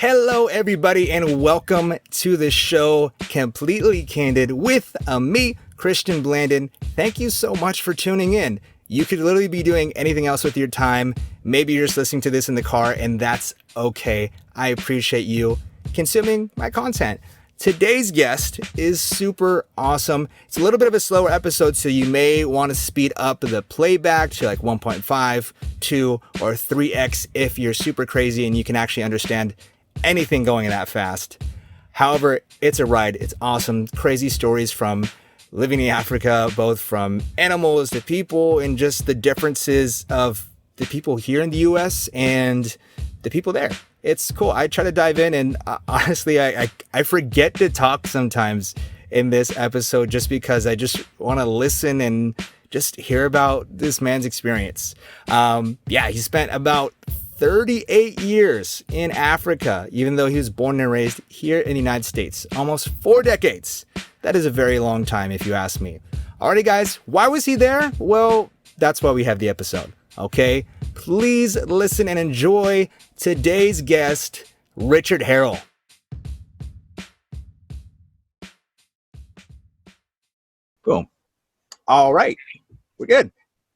Hello, everybody, and welcome to the show, Completely Candid, with me, Christian Blandin. Thank you so much for tuning in. You could literally be doing anything else with your time. Maybe you're just listening to this in the car, and that's okay. I appreciate you consuming my content. Today's guest is super awesome. It's a little bit of a slower episode, so you may want to speed up the playback to like 1.5, 2, or 3x if you're super crazy and you can actually understand anything going that fast. However, it's a ride. It's awesome. Crazy stories from living in Africa, both from animals to people, and just the differences of the people here in the US and the people there. It's cool. I try to dive in, and honestly, I forget to talk sometimes in this episode just because I just want to listen and just hear about this man's experience. He spent about 38 years in Africa, even though he was born and raised here in the United States. Almost 4 decades. That is a very long time, if you ask me. Alrighty, guys, why was he there? Well, that's why we have the episode, okay? Please listen and enjoy today's guest, Richard Harrell. Boom. All right, we're good.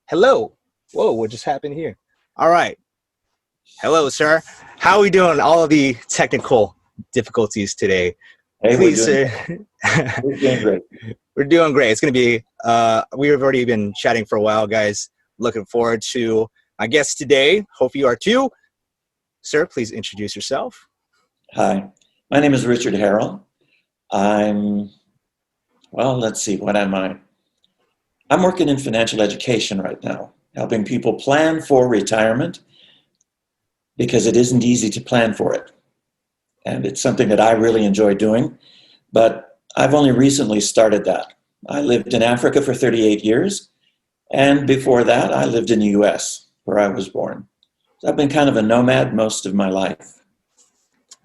Hello. Whoa, what just happened here? All right. Hello, sir. How are we doing? All of the technical difficulties today. Hey, Please, we're doing great. We're doing great. It's going to be, we've already been chatting for a while, guys. Looking forward to my guest today. Hope you are too. Sir, please introduce yourself. Hi, my name is Richard Harrell. Let's see, what am I? I'm working in financial education right now, helping people plan for retirement because it isn't easy to plan for it. And it's something that I really enjoy doing, but I've only recently started that. I lived in Africa for 38 years, and before that, I lived in the US, where I was born. So I've been kind of a nomad most of my life.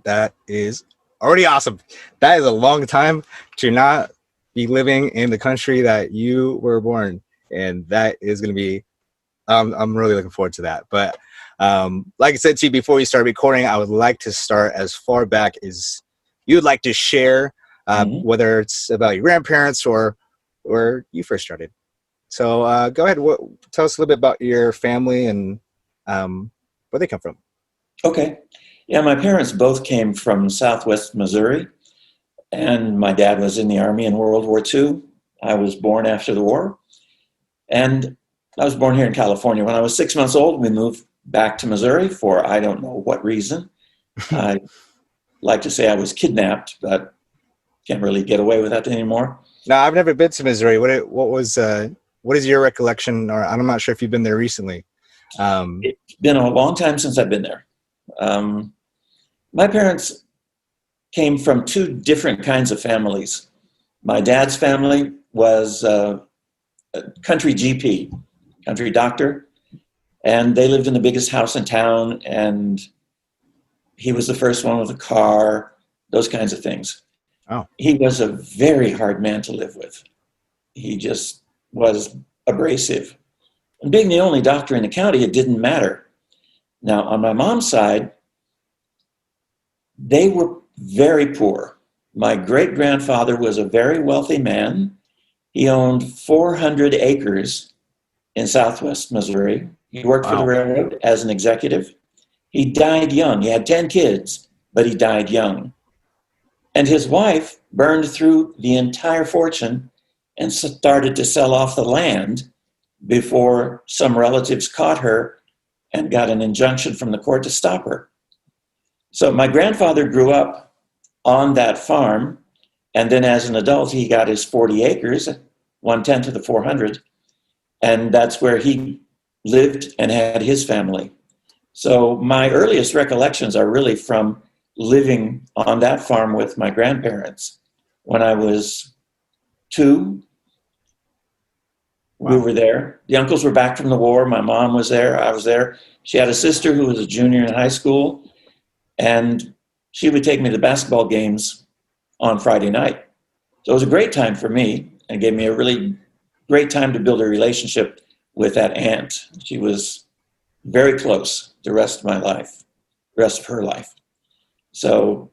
That is already awesome. That is a long time to not be living in the country that you were born, and that is going to be, I'm really looking forward to that. But like I said to you before we start recording, I would like to start as far back as you would like to share, whether it's about your grandparents or where you first started. So go ahead. Tell us a little bit about your family and where they come from. Okay. Yeah, my parents both came from Southwest Missouri, and my dad was in the Army in World War II. I was born after the war, and I was born here in California. When I was 6 months old, we moved back to Missouri for I don't know what reason. I like to say I was kidnapped, but can't really get away with that anymore. No, I've never been to Missouri. What is your recollection? Or I'm not sure if you've been there recently. It's been a long time since I've been there. My parents came from 2 different kinds of families. My dad's family was a country GP, country doctor, and they lived in the biggest house in town, and he was the first one with a car, those kinds of things. Oh. He was a very hard man to live with. He just was abrasive. And being the only doctor in the county, it didn't matter. Now, on my mom's side, they were very poor. My great-grandfather was a very wealthy man. He owned 400 acres in Southwest Missouri. He worked for the railroad as an executive. He died young. He had 10 kids, but he died young. And his wife burned through the entire fortune and started to sell off the land before some relatives caught her and got an injunction from the court to stop her. So my grandfather grew up on that farm, and then as an adult, he got his 40 acres, 1/10 of the 400, and that's where he lived and had his family. So my earliest recollections are really from living on that farm with my grandparents. When I was 2, we were there. The uncles were back from the war. My mom was there. I was there. She had a sister who was a junior in high school, and she would take me to basketball games on Friday night. So it was a great time for me and gave me a really great time to build a relationship with that aunt. She was very close the rest of my life, the rest of her life. So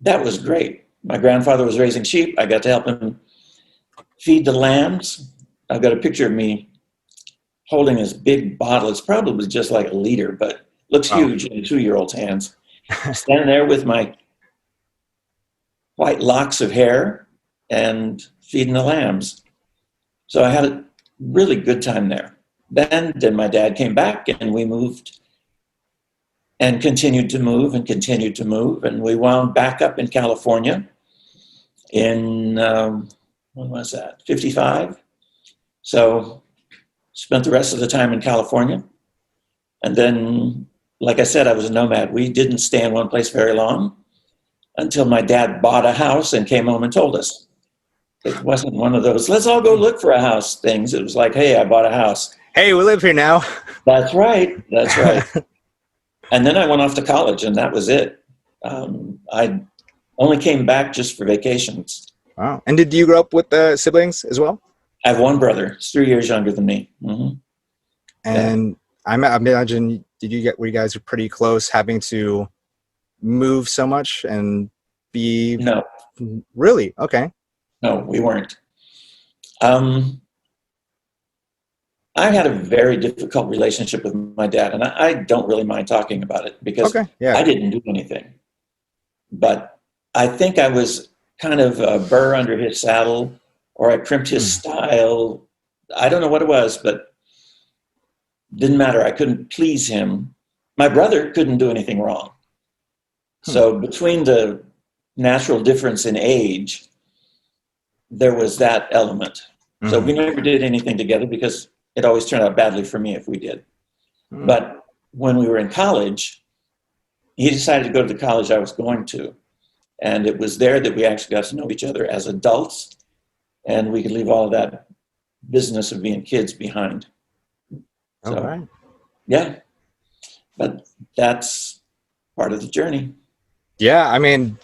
that was great. My grandfather was raising sheep. I got to help him feed the lambs. I've got a picture of me holding this big bottle. It's probably just like a liter, but looks Wow. huge in a 2-year-old's hands. Standing there with my white locks of hair and feeding the lambs. So I had a really good time there. Then my dad came back and we moved and continued to move and continued to move. And we wound back up in California in, when was that, 55? So spent the rest of the time in California. And then, like I said, I was a nomad. We didn't stay in one place very long until my dad bought a house and came home and told us. It wasn't one of those, let's all go look for a house things. It was like, hey, I bought a house. Hey, we live here now. That's right. That's right. And then I went off to college and that was it. I only came back just for vacations. Wow. And did you grow up with the siblings as well? I have one brother. He's 3 years younger than me. Mm-hmm. And yeah. I imagine, were you guys pretty close having to move so much and be? No. Really? Okay. No, we weren't. I had a very difficult relationship with my dad, and I don't really mind talking about it because I didn't do anything. But I think I was kind of a burr under his saddle, or I crimped his style. I don't know what it was, but didn't matter. I couldn't please him. My brother couldn't do anything wrong. So between the natural difference in age, there was that element. So we never did anything together because it always turned out badly for me if we did. But when we were in college, he decided to go to the college I was going to. And it was there that we actually got to know each other as adults. And we could leave all of that business of being kids behind. So, all right. Yeah. But that's part of the journey. Yeah. I mean,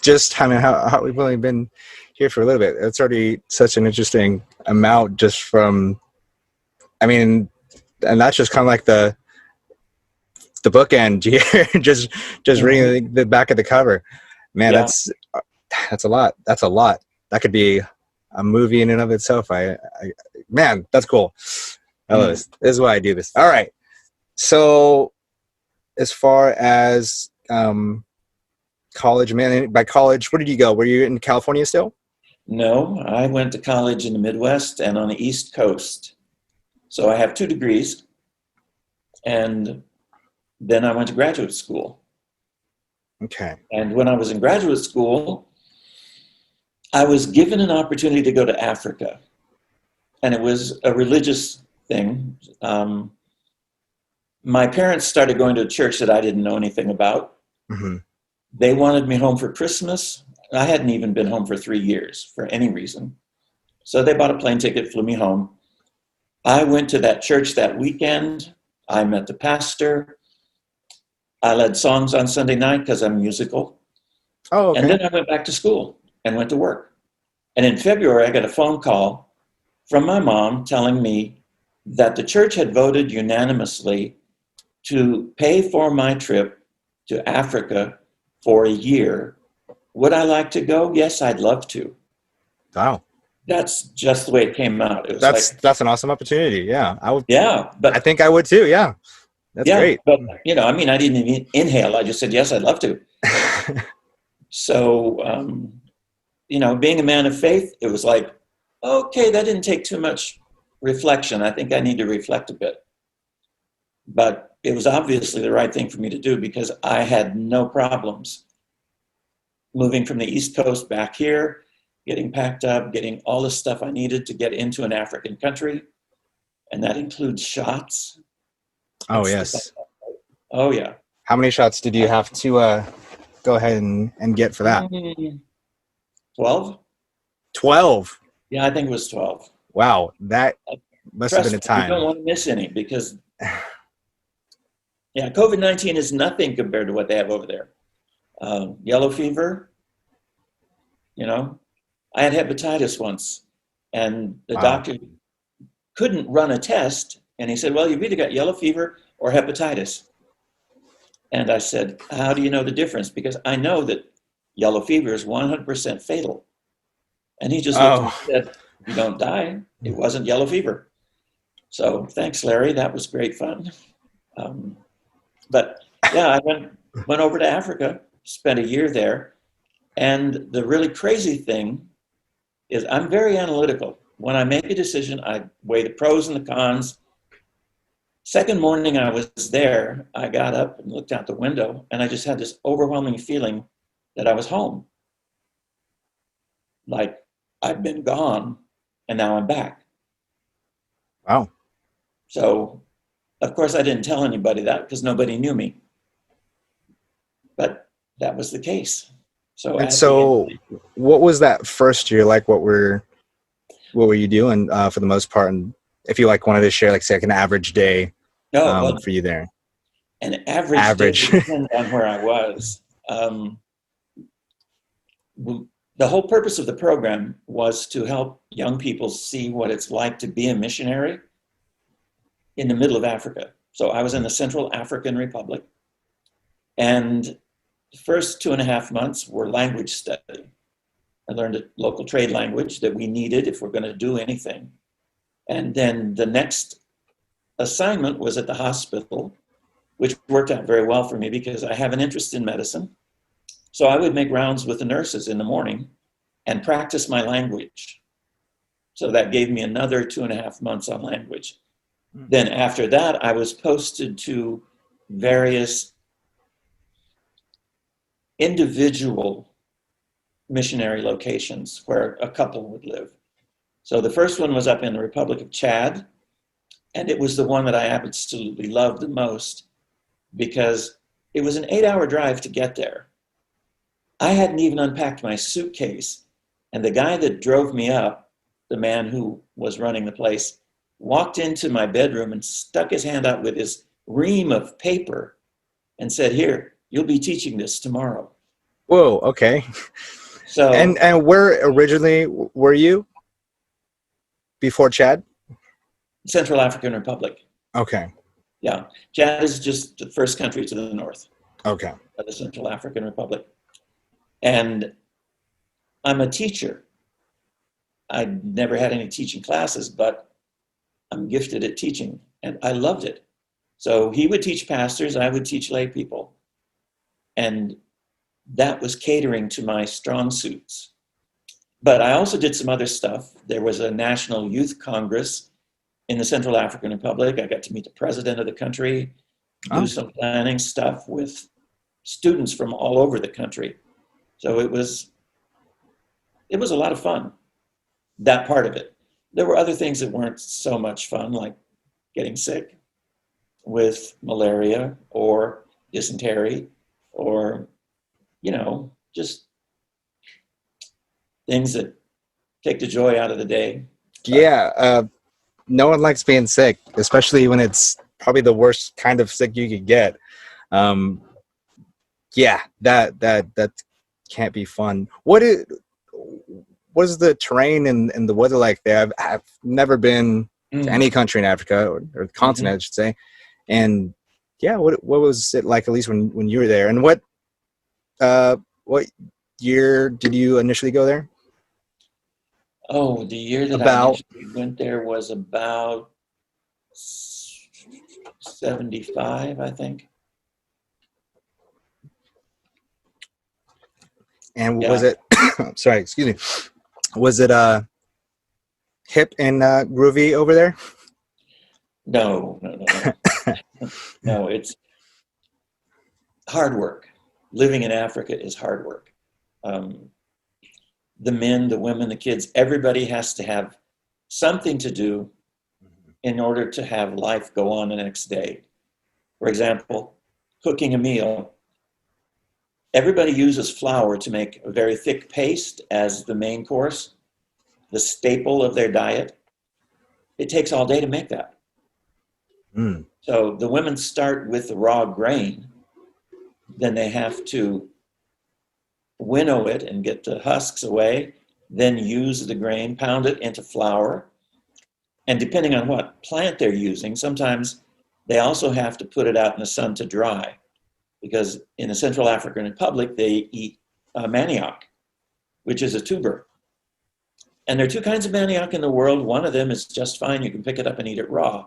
how we've only been here for a little bit. It's already such an interesting amount just from, and that's just kind of like the bookend here, just reading the back of the cover. Man, that's a lot. That's a lot. That could be a movie in and of itself. Man, that's cool. I love this. This is why I do this. All right. So as far as college, man, by college, where did you go? Were you in California still? No, I went to college in the Midwest and on the East Coast. So I have 2 degrees. And then I went to graduate school. Okay. And when I was in graduate school, I was given an opportunity to go to Africa. And it was a religious thing. My parents started going to a church that I didn't know anything about. They wanted me home for Christmas. I hadn't even been home for 3 years for any reason. So they bought a plane ticket, flew me home. I went to that church that weekend. I met the pastor. I led songs on Sunday night because I'm musical. Oh, okay. And then I went back to school and went to work. And in February, I got a phone call from my mom telling me that the church had voted unanimously to pay for my trip to Africa for a year. Would I like to go? Yes, I'd love to. Wow. That's just the way it came out. It was that's an awesome opportunity. Yeah. I would. Yeah. But I think I would too. Yeah. That's great. But, I didn't even inhale. I just said, yes, I'd love to. So, being a man of faith, it was like, okay, that didn't take too much reflection. I think I need to reflect a bit. But it was obviously the right thing for me to do because I had no problems moving from the East Coast back here, getting packed up, getting all the stuff I needed to get into an African country. And that includes shots. Oh, yes. Oh, yeah. How many shots did you have to go ahead and get for that? 12. 12? Yeah, I think it was 12. Wow, that must have been a time. You don't want to miss any because, COVID-19 is nothing compared to what they have over there. Yellow fever, I had hepatitis once, and the doctor couldn't run a test, and he said, well, you've either got yellow fever or hepatitis. And I said, how do you know the difference? Because I know that yellow fever is 100% fatal. And he just looked at me Oh, and said, you don't die. It wasn't yellow fever. So thanks, Larry. That was great fun. Um, but yeah, I went over to Africa, spent a year there. And the really crazy thing is I'm very analytical. When I make a decision, I weigh the pros and the cons. Second morning I was there, I got up and looked out the window, and I just had this overwhelming feeling that I was home. Like I've been gone and now I'm back. wow. So, of course, I didn't tell anybody that because nobody knew me, but that was the case. So And at the end, so, what was that first year like? What were you doing for the most part? And if you like wanted to share, like, say, like an average day no, well, for you there, an average day average. would depend on where I was. The whole purpose of the program was to help young people see what it's like to be a missionary in the middle of Africa. So I was in the Central African Republic, and the first 2.5 months were language study. I learned a local trade language that we needed if we're going to do anything. And then the next assignment was at the hospital, which worked out very well for me because I have an interest in medicine. So I would make rounds with the nurses in the morning and practice my language. So that gave me another 2.5 months on language. Then after that, I was posted to various individual missionary locations where a couple would live. So the first one was up in the Republic of Chad, and it was the one that I absolutely loved the most because it was an 8-hour drive to get there. I hadn't even unpacked my suitcase, and the guy that drove me up, the man who was running the place, walked into my bedroom and stuck his hand out with his ream of paper and said, "Here, you'll be teaching this tomorrow." Whoa. Okay. So And where originally were you before Chad? Central African Republic. Okay. Yeah, Chad is just the first country to the north Okay. of the Central African Republic. And I'm a teacher. I never had any teaching classes, but I'm gifted at teaching, and I loved it. So he would teach pastors, I would teach lay people. And that was catering to my strong suits. But I also did some other stuff. There was a National Youth Congress in the Central African Republic. I got to meet the president of the country, do Oh, some planning stuff with students from all over the country. So it was a lot of fun, that part of it. There were other things that weren't so much fun, like getting sick with malaria or dysentery or, just things that take the joy out of the day. But yeah. No one likes being sick, especially when it's probably the worst kind of sick you could get. Um, yeah, that can't be fun. What is the terrain and the weather like there? I've never been to mm, any country in Africa or the continent, I mhm. should say. And yeah, what was it like, at least when you were there? And what year did you initially go there? Oh, the year that I About. initially went there was about 75, I think. And was Yeah. it sorry, excuse me. Was it hip and groovy over there? No, no, no, no. No, it's hard work. Living in Africa is hard work. Um, the men, the women, the kids, everybody has to have something to do in order to have life go on the next day. For example, cooking a meal. Everybody uses flour to make a very thick paste as the main course, the staple of their diet. It takes all day to make that. Mm. So the women start with the raw grain, then they have to winnow it and get the husks away, then use the grain, pound it into flour. And depending on what plant they're using, sometimes they also have to put it out in the sun to dry. because in the Central African Republic, they eat manioc, which is a tuber. And there are two kinds of manioc in the world. One of them is just fine. You can pick it up and eat it raw.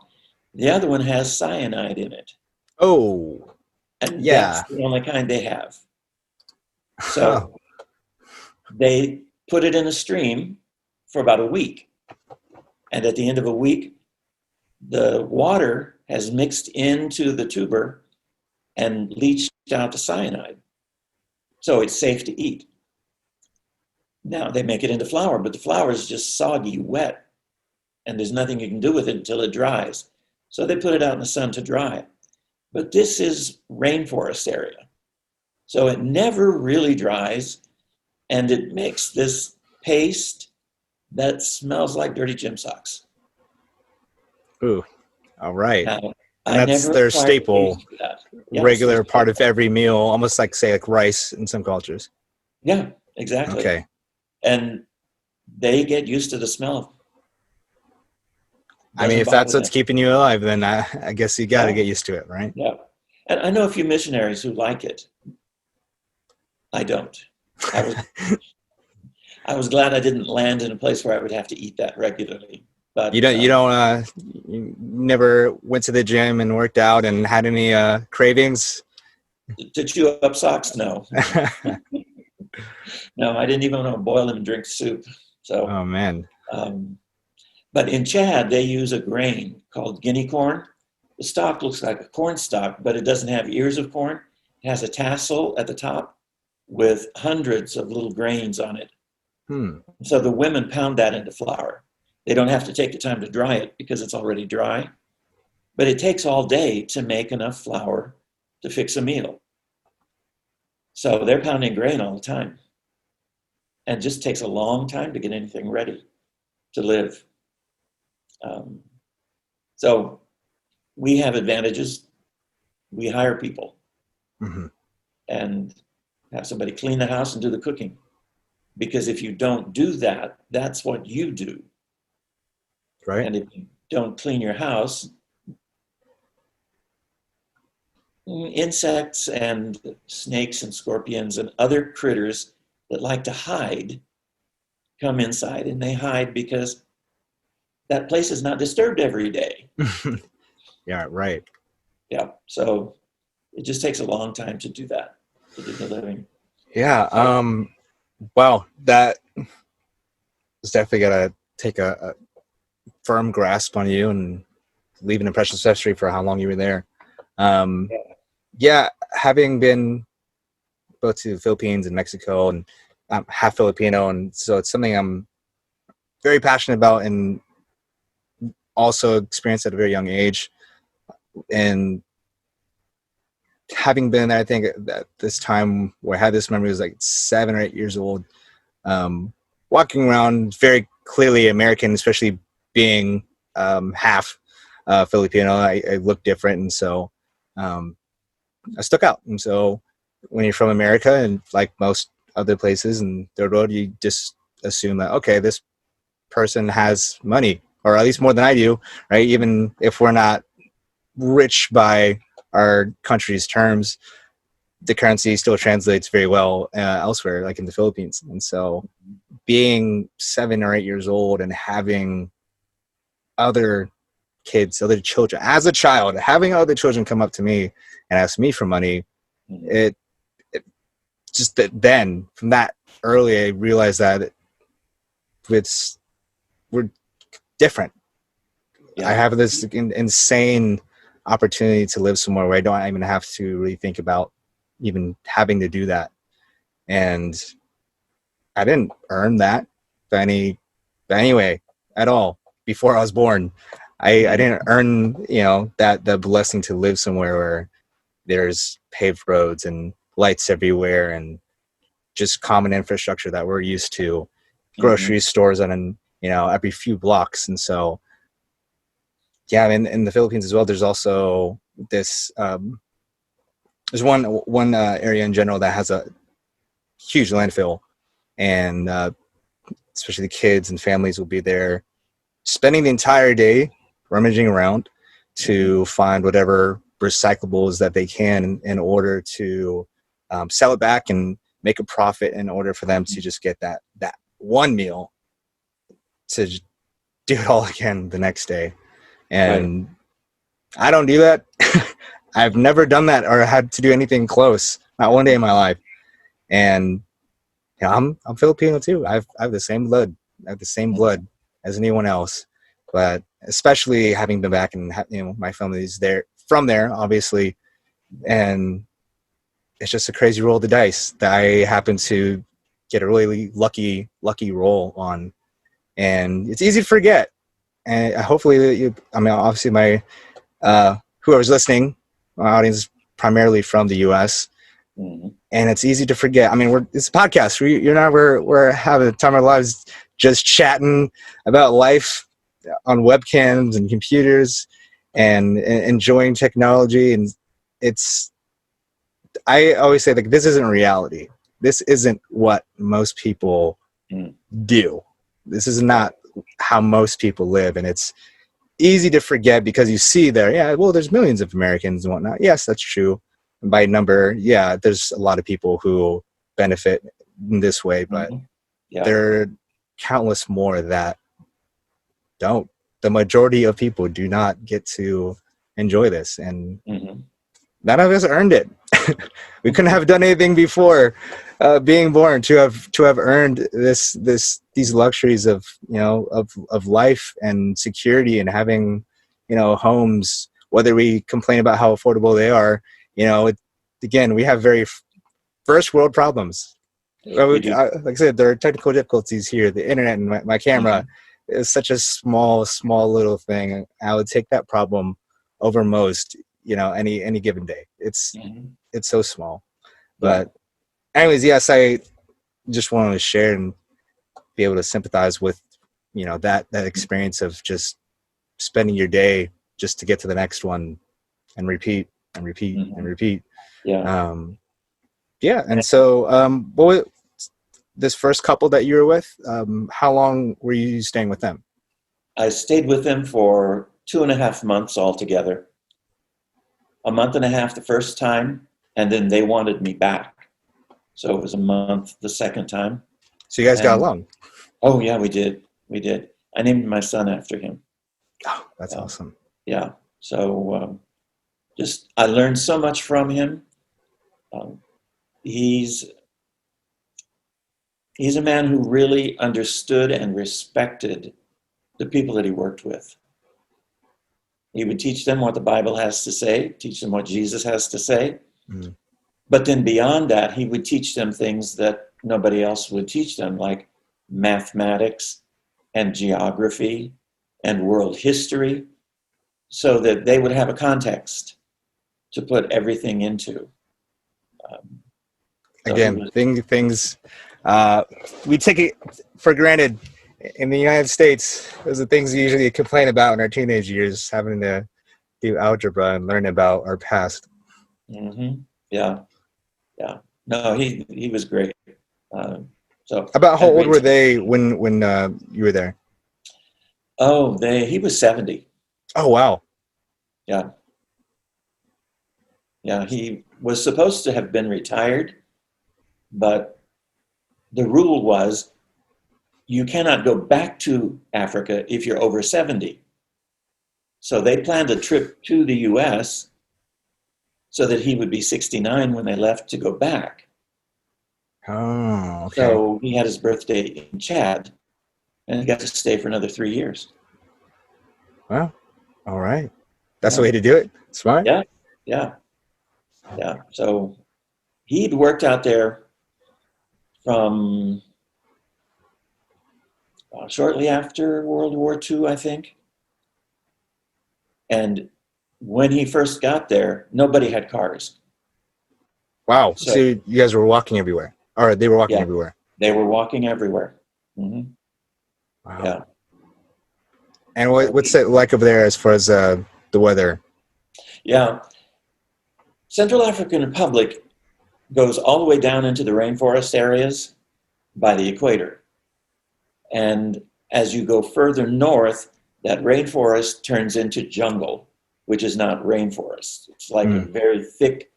The other one has cyanide in it. Oh, And that's yeah. the only kind they have. Huh. So they put it in a stream for about a week. And at the end of a week, the water has mixed into the tuber and leached out the cyanide. So it's safe to eat. Now they make it into flour, but the flour is just soggy, wet, and there's nothing you can do with it until it dries. So they put it out in the sun to dry. But this is rainforest area. So it never really dries, and it makes this paste that smells like dirty gym socks. Ooh, all right. Now, And I that's never their acquired the staple, taste for that. Yeah, it's regular their part of staple. every meal, almost like, say, like rice in some cultures. Yeah, exactly. Okay. And they get used to the smell. I mean, Doesn't if bother that's what's them. keeping you alive, then I guess you got to Yeah, get used to it, right? yeah. And I know a few missionaries who like it. I don't. I was I was glad I didn't land in a place where I would have to eat that regularly. You But don't, you never went to the gym and worked out and had any cravings? to chew up socks, no. No, I didn't even want to boil them and drink soup. So, Oh man. um, but in Chad, they use a grain called guinea corn. The stalk looks like a corn stalk, but it doesn't have ears of corn. It has a tassel at the top with hundreds of little grains on it. Hmm. So the women pound that into flour. They don't have to take the time to dry it because it's already dry, but it takes all day to make enough flour to fix a meal. So they're pounding grain all the time. And it just takes a long time to get anything ready to live. Um, so we have advantages. We hire people Mm-hmm. and have somebody clean the house and do the cooking. Because if you don't do that, that's what you do. Right. And if you don't clean your house, insects and snakes and scorpions and other critters that like to hide come inside, and they hide because that place is not disturbed every day. Yeah. Right. Yeah. So it just takes a long time to do that, to do the living. Yeah. So, Wow. That is definitely gotta take a firm grasp on you and leave an impression, especially for how long you were there. Um, yeah, having been both to the Philippines and Mexico, and I'm half Filipino, and so it's something I'm very passionate about, and also experienced at a very young age. And having been there, I think at this time where I had this memory was like 7 or 8 years old, walking around very clearly American, especially being half Filipino. I look different, and so I stuck out. And so when you're from America, and like most other places in third world, you just assume that, okay, this person has money, or at least more than I do, right? Even if we're not rich by our country's terms, the currency still translates very well elsewhere, like in the Philippines. And so being 7 or 8 years old and having other kids, other children, as a child, having other children come up to me and ask me for money, it just that then from that early, I realized that we're different. yeah. I have this insane opportunity to live somewhere where I don't even have to really think about even having to do that. And I didn't earn that by any way at all before I was born. I didn't earn, that the blessing to live somewhere where there's paved roads and lights everywhere and just common infrastructure that we're used to, grocery stores on, every few blocks. And so, yeah, in the Philippines as well, there's also this, there's one area in general that has a huge landfill, and especially the kids and families will be there spending the entire day rummaging around to find whatever recyclables that they can in order to sell it back and make a profit in order for them to just get that one meal to do it all again the next day. And I don't do that. I've never done that or had to do anything close, not one day in my life. And I'm Filipino too. I have the same blood. I have the same blood as anyone else. But especially having been back and my family's from there, obviously, and it's just a crazy roll of the dice that I happen to get a really lucky roll on, and it's easy to forget. And hopefully, obviously, my whoever's listening, my audience is primarily from the U.S. And it's easy to forget. I mean, it's a podcast. We're having the time of our lives just chatting about life on webcams and computers and enjoying technology. And I always say, like, this isn't reality. This isn't what most people do. This is not how most people live. And it's easy to forget because you see there, there's millions of Americans and whatnot. Yes, that's true. And by number, there's a lot of people who benefit in this way, but there are countless more that don't. The majority of people do not get to enjoy this, and none of us earned it. We couldn't have done anything before being born to have earned these luxuries of of life and security and having homes. Whether we complain about how affordable they are, again, we have very first world problems. Like I said, there are technical difficulties here. The internet and my camera is such a small little thing. I would take that problem over most, any given day. It's so small. But anyways, yes, I just wanted to share and be able to sympathize with, that experience of just spending your day just to get to the next one and repeat and repeat and repeat. And so this first couple that you were with, how long were you staying with them? I stayed with them for 2.5 months altogether. A month and a half the first time, and then they wanted me back. So it was a month the second time. So you guys got along? Oh, yeah, we did. I named my son after him. Oh, that's awesome. Yeah. So I learned so much from him. He's a man who really understood and respected the people that he worked with. He would teach them what the Bible has to say, teach them what Jesus has to say. But then beyond that, he would teach them things that nobody else would teach them, like mathematics and geography and world history, so that they would have a context to put everything into. Again, things we take it for granted in the United States. Those are things we usually complain about in our teenage years, having to do algebra and learn about our past. Yeah. No, he was great. So about how old were they when you were there? Oh, he was 70. Oh, wow. Yeah. He was supposed to have been retired, but the rule was you cannot go back to Africa if you're over 70. So they planned a trip to the U.S. so that he would be 69 when they left to go back. Oh, okay. So he had his birthday in Chad, and he got to stay for another 3 years. Well, all right. That's the way to do it. Smart. Yeah. So he'd worked out there from shortly after World War II, I think. And when he first got there, nobody had cars. Wow. So you guys were walking everywhere. Or they were walking everywhere. They were walking everywhere. Wow. Yeah. And what's it like over there as far as the weather? Yeah. Central African Republic goes all the way down into the rainforest areas by the equator. And as you go further north, that rainforest turns into jungle. which is not rainforest. It's like a very thick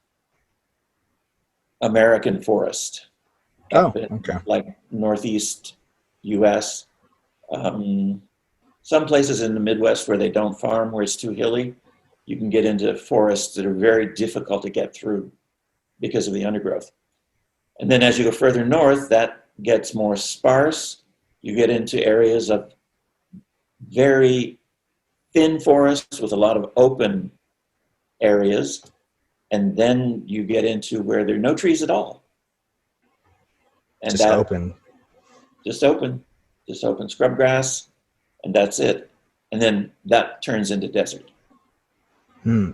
American forest Oh, up in okay. like northeast US. Some places in the Midwest where they don't farm, where it's too hilly, you can get into forests that are very difficult to get through because of the undergrowth. And then as you go further north, that gets more sparse. You get into areas of very thin forests with a lot of open areas. And then you get into where there are no trees at all. And Just that open. just open scrub grass, and that's it. And then that turns into desert. Hmm.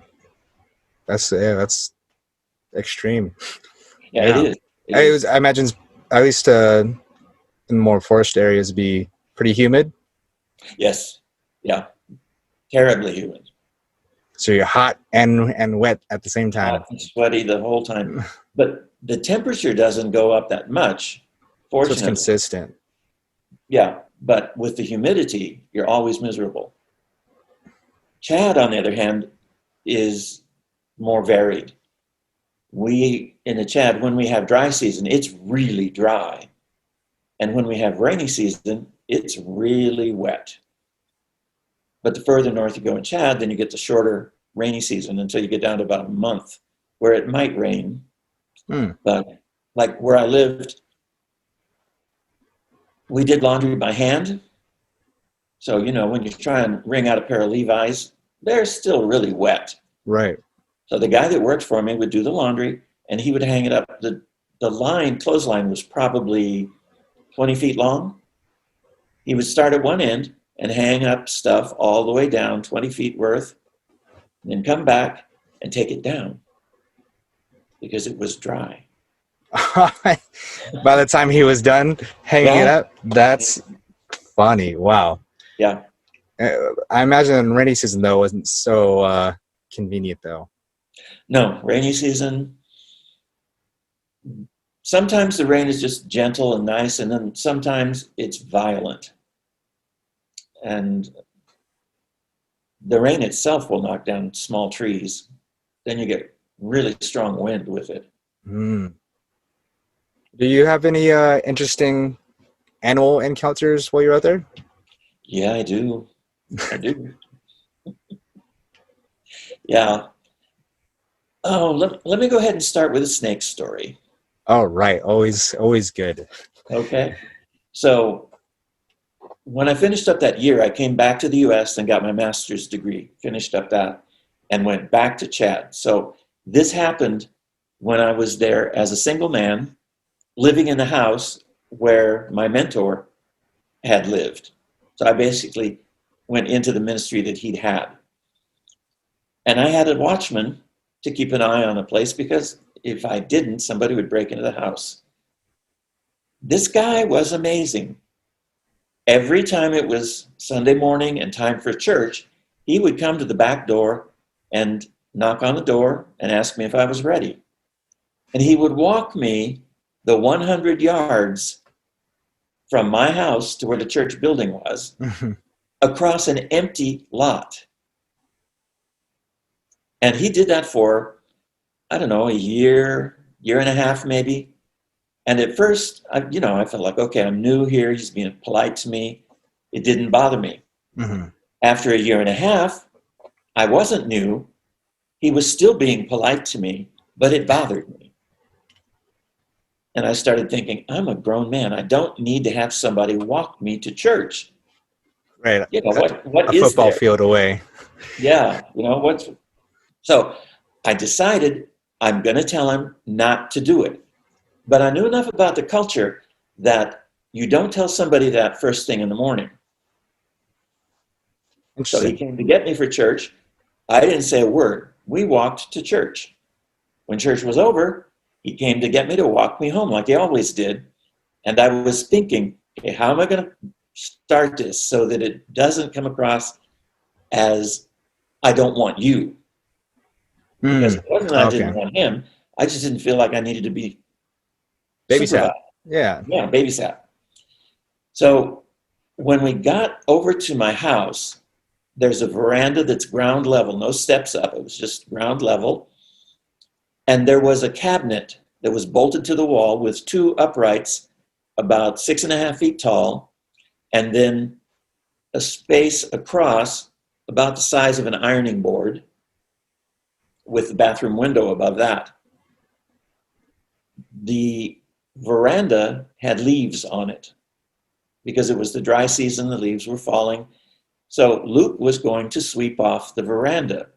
That's extreme. Yeah, it Yeah. is. It is. I imagine at least in more forest areas be pretty humid. Yes. Yeah. Terribly humid. So you're hot and wet at the same time. Hot and sweaty the whole time. But the temperature doesn't go up that much, So it's fortunately. consistent. Yeah. But with the humidity, you're always miserable. Chad, on the other hand, is more varied. We, in the Chad, when we have dry season, it's really dry. And when we have rainy season, it's really wet. But the further north you go in Chad, then you get the shorter rainy season until you get down to about a month where it might rain. Hmm. But like where I lived, we did laundry by hand. So, you know, when you try and wring out a pair of Levi's, they're still really wet. Right. So the guy that worked for me would do the laundry and he would hang it up. The clothesline was probably 20 feet long. He would start at one end and hang up stuff all the way down 20 feet worth, and then come back and take it down because it was dry. By the time he was done hanging it Yeah, up, that's funny. Wow. yeah. I imagine rainy season though wasn't so convenient though. No, rainy season. Sometimes the rain is just gentle and nice, and then sometimes it's violent. And the rain itself will knock down small trees. Then you get really strong wind with it. Mm. Do you have any interesting animal encounters while you're out there? Yeah, I do. I do. Yeah. Oh, let me go ahead and start with a snake story. Oh, right. Always good. Okay. So when I finished up that year, I came back to the US and got my master's degree, finished up that, and went back to Chad. So this happened when I was there as a single man living in the house where my mentor had lived. So I basically went into the ministry that he'd had. And I had a watchman to keep an eye on the place because if I didn't, somebody would break into the house. This guy was amazing. Every time it was Sunday morning and time for church, he would come to the back door and knock on the door and ask me if I was ready. And he would walk me the 100 yards from my house to where the church building was across an empty lot. And he did that for, I don't know, a year and a half maybe. And at first, I felt like, okay, I'm new here. He's being polite to me. It didn't bother me. Mm-hmm. After a year and a half, I wasn't new. He was still being polite to me, but it bothered me. And I started thinking, I'm a grown man. I don't need to have somebody walk me to church. Right. You know, what A is football there? field away. Yeah, so I decided I'm going to tell him not to do it. But I knew enough about the culture that you don't tell somebody that first thing in the morning. So he Interesting. came to get me for church. I didn't say a word. We walked to church. When church was over, he came to get me to walk me home like he always did. And I was thinking, okay, how am I going to start this so that it doesn't come across as I don't want you? Because it wasn't that I didn't Okay. want him. I just didn't feel like I needed to be Babysat. supervised. Yeah. Yeah, babysat. So when we got over to my house, There's a veranda that's ground level, no steps up. It was just ground level. And there was a cabinet that was bolted to the wall with two uprights about 6.5 feet tall, and then a space across about the size of an ironing board with the bathroom window above that. The veranda had leaves on it because it was the dry season, the leaves were falling. So Luke was going to sweep off the veranda.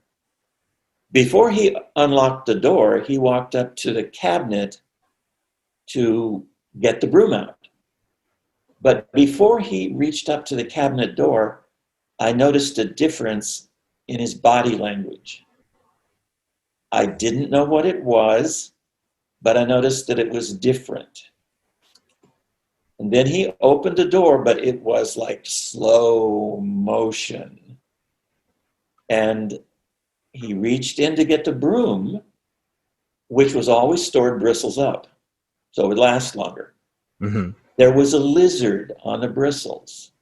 Before he unlocked the door, he walked up to the cabinet to get the broom out. But before he reached up to the cabinet door, I noticed a difference in his body language. I didn't know what it was, but I noticed that it was different. And then he opened the door, but it was like slow motion. And he reached in to get the broom, which was always stored bristles up, so it would last longer. Mm-hmm. There was a lizard on the bristles.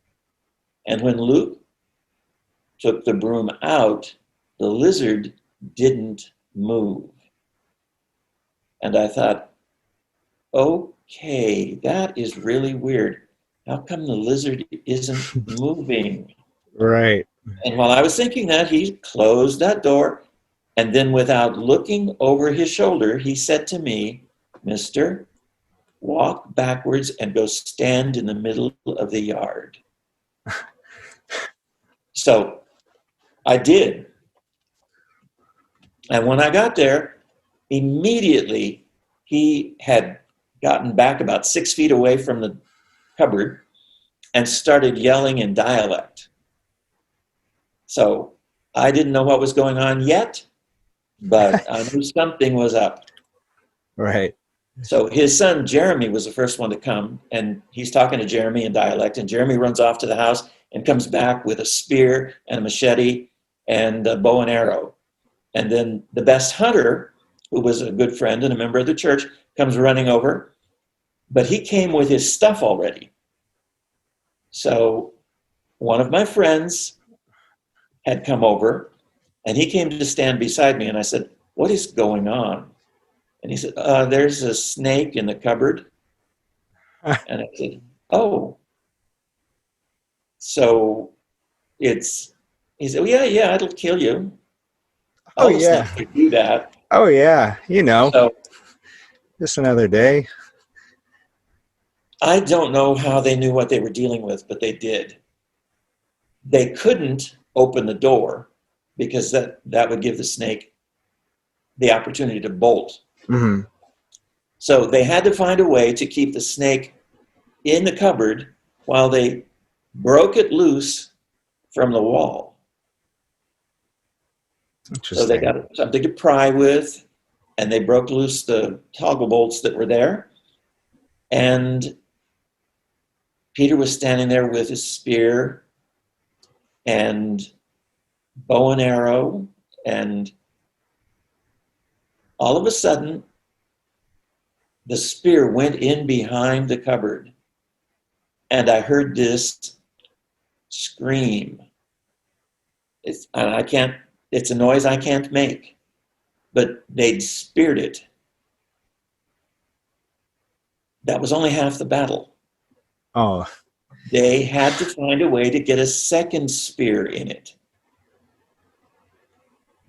And when Luke took the broom out, the lizard didn't move. And I thought, okay, that is really weird. How come the lizard isn't moving? Right. And while I was thinking that, he closed that door. And then without looking over his shoulder, he said to me, "Mister, walk backwards and go stand in the middle of the yard." So I did. And when I got there, immediately he had gotten back about 6 feet away from the cupboard and started yelling in dialect. So I didn't know what was going on yet, but I knew something was up. Right. So his son, Jeremy, was the first one to come, and he's talking to Jeremy in dialect, and Jeremy runs off to the house and comes back with a spear and a machete and a bow and arrow. And then the best hunter, who was a good friend and a member of the church, comes running over, but he came with his stuff already. So one of my friends had come over, and he came to stand beside me, and I said, "What is going on?" And he said, "There's a snake in the cupboard." And I said, "Oh." So he said, "Well, yeah, it'll kill you. Oh, All the yeah. snakes could do that." Oh, yeah. So Just another day. I don't know how they knew what they were dealing with, but they did. They couldn't open the door because that would give the snake the opportunity to bolt. Mm-hmm. So they had to find a way to keep the snake in the cupboard while they broke it loose from the wall. So they got something to pry with, and they broke loose the toggle bolts that were there. And Peter was standing there with his spear and bow and arrow, and all of a sudden, the spear went in behind the cupboard, and I heard this scream. It's a noise I can't make, but they'd speared it. That was only half the battle. Oh. They had to find a way to get a second spear in it.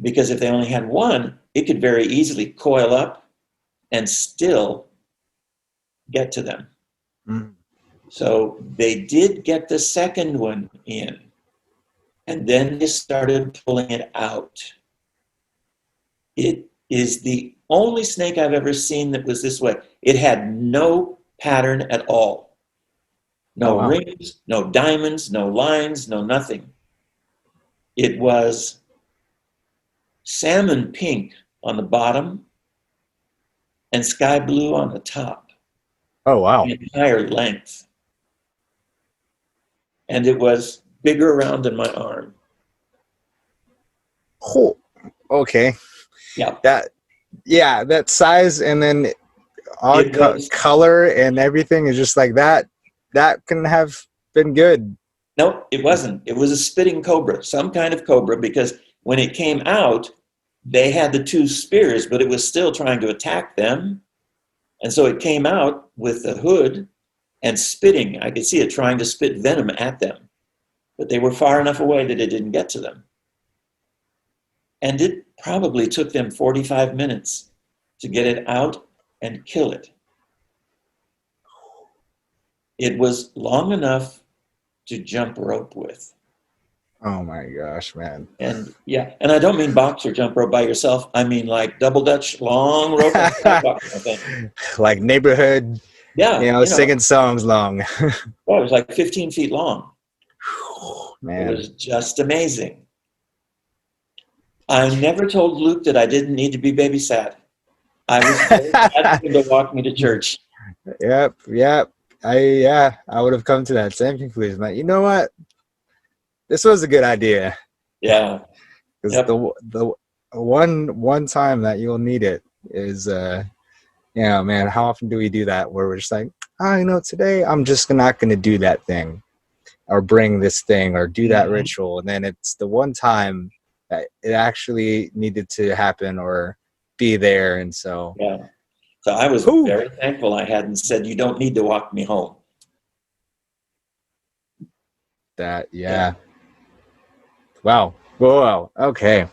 Because if they only had one, it could very easily coil up and still get to them. Mm. So they did get the second one in, and then they started pulling it out. It is the only snake I've ever seen that was this way. It had no pattern at all. No rings, no diamonds, no lines, no nothing. It was salmon pink on the bottom and sky blue on the top. Oh, wow. The entire length. And it was bigger around than my arm. Oh, okay. Yeah. That size, and then odd color and everything is just like that. That can have been good. No, it wasn't. It was a spitting cobra, some kind of cobra, because when it came out, they had the two spears, but it was still trying to attack them. And so it came out with the hood and spitting. I could see it trying to spit venom at them, but they were far enough away that it didn't get to them. And it probably took them 45 minutes to get it out and kill it. It was long enough to jump rope with. Oh my gosh, man. And yeah, and I don't mean box or jump rope by yourself. I mean like double dutch, long rope on the sidewalk kind of thing. Like neighborhood, Yeah, singing songs long. well, it was like 15 feet long. Man. It was just amazing. I never told Luke that I didn't need to be babysat. I was very glad for him to walk me to church. Yep. I would have come to that same conclusion. Like, you know what? This was a good idea. Yeah. Because Yep. the one time that you'll need it is man, how often do we do that where we're just like, today I'm just not gonna do that thing or bring this thing or do that ritual, and then it's the one time that it actually needed to happen or be there. And so Yeah. So I was very thankful I hadn't said, you don't need to walk me home. that, yeah. Wow. Whoa. Okay.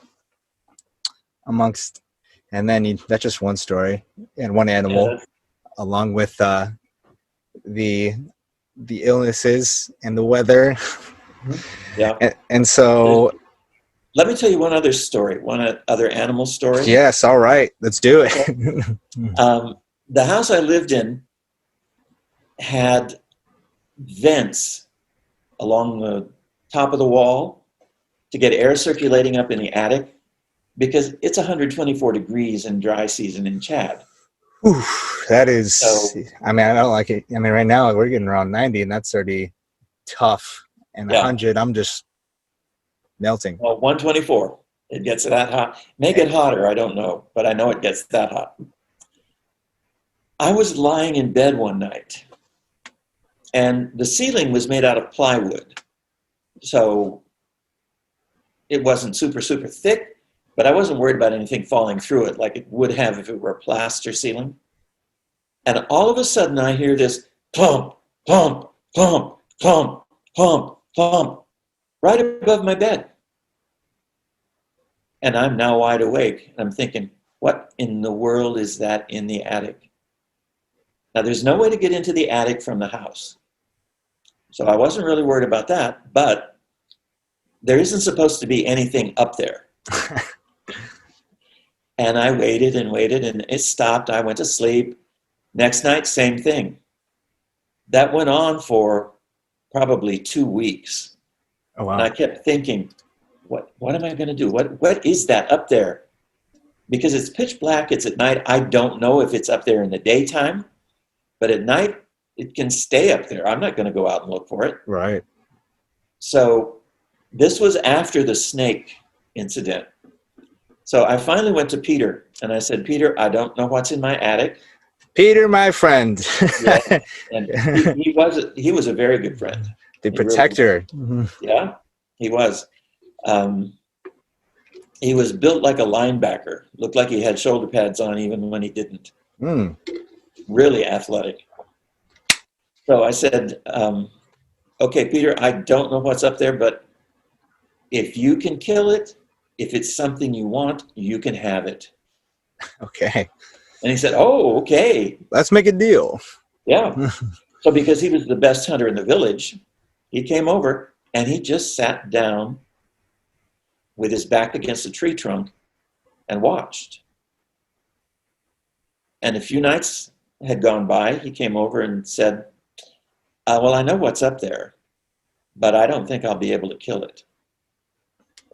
And then that's just one story and one animal, along with the illnesses and the weather. Yeah. And so, let me tell you one other story, one other animal story. yes, all right, let's do it. The house I lived in had vents along the top of the wall to get air circulating up in the attic, because it's 124 degrees in dry season in Chad. Whew, that is, I don't like it. Right now we're getting around 90, and that's already tough. And 100, I'm just melting. Well, 124, it gets that hot. May get hotter, I don't know, but I know it gets that hot. I was lying in bed one night, and the ceiling was made out of plywood. So it wasn't super, super thick, but I wasn't worried about anything falling through it like it would have if it were a plaster ceiling. And all of a sudden I hear this plump, plump, plump, plump, plump, plump, right above my bed. And I'm now wide awake. I'm thinking, what in the world is that in the attic? Now, there's no way to get into the attic from the house. So I wasn't really worried about that, but there isn't supposed to be anything up there. And I waited and waited, and it stopped. I went to sleep. Next night, same thing. That went on for probably 2 weeks. Oh, wow. And I kept thinking, what am I going to do? What is that up there? Because it's pitch black, it's at night. I don't know if it's up there in the daytime, but at night, it can stay up there. I'm not going to go out and look for it. Right. So this was after the snake incident. So I finally went to Peter, and I said, Peter, I don't know what's in my attic. Peter, my friend. Yeah. And he was a very good friend. The protector. Really, yeah, he was. He was built like a linebacker. Looked like he had shoulder pads on even when he didn't. Really athletic. So I said, okay, Peter, I don't know what's up there, but if you can kill it, if it's something you want, you can have it. Okay. And he said, oh, okay. Let's make a deal. Yeah. So because he was the best hunter in the village, he came over and he just sat down with his back against a tree trunk and watched. And a few nights had gone by. He came over and said, well, I know what's up there, but I don't think I'll be able to kill it.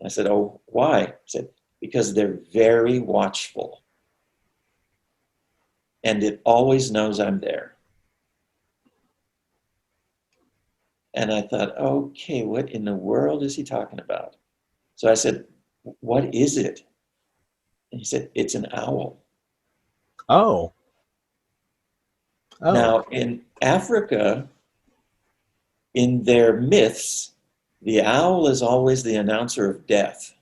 I said, oh, why? He said, because they're very watchful. And it always knows I'm there. And I thought, okay, what in the world is he talking about? So I said, what is it? And he said, it's an owl. Oh. Now, in Africa, in their myths, The owl is always the announcer of death.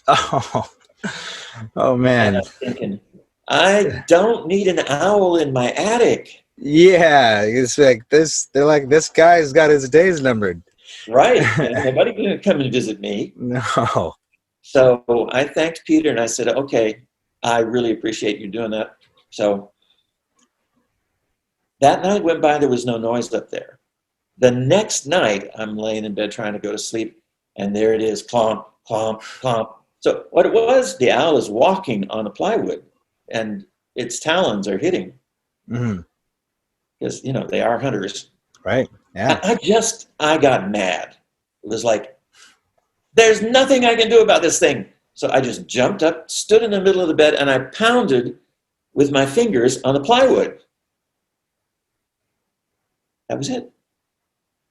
Oh, oh And man. I'm thinking, I don't need an owl in my attic. Yeah, it's like this. They're like, this guy's got his days numbered. Right. Nobody going to come and visit me. No. So I thanked Peter and I said, okay, I really appreciate you doing that. So that night went by, there was no noise up there. The next night, I'm laying in bed trying to go to sleep, and there it is, clomp, clomp, clomp. So what it was, the owl is walking on the plywood, and its talons are hitting Mm-hmm. because, they are hunters. Right. Yeah. I got mad. It was like, there's nothing I can do about this thing. So I just jumped up, stood in the middle of the bed, and I pounded with my fingers on the plywood. That was it.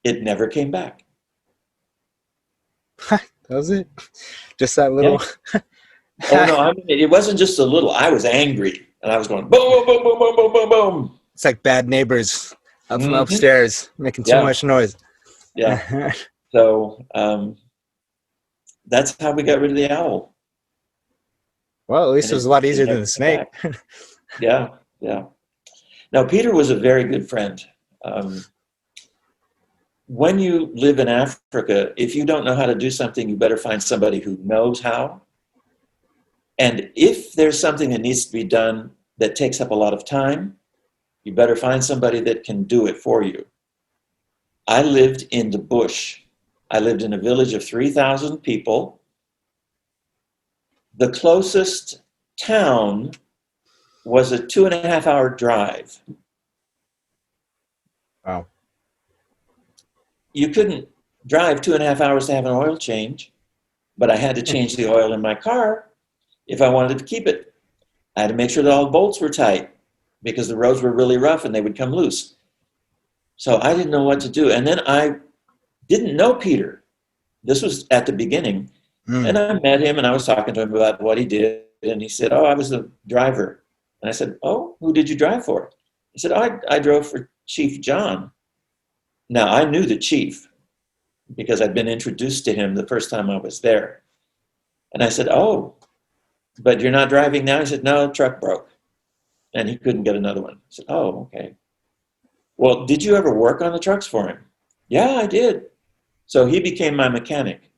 It never came back. That was it. Just that Yeah. little. Oh no, I mean, it wasn't just a little. I was angry, and I was going boom, boom, boom, boom, boom, boom, boom, boom. It's like bad neighbors up from Mm-hmm. upstairs making too much noise. Yeah. So that's how we got rid of the owl. Well, at least it was a lot easier than the snake. Yeah, yeah. Now, Peter was a very good friend. When you live in Africa, if you don't know how to do something, you better find somebody who knows how. And if there's something that needs to be done that takes up a lot of time, you better find somebody that can do it for you. I lived in the bush. I lived in a village of 3,000 people. The closest town was a 2.5-hour drive. Wow. You couldn't drive 2.5 hours to have an oil change, but I had to change the oil in my car if I wanted to keep it. I had to make sure that all the bolts were tight because the roads were really rough and they would come loose. So I didn't know what to do. And then I didn't know Peter. This was at the beginning. And I met him and I was talking to him about what he did. And he said, oh, I was a driver. And I said, oh, who did you drive for? He said, oh, I drove for Chief John. Now, I knew the chief because I'd been introduced to him the first time I was there. And I said, oh, but you're not driving now? He said, no, the truck broke. And he couldn't get another one. I said, oh, okay. Well, did you ever work on the trucks for him? Yeah, I did. So he became my mechanic.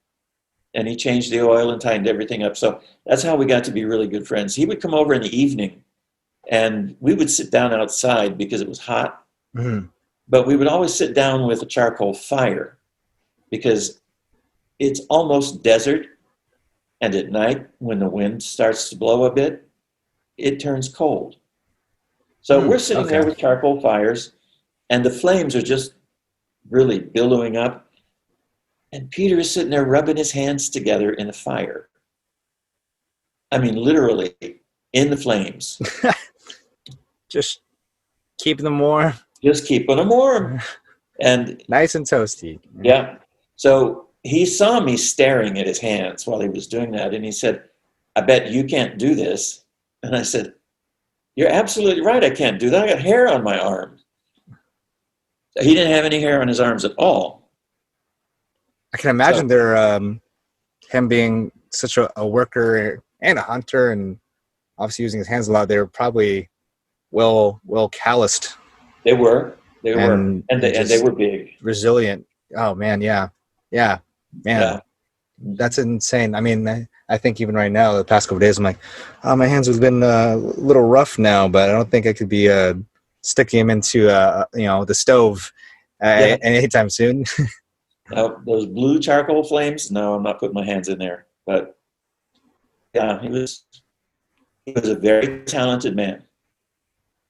And he changed the oil and tightened everything up. So that's how we got to be really good friends. He would come over in the evening, and we would sit down outside because it was hot. Mm-hmm. But we would always sit down with a charcoal fire because it's almost desert. And at night, when the wind starts to blow a bit, it turns cold. So we're sitting there with charcoal fires, and the flames are just really billowing up. And Peter is sitting there rubbing his hands together in the fire. I mean, literally in the flames. Just keeping them warm. Just keeping them warm. And nice and toasty. Yeah. So he saw me staring at his hands while he was doing that. And he said, I bet you can't do this. And I said, you're absolutely right. I can't do that. I got hair on my arms. He didn't have any hair on his arms at all. I can imagine him being such a worker and a hunter, and obviously using his hands a lot. They were probably well calloused. They were, and they were big, resilient. Oh man, yeah, man, yeah. That's insane. I mean, I think even right now, the past couple of days, I'm like, oh, my hands have been a little rough now, but I don't think I could be sticking them into the stove anytime soon. Now, those blue charcoal flames, no, I'm not putting my hands in there. But yeah, he was a very talented man.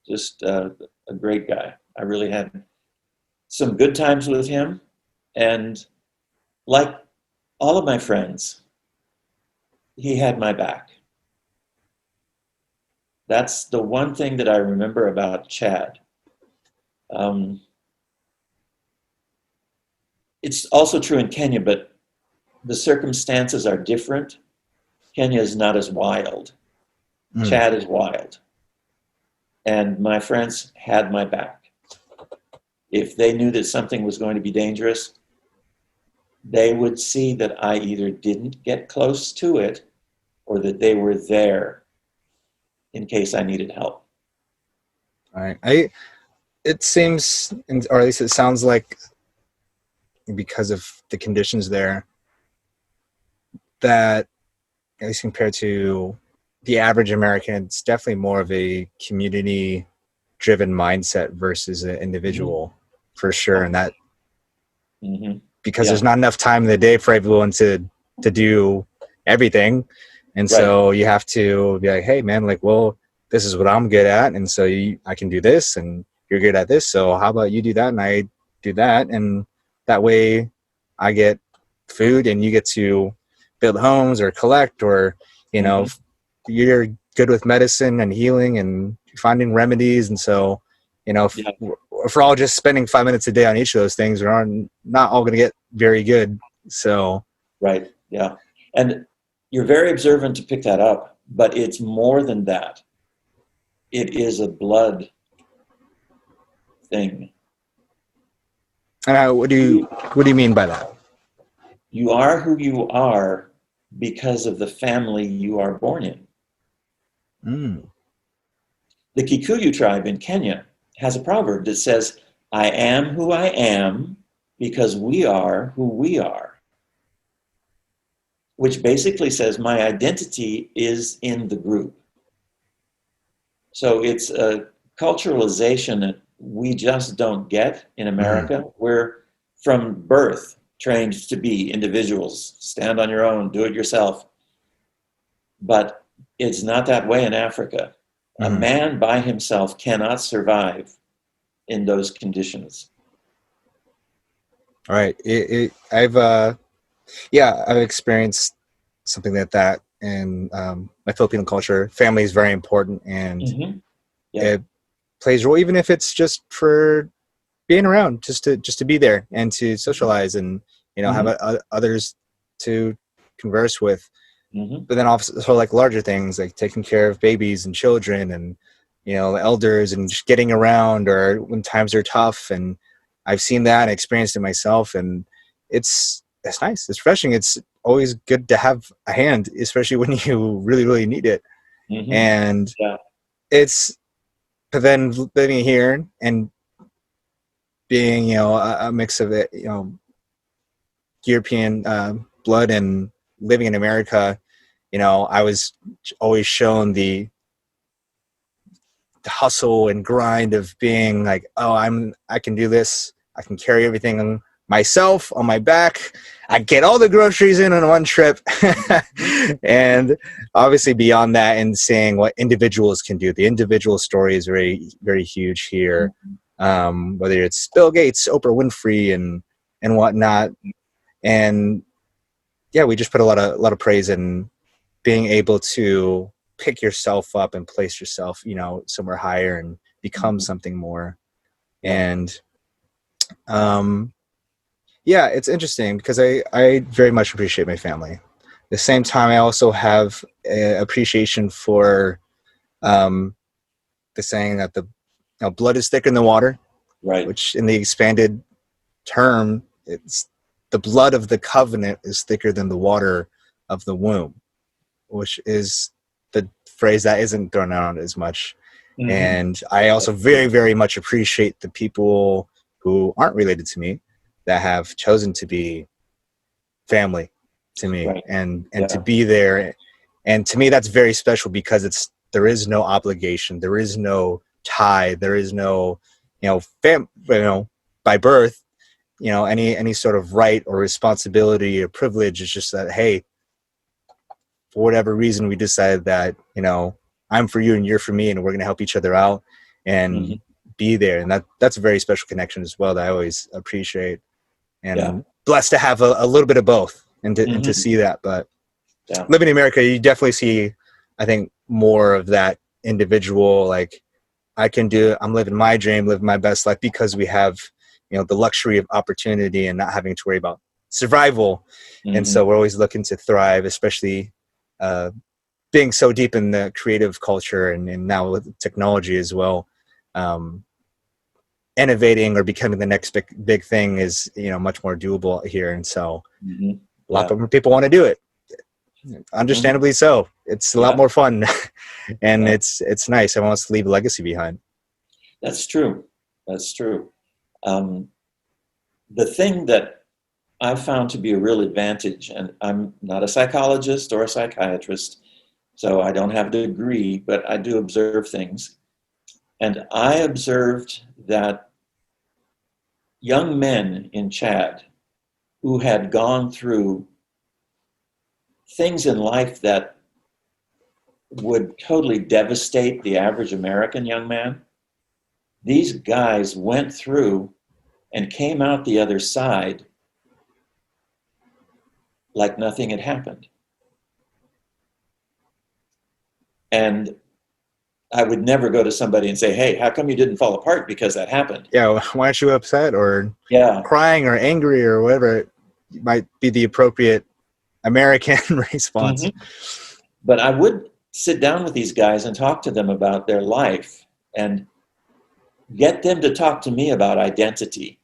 Just a great guy. I really had some good times with him. And like all of my friends, he had my back. That's the one thing that I remember about Chad. It's also true in Kenya, but the circumstances are different. Kenya is not as wild. Chad is wild. And my friends had my back. If they knew that something was going to be dangerous, they would see that I either didn't get close to it or that they were there in case I needed help. All right. It seems, or at least it sounds like, because of the conditions there, that at least compared to the average American, it's definitely more of a community driven mindset versus an individual, for sure. And that, because there's not enough time in the day for everyone to do everything. And so you have to be like, hey man, like, well, this is what I'm good at. And so I can do this and you're good at this. So how about you do that and I do that? And that way I get food and you get to build homes or collect, or, you know, you're good with medicine and healing and finding remedies. And so, you know, if we're all just spending 5 minutes a day on each of those things, we're not all going to get very good. So. Right. Yeah. And you're very observant to pick that up, but it's more than that. It is a blood thing. What do you mean by that? You are who you are because of the family you are born in. The Kikuyu tribe in Kenya has a proverb that says, I am who I am because we are who we are, which basically says my identity is in the group. So it's a culturalization that we just don't get in America. We're from birth trained to be individuals, stand on your own, do it yourself. But it's not that way in Africa. A man by himself cannot survive in those conditions. All right. I've experienced something like that in my Filipino culture. Family is very important, and it plays a role, even if it's just for being around, just to be there and to socialize and, you know, have others to converse with. But then also like larger things like taking care of babies and children and, you know, elders and just getting around, or when times are tough. And I've seen that and experienced it myself, and it's nice. It's refreshing. It's always good to have a hand, especially when you really, really need it. And but then living here and being, you know, a mix of it, you know, European blood and living in America, you know, I was always shown the hustle and grind of being like, oh, I can do this. I can carry everything myself on my back. I get all the groceries in on one trip. And obviously beyond that, and seeing what individuals can do. The individual story is very, very huge here. Whether it's Bill Gates, Oprah Winfrey, and whatnot. And yeah, we just put a lot of praise in being able to pick yourself up and place yourself, you know, somewhere higher and become something more. And it's interesting because I very much appreciate my family. At the same time, I also have appreciation for the saying that blood is thicker than water, which in the expanded term, it's the blood of the covenant is thicker than the water of the womb, which is the phrase that isn't thrown around as much. And I also very, very much appreciate the people who aren't related to me that have chosen to be family to me and to be there. And to me, that's very special because there is no obligation. There is no tie. There is no, you know, by birth, you know, any sort of right or responsibility or privilege. It's just that, hey, for whatever reason, we decided that, you know, I'm for you and you're for me, and we're going to help each other out and be there. And that's a very special connection as well that I always appreciate. And I'm blessed to have a little bit of both and to see that. But living in America, you definitely see, I think, more of that individual, like, I'm living my dream, living my best life because we have, you know, the luxury of opportunity and not having to worry about survival. And so we're always looking to thrive, especially being so deep in the creative culture and now with technology as well. innovating or becoming the next big thing is, much more doable here. And so Mhm. a lot Yeah. more people want to do it. Mhm. Understandably so. It's a lot Yeah. more fun and Yeah. it's nice. Everyone wants to leave a legacy behind. That's true. That's true. Um, the thing that I found to be a real advantage, and I'm not a psychologist or a psychiatrist, so I don't have a degree, but I do observe things. And I observed that young men in Chad who had gone through things in life that would totally devastate the average American young man, these guys went through and came out the other side like nothing had happened. And I would never go to somebody and say, hey, how come you didn't fall apart because that happened? Yeah, why aren't you upset or Yeah. crying or angry or whatever might be the appropriate American response? Mm-hmm. But I would sit down with these guys and talk to them about their life and get them to talk to me about identity.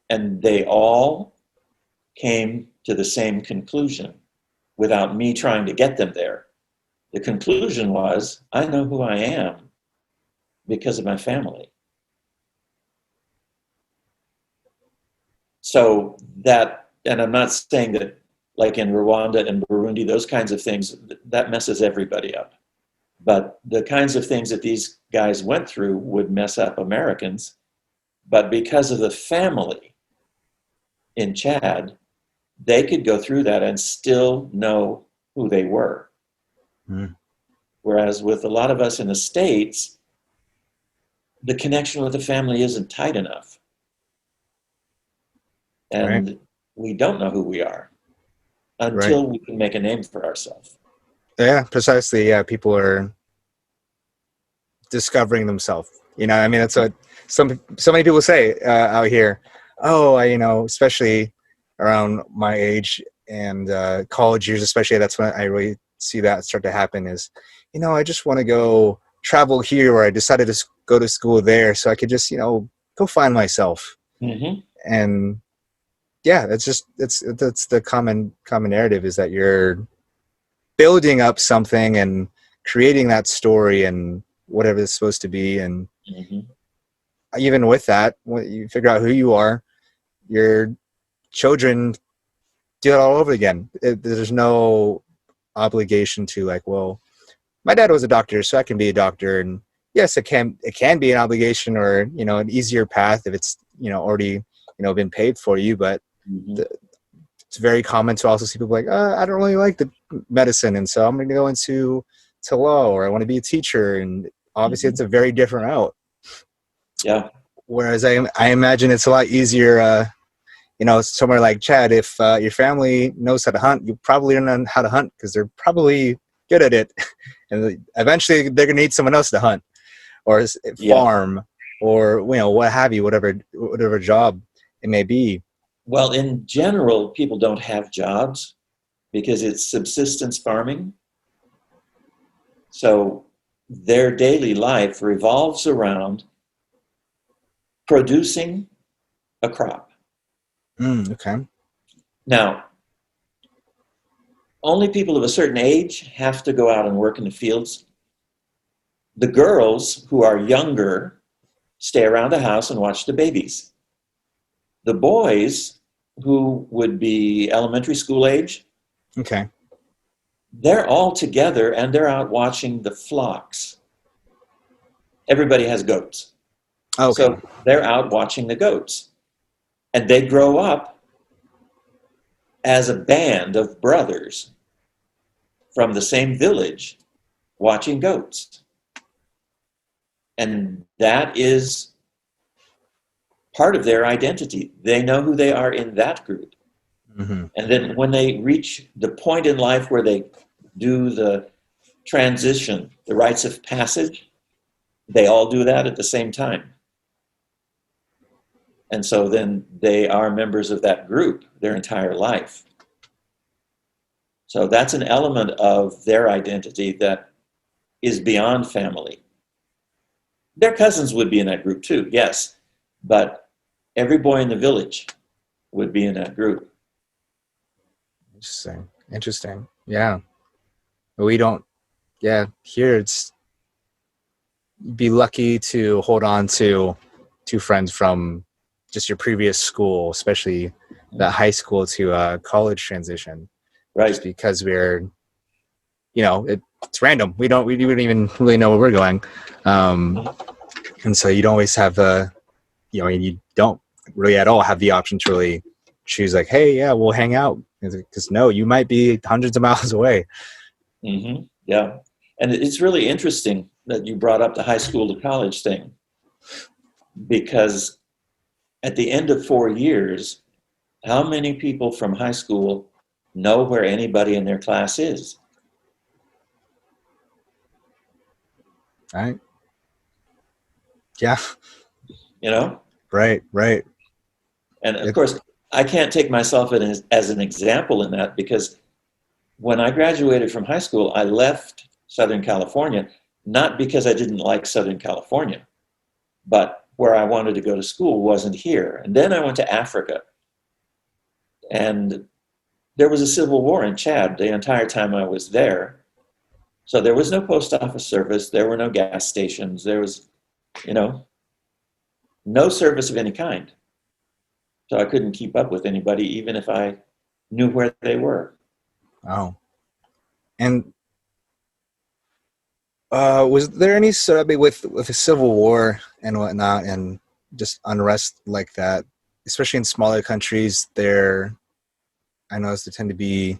And they all came to the same conclusion without me trying to get them there. The conclusion was, I know who I am because of my family. So that, and I'm not saying that like in Rwanda and Burundi, those kinds of things, that messes everybody up. But the kinds of things that these guys went through would mess up Americans. But because of the family in Chad, they could go through that and still know who they were. Mm. Whereas with a lot of us in the States, the connection with the family isn't tight enough. Right, And we don't know who we are right. until we can make a name for ourselves. Yeah, precisely. Yeah, people are discovering themselves. I mean, that's what so many people say out here. Oh, especially around my age and college years, especially, that's when I really see that start to happen. Is, I just want to go travel here, or I decided to go to school there, so I could just, go find myself. Mm-hmm. And yeah, that's the common narrative, is that you're building up something and creating that story and whatever it's supposed to be. And Mm-hmm. even with that, when you figure out who you are, your children do it all over again. There's no obligation to, like, well, my dad was a doctor, so I can be a doctor. And yes, it can be an obligation, or an easier path if it's already been paid for you. But Mm-hmm. it's very common to also see people like, I don't really like the medicine, and so I'm going to go into law, or I want to be a teacher. And obviously, Mm-hmm. it's a very different route. Yeah. Whereas I imagine it's a lot easier, somewhere like Chad. If your family knows how to hunt, you probably learn how to hunt because they're probably good at it. And eventually, they're going to need someone else to hunt or Yeah. farm, or what have you, whatever job it may be. Well, in general, people don't have jobs because it's subsistence farming. So their daily life revolves around producing a crop. Okay. Now, only people of a certain age have to go out and work in the fields. The girls who are younger stay around the house and watch the babies. The boys who would be elementary school age, Okay. they're all together and they're out watching the flocks. Everybody has goats. Okay. So they're out watching the goats. And they grow up as a band of brothers from the same village watching goats. And that is part of their identity. They know who they are in that group. Mm-hmm. And then when they reach the point in life where they do the transition, the rites of passage, they all do that at the same time. And so then they are members of that group their entire life. So that's an element of their identity that is beyond family. their cousins would be in that group too, yes. But every boy in the village would be in that group. Interesting. Yeah. We don't, yeah, here it's, be lucky to hold on to two friends from just your previous school, especially the high school to college transition, just Right. because we're, it's random. We don't even really know where we're going. And so you don't always have you don't really at all have the option to really choose like, hey, yeah, we'll hang out. Because no, you might be hundreds of miles away. Mm-hmm. Yeah. And it's really interesting that you brought up the high school to college thing, because at the end of 4 years, how many people from high school know where anybody in their class is? Right. Yeah. You know? Right. And of course, I can't take myself as an example in that, because when I graduated from high school, I left Southern California, not because I didn't like Southern California, but where I wanted to go to school wasn't here. And then I went to Africa. And there was a civil war in Chad the entire time I was there. So there was no post office service. There were no gas stations. There was, no service of any kind. So I couldn't keep up with anybody, even if I knew where they were. Oh. And was there any sort of with the Civil War and whatnot, and just unrest like that, especially in smaller countries? I noticed there tend to be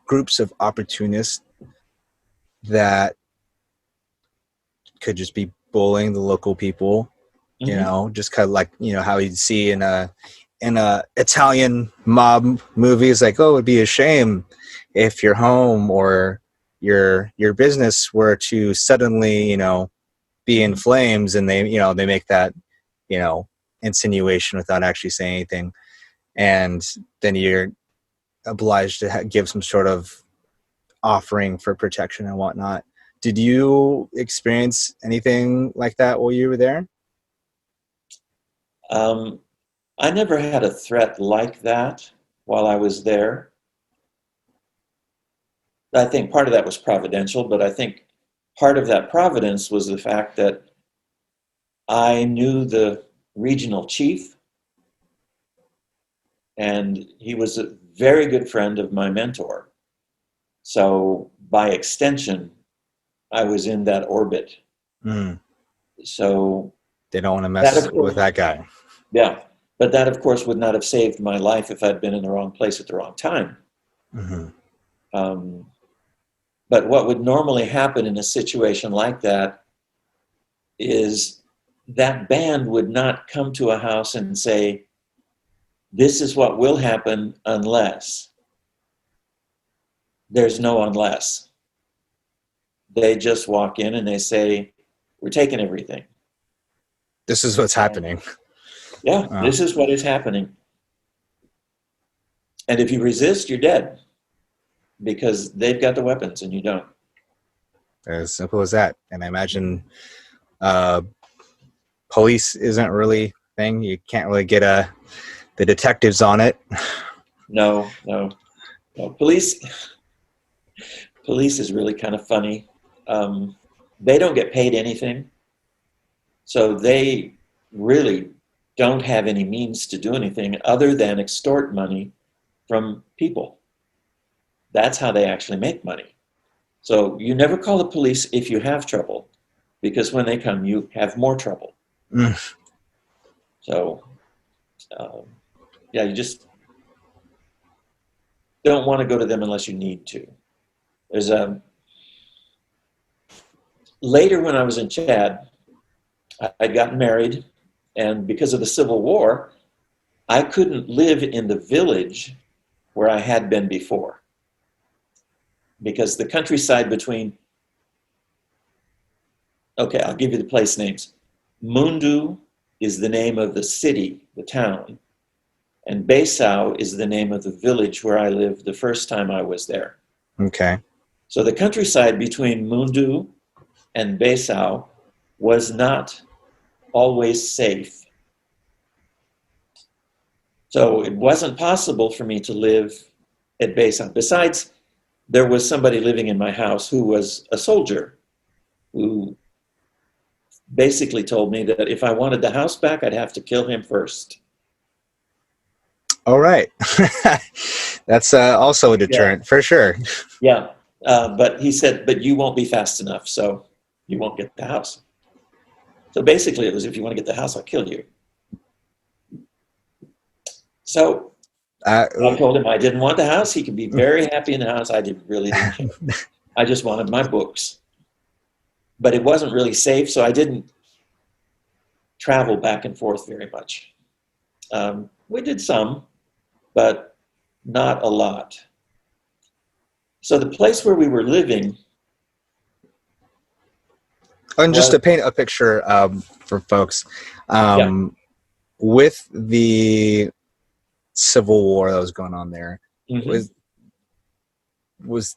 groups of opportunists that could just be bullying the local people. Mm-hmm. Just kind of like how you'd see in a Italian mob movies, like, oh, it'd be a shame if your home or your business were to suddenly be in flames, and they make that insinuation without actually saying anything, and then you're obliged to give some sort of offering for protection and whatnot. Did you experience anything like that while you were there? I never had a threat like that while I was there. I think part of that was providential, but I think part of that providence was the fact that I knew the regional chief, and he was a very good friend of my mentor. So by extension, I was in that orbit. Mm. So They don't want to that, mess of with course, that guy. yeah, but that, of course, would not have saved my life if I'd been in the wrong place at the wrong time. Mm-hmm. Um, but what would normally happen in a situation like that is that band would not come to a house and say, this is what will happen unless. There's no unless. They just walk in and they say, we're taking everything. This is what's happening. Yeah, this is what is happening. And if you resist, you're dead, because they've got the weapons and you don't. As simple as that. And I imagine police isn't really a thing. You can't really get the detectives on it. No. Police is really kind of funny. They don't get paid anything, so they really don't have any means to do anything other than extort money from people. That's how they actually make money. So you never call the police if you have trouble, because when they come, you have more trouble. Mm. So, you just don't want to go to them unless you need to. There's later when I was in Chad, I'd gotten married, and because of the Civil War, I couldn't live in the village where I had been before, because the countryside between, okay, I'll give you the place names. Mundu is the name of the city, the town, and Besau is the name of the village where I lived the first time I was there. Okay. So the countryside between Mundu and Besau was not always safe. So it wasn't possible for me to live at base. Besides, there was somebody living in my house who was a soldier who basically told me that if I wanted the house back, I'd have to kill him first. All right. That's also a deterrent for sure. Yeah. But he said, but you won't be fast enough, so you won't get the house. So basically it was, if you want to get the house, I'll kill you. So I told him I didn't want the house. He could be very happy in the house. I really didn't care. I just wanted my books. But it wasn't really safe, so I didn't travel back and forth very much. We did some, but not a lot. So the place where we were living. And just to paint a picture for folks, with the Civil War that was going on there, was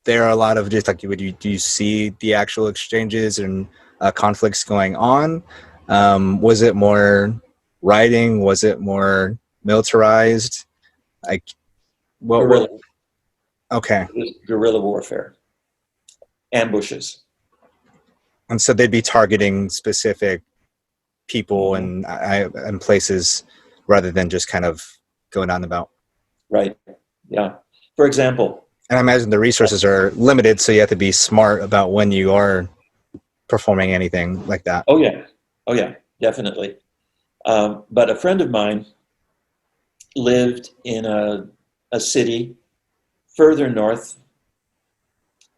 there a lot of just like, do you see the actual exchanges and conflicts going on? Was it more rioting? Was it more militarized? Like, Guerrilla. Okay. It was guerrilla warfare, ambushes. And so they'd be targeting specific people and places rather than just kind of going on about. Right. Yeah. For example. And I imagine the resources are limited, so you have to be smart about when you are performing anything like that. Oh, yeah. Oh, yeah, definitely. But a friend of mine lived in a city further north,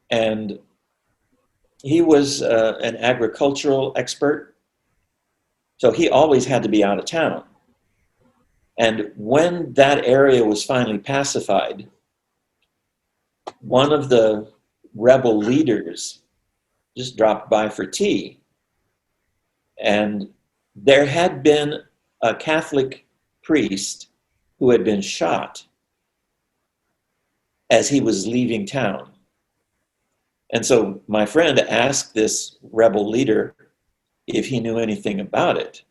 and he was an agricultural expert, so he always had to be out of town. And when that area was finally pacified, one of the rebel leaders just dropped by for tea. And there had been a Catholic priest who had been shot as he was leaving town. And so my friend asked this rebel leader if he knew anything about it.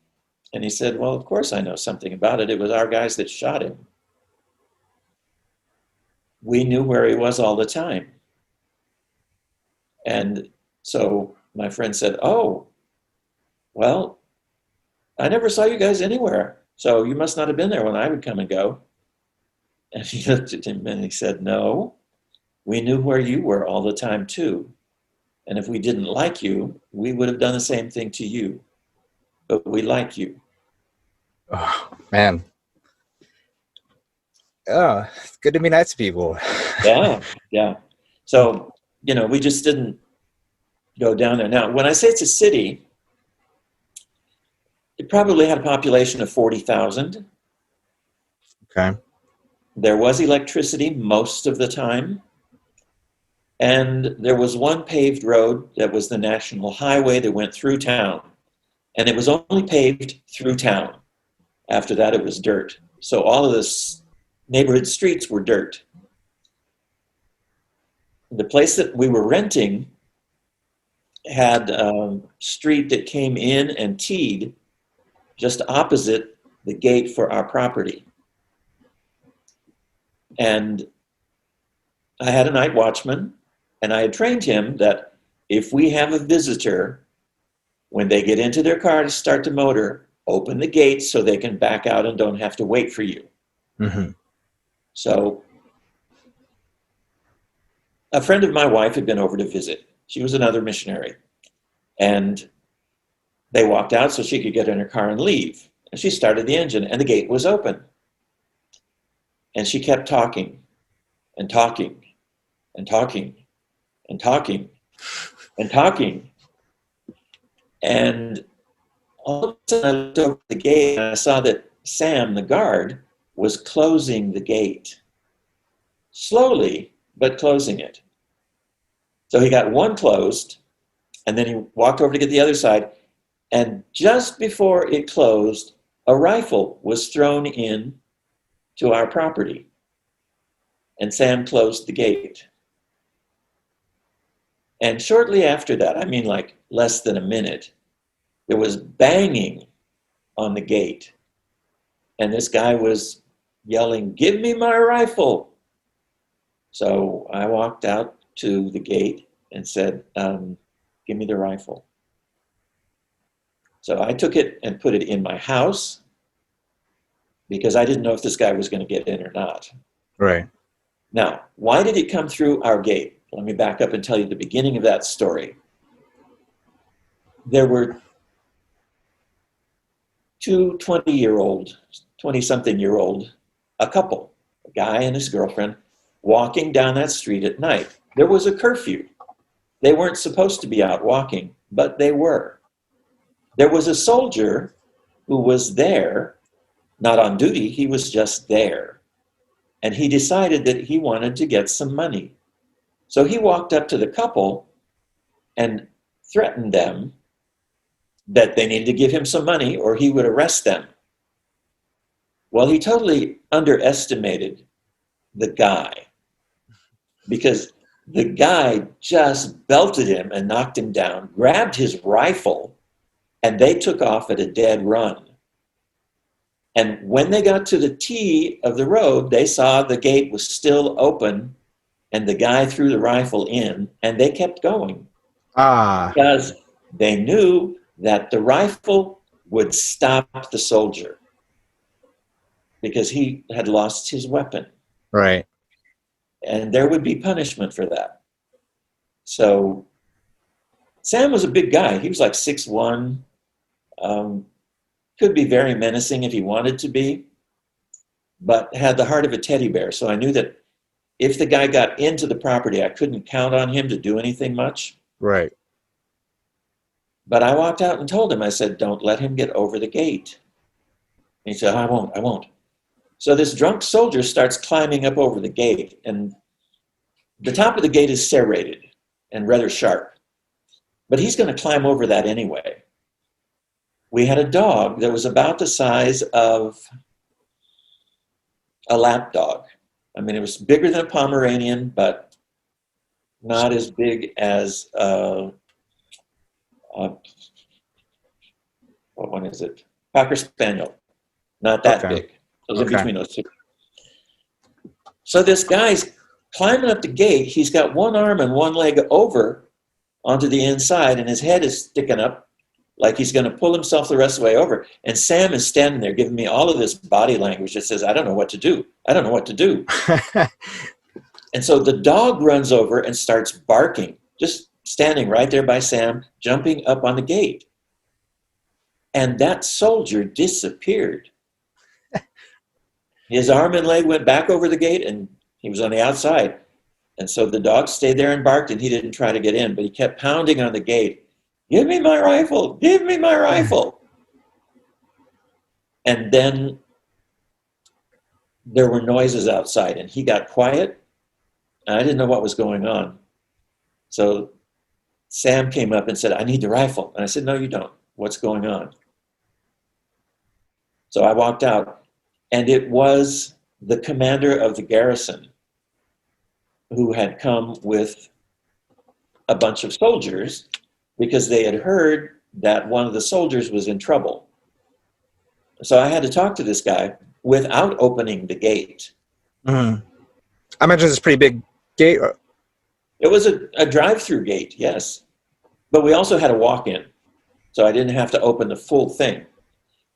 And he said, well, of course I know something about it. It was our guys that shot him. We knew where he was all the time. And so my friend said, oh, well, I never saw you guys anywhere. So you must not have been there when I would come and go. And he looked at him and he said, no, we knew where you were all the time too. And if we didn't like you, we would have done the same thing to you. But we like you. Oh, man. Oh, it's good to be nice to people. Yeah, yeah. So, we just didn't go down there. Now, when I say it's a city, it probably had a population of 40,000. Okay. There was electricity most of the time. And there was one paved road that was the national highway that went through town. And it was only paved through town. After that, it was dirt. So all of this neighborhood streets were dirt. The place that we were renting had a street that came in and teed just opposite the gate for our property. And I had a night watchman, and I had trained him that if we have a visitor, when they get into their car to start the motor, open the gate so they can back out and don't have to wait for you. Mm-hmm. So a friend of my wife had been over to visit. She was another missionary. And they walked out so she could get in her car and leave. And she started the engine and the gate was open. And she kept talking and talking and talking and talking and talking. And all of a sudden I looked over the gate and I saw that Sam, the guard, was closing the gate. Slowly, but closing it. So he got one closed, and then he walked over to get the other side. And just before it closed, a rifle was thrown in to our property. And Sam closed the gate. And shortly after that, I mean like less than a minute, there was banging on the gate. And this guy was yelling, "Give me my rifle." So I walked out to the gate and said, "Give me the rifle." So I took it and put it in my house because I didn't know if this guy was going to get in or not. Right. Now, why did it come through our gate? Let me back up and tell you the beginning of that story. There were two 20-something-year-old, a couple, a guy and his girlfriend, walking down that street at night. There was a curfew. They weren't supposed to be out walking, but they were. There was a soldier who was there, not on duty, he was just there. And he decided that he wanted to get some money. So he walked up to the couple and threatened them that they needed to give him some money or he would arrest them. Well, he totally underestimated the guy because the guy just belted him and knocked him down, grabbed his rifle, and they took off at a dead run. And when they got to the T of the road, they saw the gate was still open and the guy threw the rifle in, and they kept going because they knew that the rifle would stop the soldier because he had lost his weapon. Right. And there would be punishment for that. So Sam was a big guy. He was like 6'1", could be very menacing if he wanted to be, but had the heart of a teddy bear. So I knew that if the guy got into the property, I couldn't count on him to do anything much. Right. But I walked out and told him, I said, "Don't let him get over the gate." And he said, "I won't. So this drunk soldier starts climbing up over the gate, and the top of the gate is serrated and rather sharp. But he's going to climb over that anyway. We had a dog that was about the size of a lap dog. I mean, it was bigger than a Pomeranian, but not as big as what one is it? Cocker Spaniel. Not that big. It was in between those two. So this guy's climbing up the gate. He's got one arm and one leg over onto the inside, and his head is sticking up like he's going to pull himself the rest of the way over. And Sam is standing there giving me all of this body language that says, "I don't know what to do. I don't know what to do." And so the dog runs over and starts barking, just standing right there by Sam, jumping up on the gate. And that soldier disappeared. His arm and leg went back over the gate, and he was on the outside. And so the dog stayed there and barked, and he didn't try to get in, but he kept pounding on the gate. "Give me my rifle! Give me my rifle!" And then there were noises outside, and he got quiet. And I didn't know what was going on. So Sam came up and said, "I need the rifle." And I said, "No, you don't. What's going on?" So I walked out, and it was the commander of the garrison who had come with a bunch of soldiers because they had heard that one of the soldiers was in trouble. So I had to talk to this guy without opening the gate. Mm-hmm. I imagine it's a pretty big gate. It was a drive-through gate, yes. But we also had a walk-in, so I didn't have to open the full thing.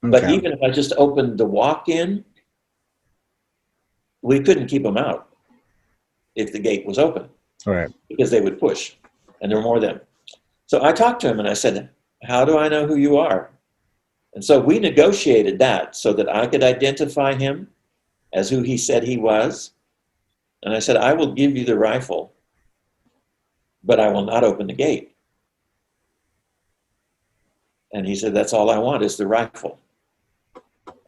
But even if I just opened the walk-in, we couldn't keep them out if the gate was open. Right. Because they would push, and there were more of them. So I talked to him and I said, "How do I know who you are?" And so we negotiated that so that I could identify him as who he said he was. And I said, "I will give you the rifle, but I will not open the gate." And he said, "That's all I want is the rifle."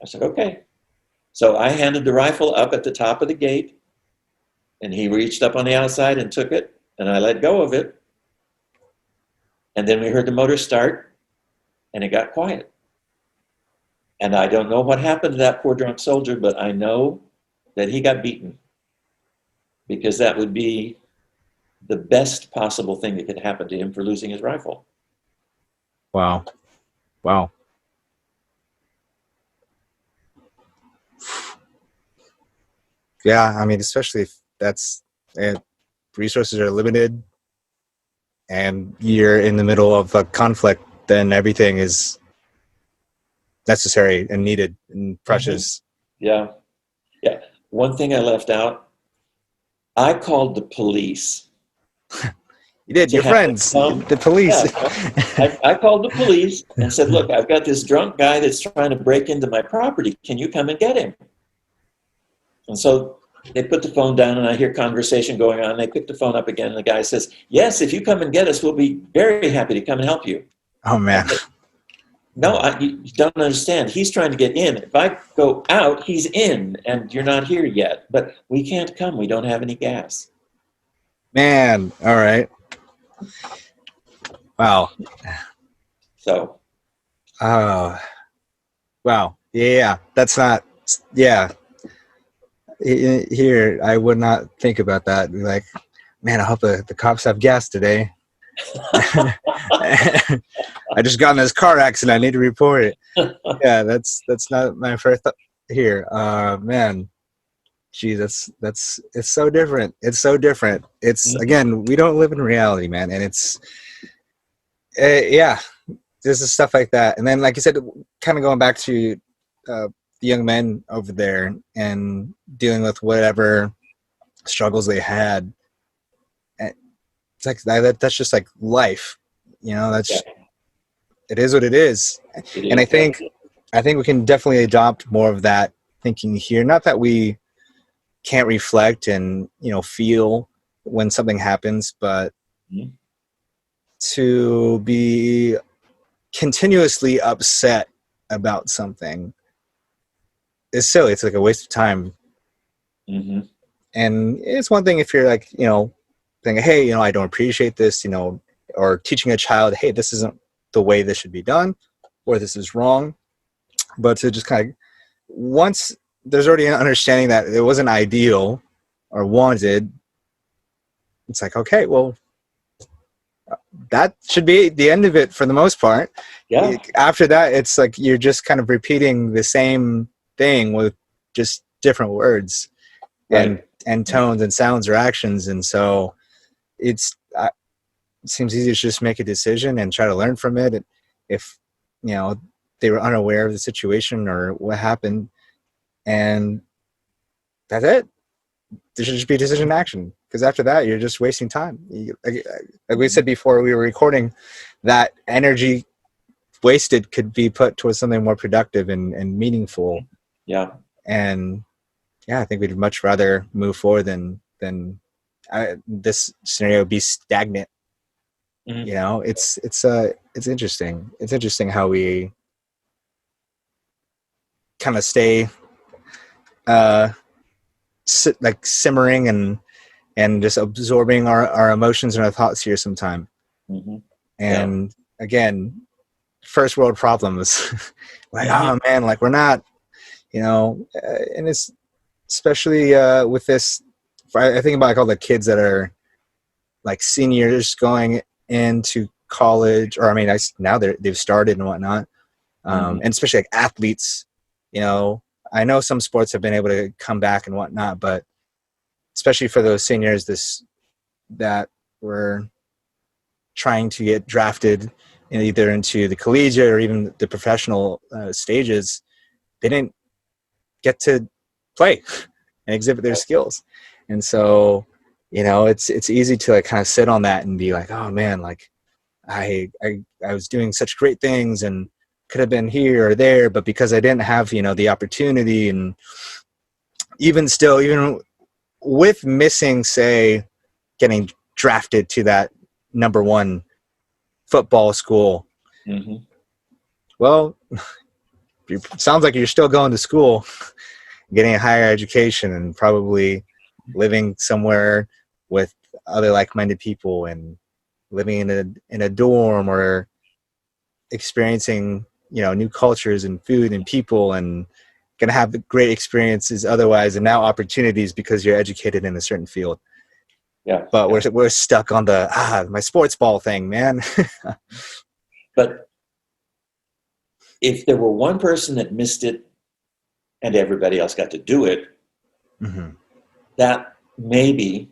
I said, "Okay." So I handed the rifle up at the top of the gate, and he reached up on the outside and took it, and I let go of it. And then we heard the motor start, and it got quiet. And I don't know what happened to that poor drunk soldier, but I know that he got beaten, because that would be the best possible thing that could happen to him for losing his rifle. Wow. Wow. Yeah, I mean, especially if resources are limited and you're in the middle of a conflict, then everything is necessary and needed and precious. Yeah. Yeah. One thing I left out, I called the police. You did, To your have them friends, come. the police. Yeah, I called the police and said, look, I've got this drunk guy that's trying to break into my property. Can you come and get him? And so they put the phone down and I hear conversation going on. They pick the phone up again and the guy says, yes, if you come and get us, we'll be very happy to come and help you. Oh, man. Said, no, you don't understand. He's trying to get in. If I go out, he's in and you're not here yet. But we can't come. We don't have any gas. Man, all right. Wow. So. Oh, wow. Yeah, that's not, yeah. Here, I would not think about that. Be like, man, I hope the cops have gas today. I just got in this car accident. I need to report it. Yeah, that's not my first thought here. Man, gee, that's it's so different. It's so different. It's again, we don't live in reality, man, and it's yeah, there's stuff like that. And then, like you said, kind of going back to the young men over there and dealing with whatever struggles they had. It's like that's just like life, you know. That's it is what it is. And I think we can definitely adopt more of that thinking here. Not that we can't reflect and feel when something happens, but to be continuously upset about something is silly. It's like a waste of time. And it's one thing if you're like thinking, hey, I don't appreciate this, or teaching a child, hey, this isn't the way this should be done, or this is wrong. But to just kind of, once there's already an understanding that it wasn't ideal or wanted, it's like, okay, well, that should be the end of it for the most part. Yeah. After that, it's like you're just kind of repeating the same thing with just different words and tones and sounds or actions. And so it seems easy to just make a decision and try to learn from it. And if they were unaware of the situation or what happened, and that's it. There should just be decision action, because after that you're just wasting time. Like we said before we were recording, that energy wasted could be put towards something more productive and meaningful. And I think we'd much rather move forward than this scenario be stagnant. It's interesting. It's interesting how we kind of stay simmering and just absorbing our emotions and our thoughts here sometime. And again, first world problems. Like, oh man, like we're not, and it's especially with this, I think about like all the kids that are like seniors going into college, or I mean, now they've started and whatnot. And especially like athletes, I know some sports have been able to come back and whatnot, but especially for those seniors that were trying to get drafted either into the collegiate or even the professional stages, they didn't get to play and exhibit their skills. And so, it's easy to like kind of sit on that and be like, oh man, like I was doing such great things and could have been here or there, but because I didn't have, the opportunity. And even with missing, say, getting drafted to that number one football school, well, it sounds like you're still going to school, getting a higher education, and probably living somewhere with other like-minded people and living in a dorm or experiencing new cultures and food and people, and going to have great experiences otherwise, and now opportunities because you're educated in a certain field. Yeah. but we're stuck on the my sports ball thing, man. But if there were one person that missed it and everybody else got to do it, Mm-hmm. that maybe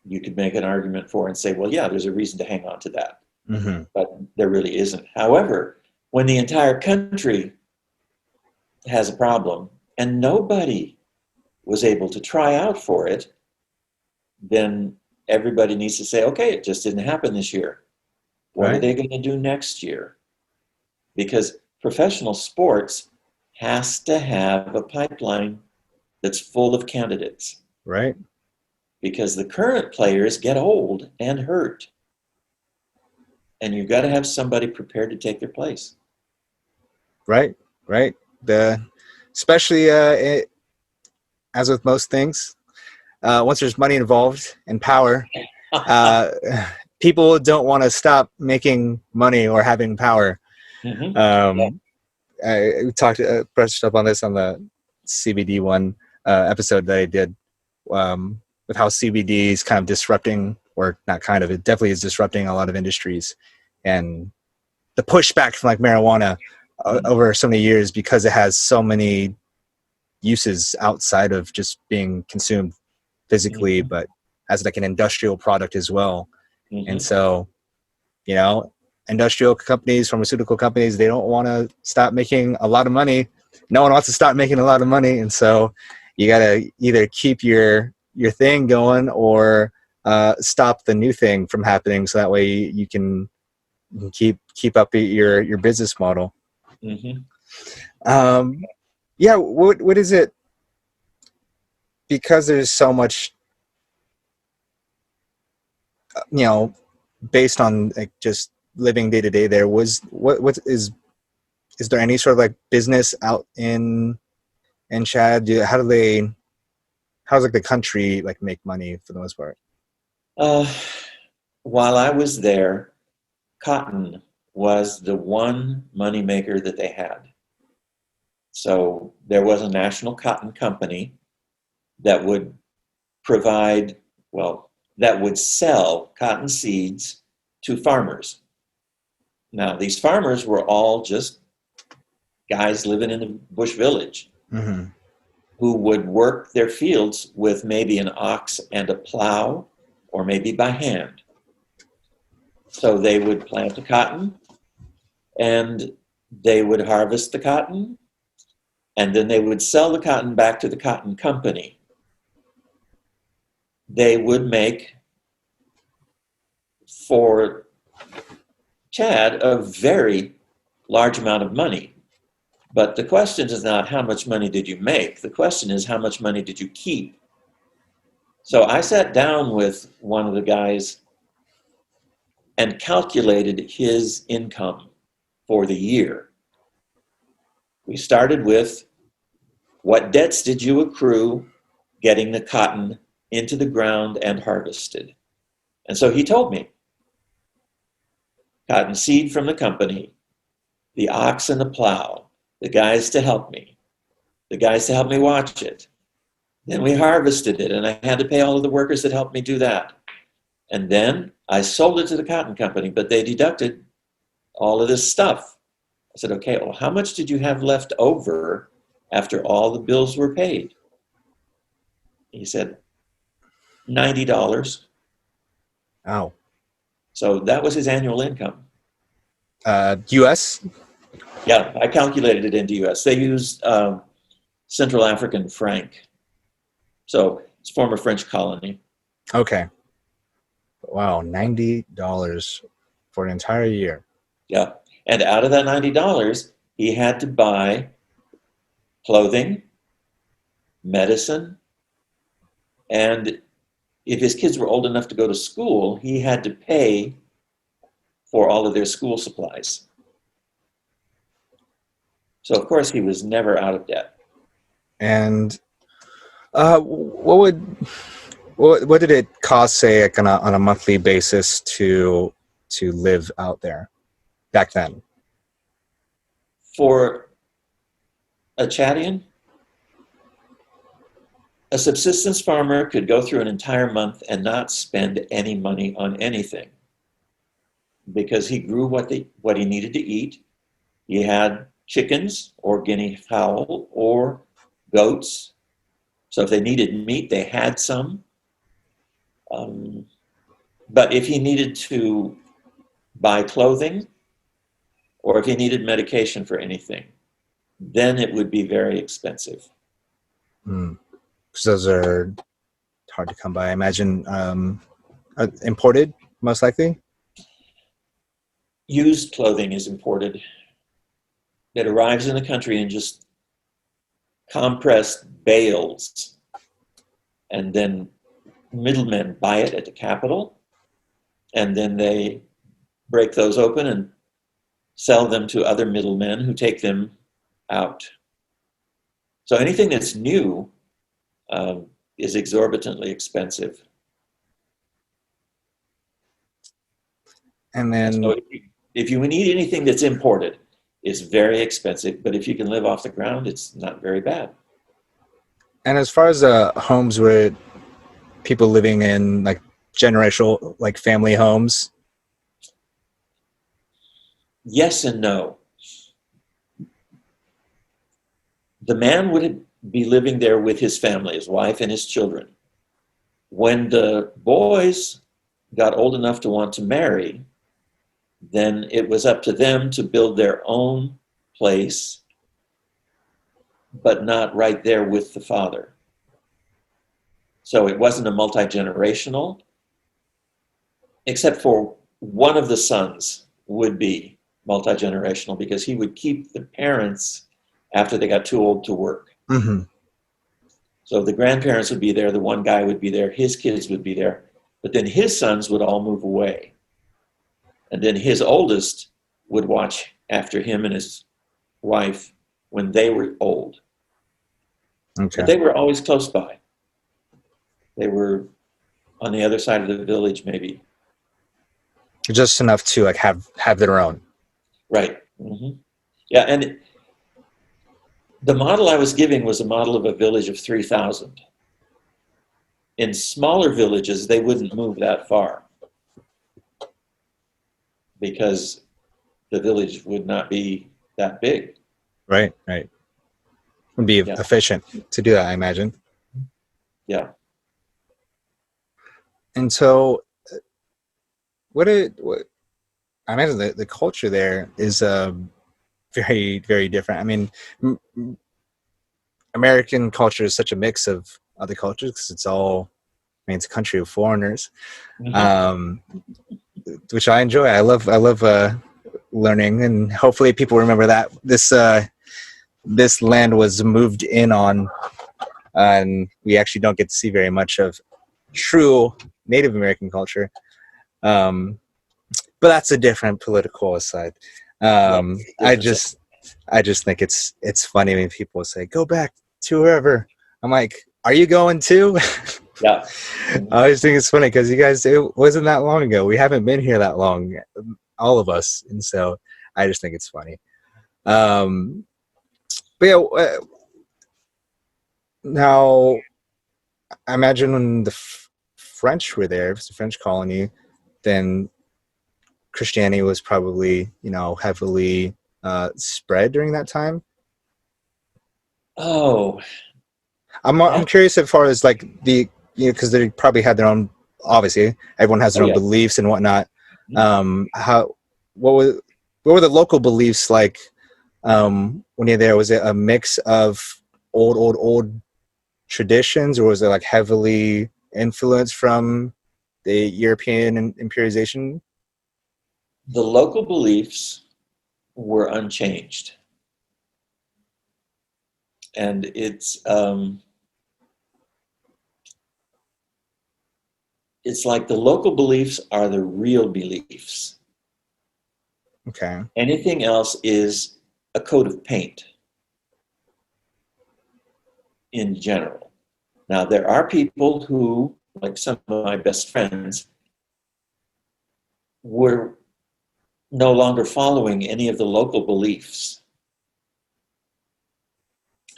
you could make an argument for and say, well, yeah, there's a reason to hang on to that. Mm-hmm. But there really isn't. However, when the entire country has a problem and nobody was able to try out for it, then everybody needs to say, okay, it just didn't happen this year. What are Right. they going to do next year? Because professional sports has to have a pipeline that's full of candidates, Right. because the current players get old and hurt. And you've got to have somebody prepared to take their place. Right. Right. Especially as with most things, once there's money involved and power, uh, people don't want to stop making money or having power. Mm-hmm. I talked brushed up on this on the CBD one episode that I did, with how CBD is kind of disrupting, or not kind of, it definitely is disrupting a lot of industries, and the pushback from like marijuana over so many years, because it has so many uses outside of just being consumed physically, Mm-hmm. but as like an industrial product as well. And Mm-hmm. so, industrial companies, pharmaceutical companies, they don't want to stop making a lot of money. No one wants to stop making a lot of money. And so you got to either keep your thing going, or stop the new thing from happening. So that way you can keep up your business model. Mm-hmm. Yeah. What is it? Because there's so much, based on like just living day to day, there was what is there any sort of like business out in Chad? How's like the country like make money for the most part? Uh, while I was there, cotton was the one moneymaker that they had. So there was a national cotton company that would provide, well, that would sell cotton seeds to farmers. Now, these farmers were all just guys living in a bush village Mm-hmm. who would work their fields with maybe an ox and a plow, or maybe by hand. So they would plant the cotton, and they would harvest the cotton, and then they would sell the cotton back to the cotton company. They would make, for Chad, a very large amount of money. But the question is not how much money did you make? The question is how much money did you keep? So I sat down with one of the guys and calculated his income for the year. We started with, what debts did you accrue getting the cotton into the ground and harvested? And so he told me, cotton seed from the company, the ox and the plow, the guys to help me, the guys to help me watch it. Then we harvested it, and I had to pay all of the workers that helped me do that. And then I sold it to the cotton company, but they deducted all of this stuff. I said, okay, well, how much did you have left over after all the bills were paid? He said, $90. Oh, So that was his annual income. U.S. Yeah, I calculated it into US. They used Central African franc. So it's a former French colony. Okay. Wow, $90 for an entire year. Yeah. And out of that $90, he had to buy clothing, medicine, and if his kids were old enough to go to school, he had to pay for all of their school supplies. So, of course, he was never out of debt. And what did it cost, say, like on a monthly basis to live out there back then? For a Chadian, A subsistence farmer could go through an entire month and not spend any money on anything because he grew what he needed to eat. He had chickens or guinea fowl or goats. So if they needed meat, they had some. But if he needed to buy clothing or if he needed medication for anything, then it would be very expensive. Because those are hard to come by. I imagine imported, most likely. Used clothing is imported. It arrives in the country in just compressed bales, and then middlemen buy it at the capital, and then they break those open and sell them to other middlemen who take them out. So anything that's new is exorbitantly expensive. And then, so if you need anything that's imported, it's very expensive. But if you can live off the ground, it's not very bad. And as far as homes where people living in like generational, like family homes, yes and no. The man would be living there with his family, his wife and his children. When the boys got old enough to want to marry, then it was up to them to build their own place, but not right there with the father. So it wasn't a multi-generational, except for one of the sons would be multi-generational because he would keep the parents after they got too old to work. Mm-hmm. So the grandparents would be there, the one guy would be there, his kids would be there, but then his sons would all move away. And then his oldest would watch after him and his wife when they were old. Okay. But they were always close by. They were on the other side of the village, maybe. Just enough to like have their own. Right. Mm-hmm. Yeah, and the model I was giving was a model of a village of 3,000. In smaller villages, they wouldn't move that far because the village would not be that big. Right. Would be efficient to do that, I imagine. Yeah. And so, what I imagine the culture there is very, very different. I mean, American culture is such a mix of other cultures because it's a country of foreigners, which I enjoy. I love learning, and hopefully people remember that this land was moved in on, and we actually don't get to see very much of true Native American culture. But that's a different political aside. I just think it's funny when people say, go back to wherever. I'm like, are you going to? Yeah. I always think it's funny because you guys, it wasn't that long ago. We haven't been here that long, all of us. And so I just think it's funny. But yeah, now I imagine when the French were there, if it's a French colony, then Christianity was probably, heavily spread during that time. Oh, I'm curious as far as like because they probably had their own. Obviously, everyone has their own beliefs and whatnot. What were the local beliefs like when you're there? Was it a mix of old traditions, or was it like heavily influenced from the European imperialization? The local beliefs were unchanged. And it's like the local beliefs are the real beliefs. Okay. Anything else is a coat of paint in general. Now, there are people who, like some of my best friends, were no longer following any of the local beliefs.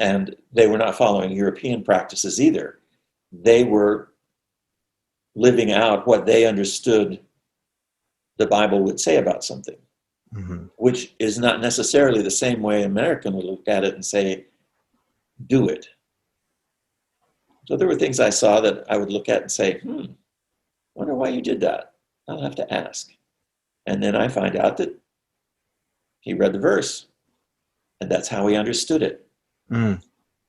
And they were not following European practices either. they were living out what they understood the Bible would say about something, which is not necessarily the same way an American would look at it and say, do it. So there were things I saw that I would look at and say, wonder why you did that. I'll have to ask. And then I find out that he read the verse, and that's how he understood it.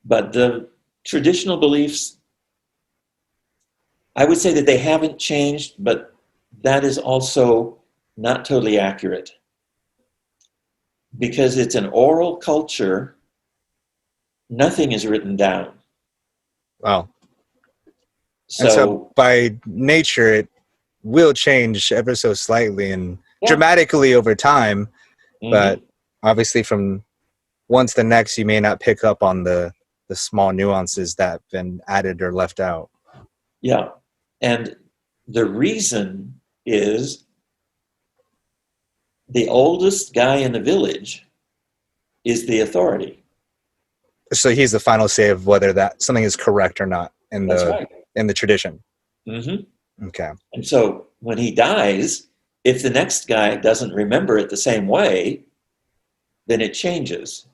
But the traditional beliefs, I would say that they haven't changed, but that is also not totally accurate. Because it's an oral culture, nothing is written down. Wow. So, and so by nature, it will change ever so slightly and dramatically over time. But obviously from one to the next, you may not pick up on the small nuances that have been added or left out. Yeah. And the reason is the oldest guy in the village is the authority. So he's the final say of whether that something is correct or not in That's right. in the tradition. Okay. And so when he dies, if the next guy doesn't remember it the same way, then it changes.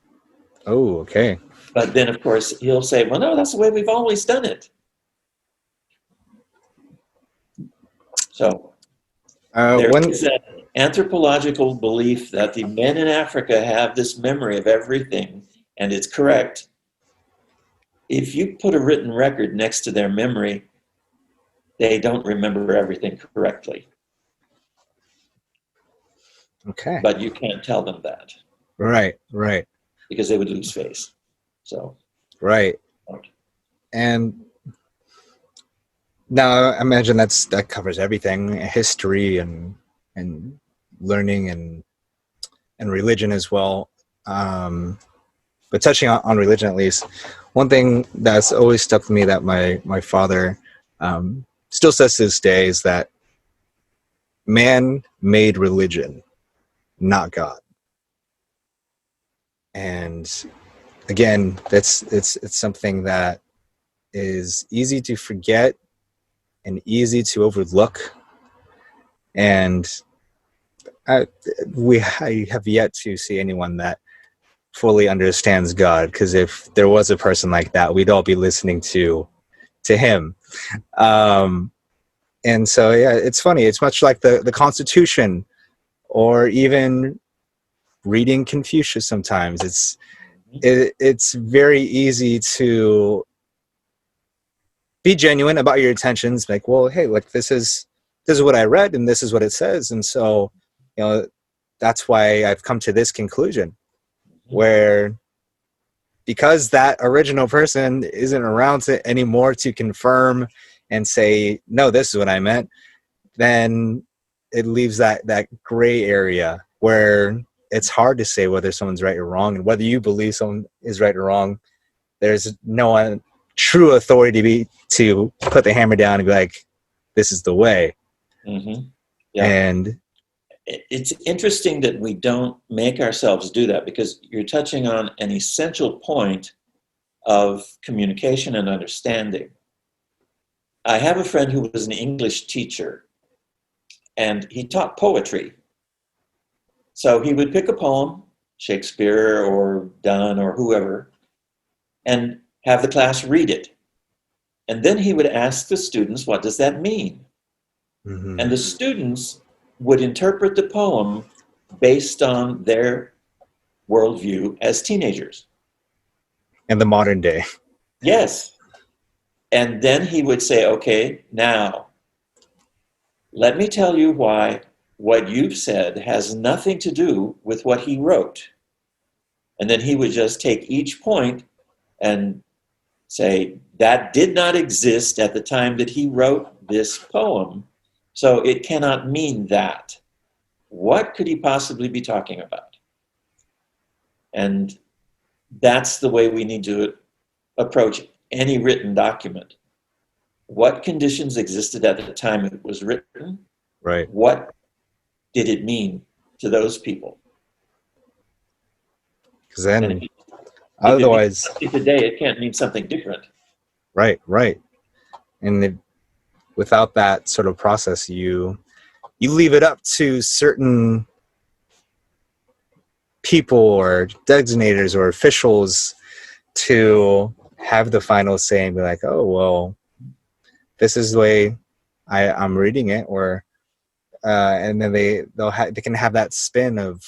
Oh, okay. But then, of course, he'll say, well, no, that's the way we've always done it. So there is an anthropological belief that the men in Africa have this memory of everything, and it's correct. If you put a written record next to their memory, they don't remember everything correctly. Okay. But you can't tell them that. Right. Because they would lose face. So. Right. And now I imagine that covers everything, history and learning and religion as well. But touching on religion, at least, one thing that's always stuck with me that my father still says to this day is that man made religion, not God. And again, it's something that is easy to forget and easy to overlook. And I have yet to see anyone that fully understands God, because if there was a person like that, we'd all be listening to him. And so, yeah, it's funny. It's much like the Constitution, or even reading Confucius. Sometimes it's very easy to be genuine about your intentions. Like, well, hey, like this is what I read, and this is what it says, and so, that's why I've come to this conclusion. Where, because that original person isn't around anymore to confirm and say, no, this is what I meant, then it leaves that gray area where it's hard to say whether someone's right or wrong, and whether you believe someone is right or wrong. There's no one true authority to put the hammer down and be like, this is the way. Yeah. And it's interesting that we don't make ourselves do that, because you're touching on an essential point of communication and understanding. I have a friend who was an English teacher, and he taught poetry. So he would pick a poem, Shakespeare or Donne or whoever, and have the class read it. And then he would ask the students, what does that mean? And the students would interpret the poem based on their worldview as teenagers. in the modern day. Yes. And then he would say, okay, now, let me tell you why what you've said has nothing to do with what he wrote. And then he would just take each point and say, that did not exist at the time that he wrote this poem, so it cannot mean that. What could he possibly be talking about? And that's the way we need to approach any written document. What conditions existed at the time it was written? Right. What did it mean to those people? Because then, otherwise, today it can't mean something different. Right. And without that sort of process, you leave it up to certain people or designators or officials to have the final say and be like, oh, well, this is the way I'm reading it, or and then they can have that spin of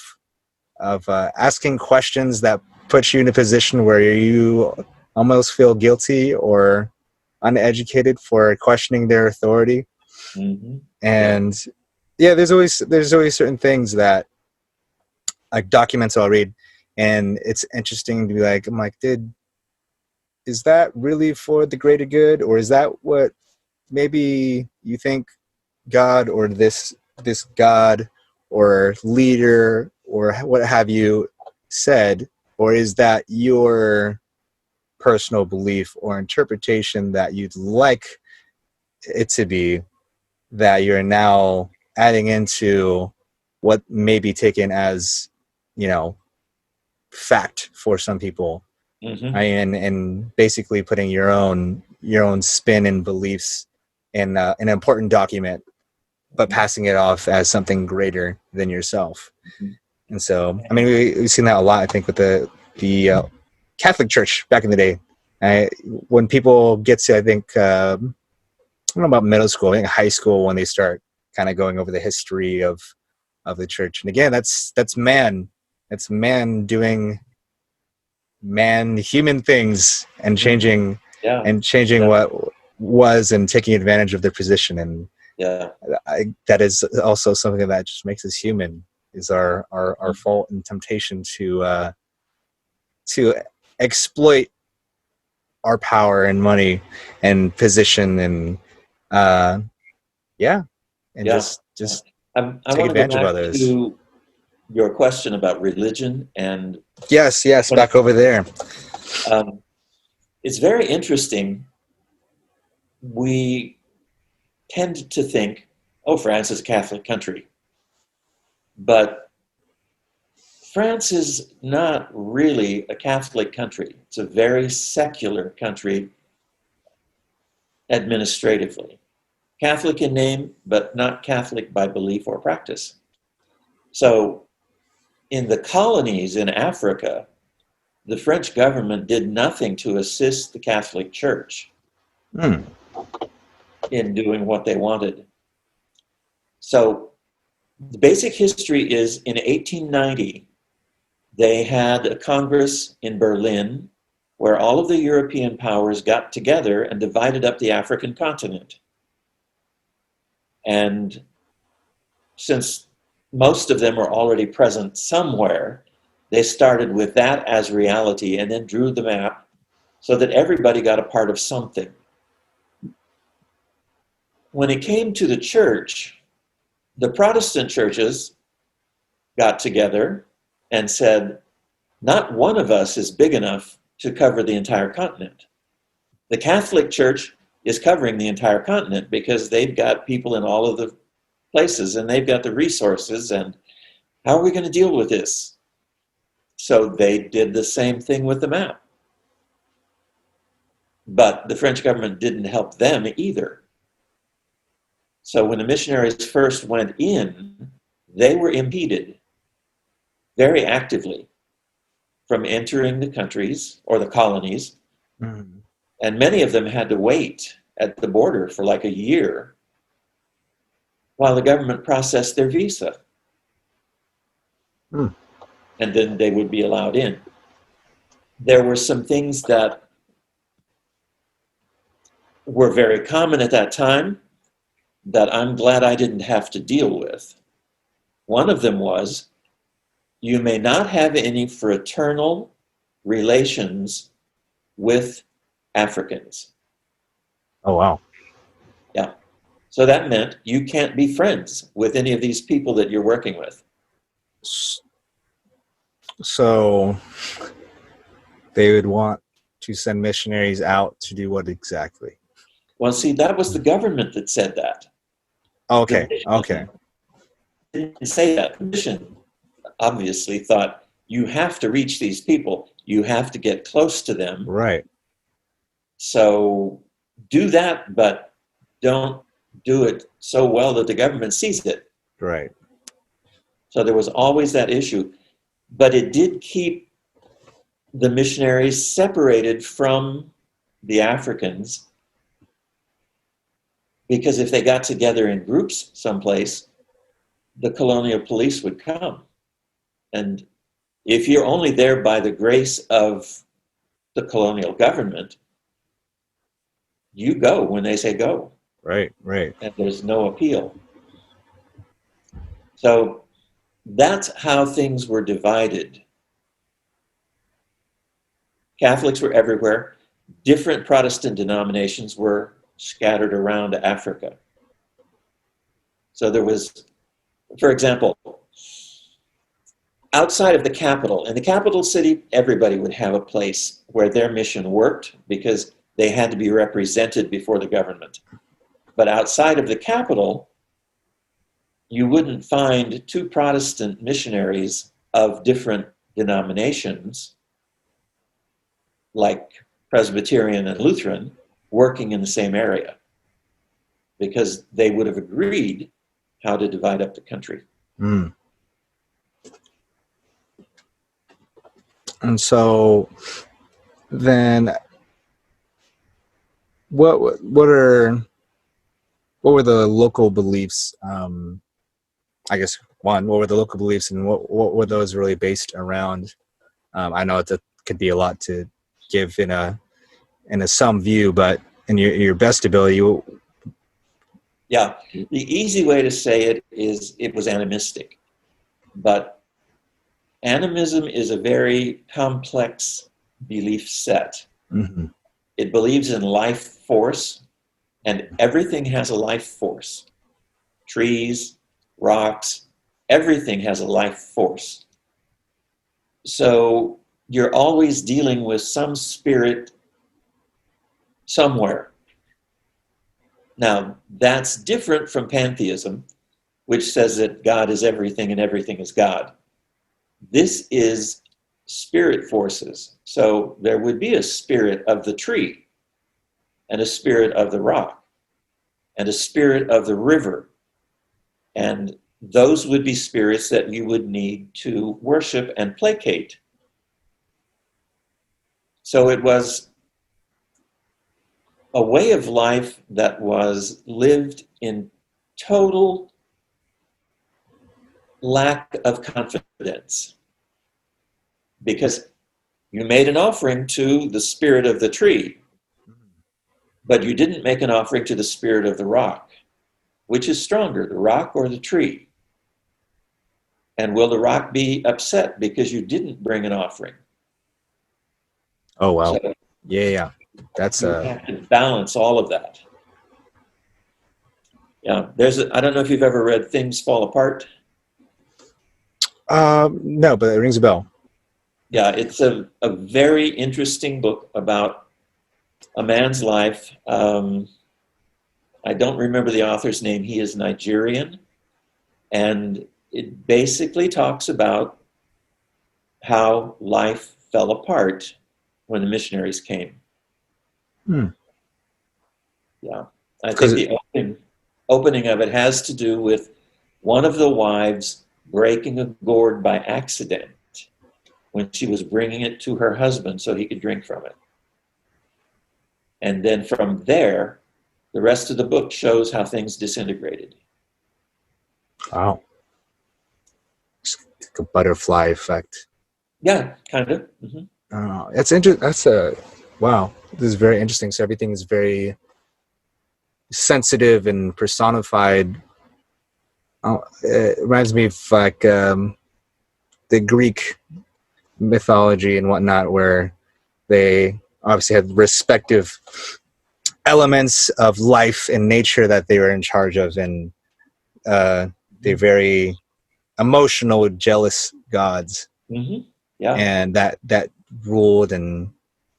asking questions that put you in a position where you almost feel guilty or uneducated for questioning their authority. Mm-hmm. And there's always certain things that, like, documents I'll read, and it's interesting to be like, I'm like, is that really for the greater good, or is that what maybe you think God or this God or leader or what have you said, or is that your personal belief or interpretation that you'd like it to be, that you're now adding into what may be taken as, fact for some people. Mm-hmm. And basically putting your own spin and beliefs in an important document, but passing it off as something greater than yourself. Mm-hmm. And so, I mean, we've seen that a lot, I think, with the Catholic Church back in the day. When people get to, I think, I don't know about middle school, I think high school, when they start kind of going over the history of the church. And again, that's man. That's man doing human things and changing what was, and taking advantage of their position. And that is also something that just makes us human, is our fault and temptation to exploit our power and money and position and just I take want to go advantage of back others. to your question about religion and yes back over there. It's very interesting. We tend to think, oh, France is a Catholic country, but France is not really a Catholic country. It's a very secular country administratively. Catholic in name, but not Catholic by belief or practice. So in the colonies in Africa, the French government did nothing to assist the Catholic Church in doing what they wanted. So the basic history is, in 1890, they had a Congress in Berlin where all of the European powers got together and divided up the African continent. And since most of them were already present somewhere, they started with that as reality and then drew the map so that everybody got a part of something. When it came to the church, the Protestant churches got together and said, not one of us is big enough to cover the entire continent. The Catholic Church is covering the entire continent because they've got people in all of the places and they've got the resources, and how are we going to deal with this? So they did the same thing with the map. But the French government didn't help them either. So when the missionaries first went in, they were impeded very actively from entering the countries or the colonies. Mm-hmm. And many of them had to wait at the border for like a year while the government processed their visa. And then they would be allowed in. There were some things that were very common at that time that I'm glad I didn't have to deal with. One of them was, you may not have any fraternal relations with Africans. Oh, wow. Yeah. So that meant you can't be friends with any of these people that you're working with. So they would want to send missionaries out to do what exactly? Well, see, that was the government that said that. Okay. Didn't say that. The mission obviously thought, you have to reach these people. You have to get close to them. Right. So do that, but don't do it so well that the government sees it. Right. So there was always that issue. But it did keep the missionaries separated from the Africans, because if they got together in groups someplace, the colonial police would come. And if you're only there by the grace of the colonial government, you go when they say go. Right. Right. And there's no appeal. So that's how things were divided. Catholics were everywhere. Different Protestant denominations were scattered around Africa. So there was, for example, outside of the capital, in the capital city, everybody would have a place where their mission worked because they had to be represented before the government. But outside of the capital, you wouldn't find two Protestant missionaries of different denominations, like Presbyterian and Lutheran, working in the same area, because they would have agreed how to divide up the country. Mm. And so then what were the local beliefs? I guess what were the local beliefs, and what were those really based around? I know it could be a lot to give in a some view, but in your best ability. Yeah, the easy way to say it is it was animistic, but animism is a very complex belief set. Mm-hmm. It believes in life force, and everything has a life force. Trees, rocks, everything has a life force. So you're always dealing with some spirit somewhere. Now, that's different from pantheism, which says that God is everything and everything is God. This is spirit forces. So there would be a spirit of the tree, and a spirit of the rock, and a spirit of the river. And those would be spirits that you would need to worship and placate. So it was a way of life that was lived in total lack of confidence, because you made an offering to the spirit of the tree, but you didn't make an offering to the spirit of the rock. Which is stronger, the rock or the tree? And will the rock be upset because you didn't bring an offering? Oh, wow. So Yeah. That's you have to balance all of that. Yeah, I don't know if you've ever read Things Fall Apart. No, but it rings a bell. Yeah, it's a very interesting book about a man's life. I don't remember the author's name. He is Nigerian. And it basically talks about how life fell apart when the missionaries came. Yeah. I think the opening of it has to do with one of the wives breaking a gourd by accident when she was bringing it to her husband so he could drink from it. And then from there, the rest of the book shows how things disintegrated. Wow. It's like a butterfly effect. Yeah, kind of. Mm-hmm. That's interesting. Wow. This is very interesting. So everything is very sensitive and personified. It reminds me of like the Greek mythology and whatnot, where they obviously had respective elements of life and nature that they were in charge of, and they're very emotional, jealous gods. Mm-hmm. Yeah. And that ruled and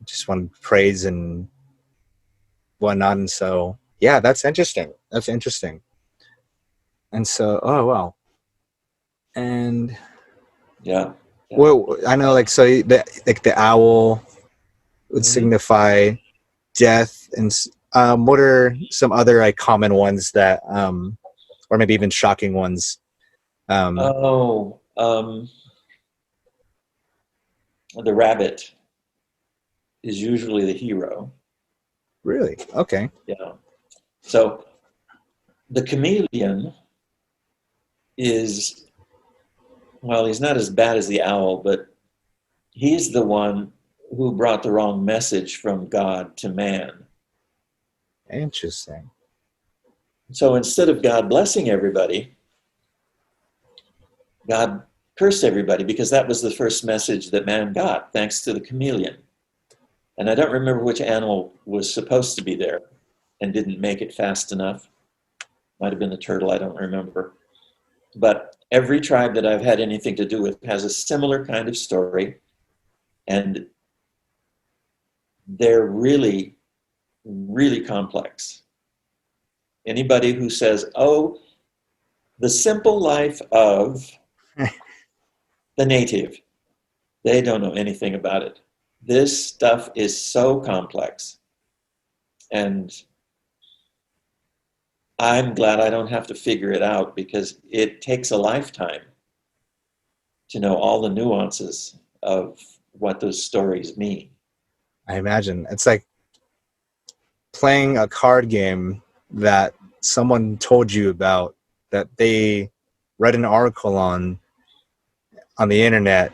just wanted praise and whatnot. And so, yeah, that's interesting. And so, oh wow. And Yeah. well, I know, like, so the owl would signify death, and what are some other like common ones that, or maybe even shocking ones? Oh, the rabbit is usually the hero. Really? Okay. Yeah. So the chameleon is, well, he's not as bad as the owl, but he's the one who brought the wrong message from God to man. Interesting. So instead of God blessing everybody, God cursed everybody because that was the first message that man got, thanks to the chameleon. And I don't remember which animal was supposed to be there and didn't make it fast enough. Might have been the turtle, I don't remember. But every tribe that I've had anything to do with has a similar kind of story. And they're really, really complex. Anybody who says, oh, the simple life of the native, they don't know anything about it. This stuff is so complex. And I'm glad I don't have to figure it out because it takes a lifetime to know all the nuances of what those stories mean. I imagine it's like playing a card game that someone told you about, that they read an article on the internet,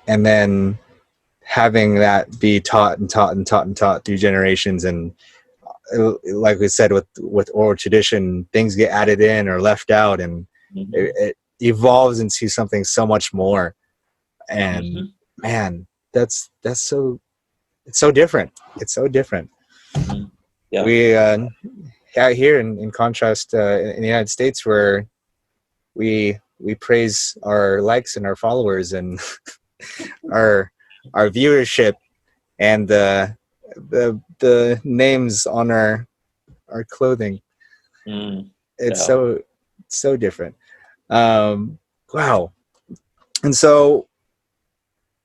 and then having that be taught and taught and taught and taught through generations. And like we said, with oral tradition, things get added in or left out, and it evolves into something so much more. And man, that's so, it's so different. It's so different. Yeah. We out here, in contrast, in the United States, where we praise our likes and our followers and our viewership and the names on our clothing. It's so different. Wow. And so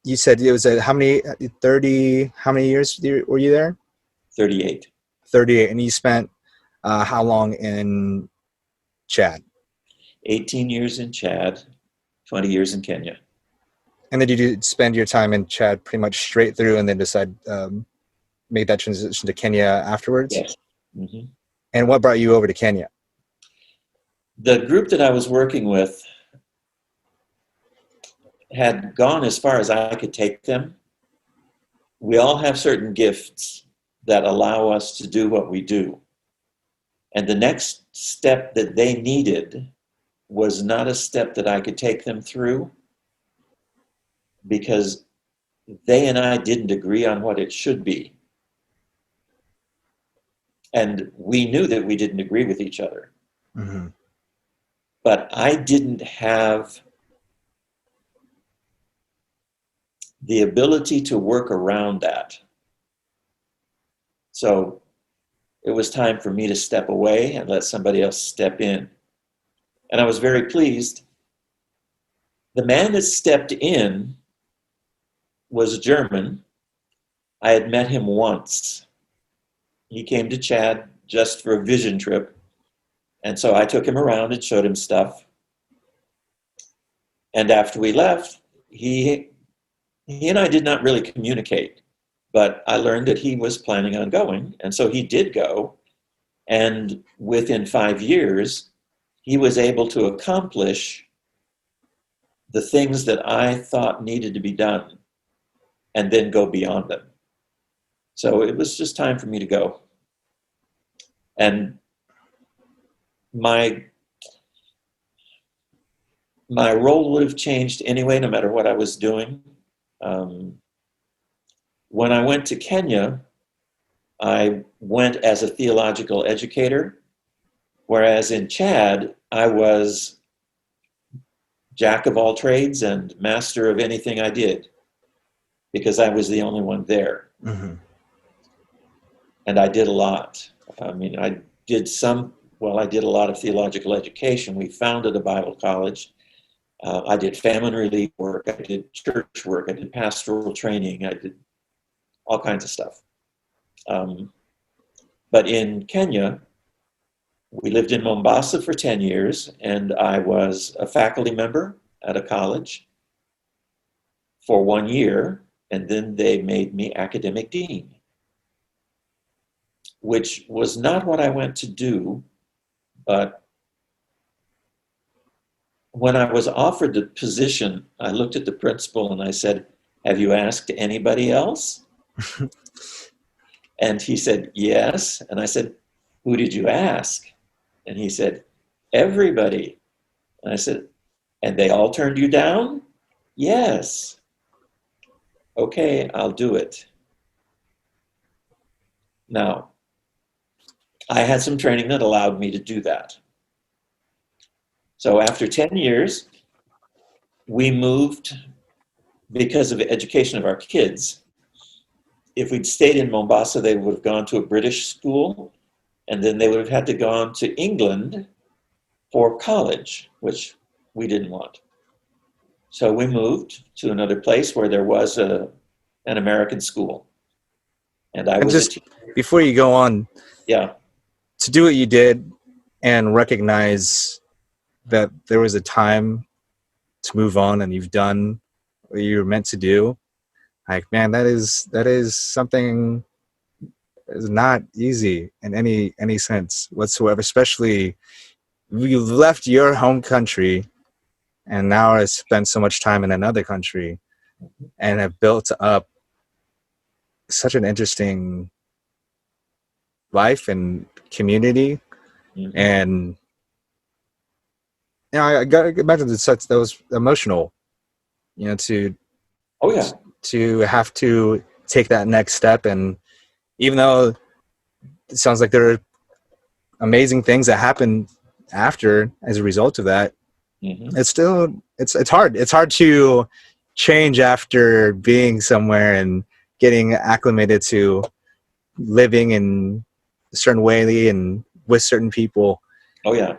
you said it was how many 30, how many years were you there? 38. 38. And you spent how long in Chad? 18 years in Chad, 20 years in Kenya. And then did you spend your time in Chad pretty much straight through and then decide make that transition to Kenya afterwards? Yes. And what brought you over to Kenya? The group that I was working with had gone as far as I could take them. We all have certain gifts that allow us to do what we do. And the next step that they needed was not a step that I could take them through because they and I didn't agree on what it should be. And we knew that we didn't agree with each other. But I didn't have the ability to work around that. So it was time for me to step away and let somebody else step in. And I was very pleased. The man that stepped in was German. I had met him once. He came to Chad just for a vision trip. And so I took him around and showed him stuff. And after we left, he and I did not really communicate, but I learned that he was planning on going. And so he did go. And within 5 years, he was able to accomplish the things that I thought needed to be done and then go beyond them. So it was just time for me to go. And my role would have changed anyway, no matter what I was doing. When I went to Kenya, I went as a theological educator, whereas in Chad, I was jack of all trades and master of anything I did because I was the only one there. And I did a lot. I mean, I did a lot of theological education. We founded a Bible college. I did famine relief work. I did church work. I did pastoral training. I did all kinds of stuff. But in Kenya, we lived in Mombasa for 10 years, and I was a faculty member at a college for 1 year, and then they made me academic dean, which was not what I went to do. But when I was offered the position, I looked at the principal and I said, "Have you asked anybody else?" And he said, "Yes." And I said, "Who did you ask?" And he said, "Everybody." And I said, "And they all turned you down?" "Yes." "Okay, I'll do it." Now, I had some training that allowed me to do that. So after 10 years, we moved because of the education of our kids. If we'd stayed in Mombasa, they would have gone to a British school, and then they would have had to gone to England for college, which we didn't want. So we moved to another place where there was an American school. And I And was a just teacher. before you go on, Yeah. to do what you did and recognize that there was a time to move on and you've done what you were meant to do, like, man, that is something is not easy in any sense whatsoever, especially you left your home country and now I spent so much time in another country and have built up such an interesting life and community. Mm-hmm. And I got to imagine that was emotional, to Oh, yeah. have to take that next step. And even though it sounds like there are amazing things that happen after as a result of that, Mm-hmm. it's still it's hard. It's hard to change after being somewhere and getting acclimated to living in a certain way and with certain people. Oh, yeah.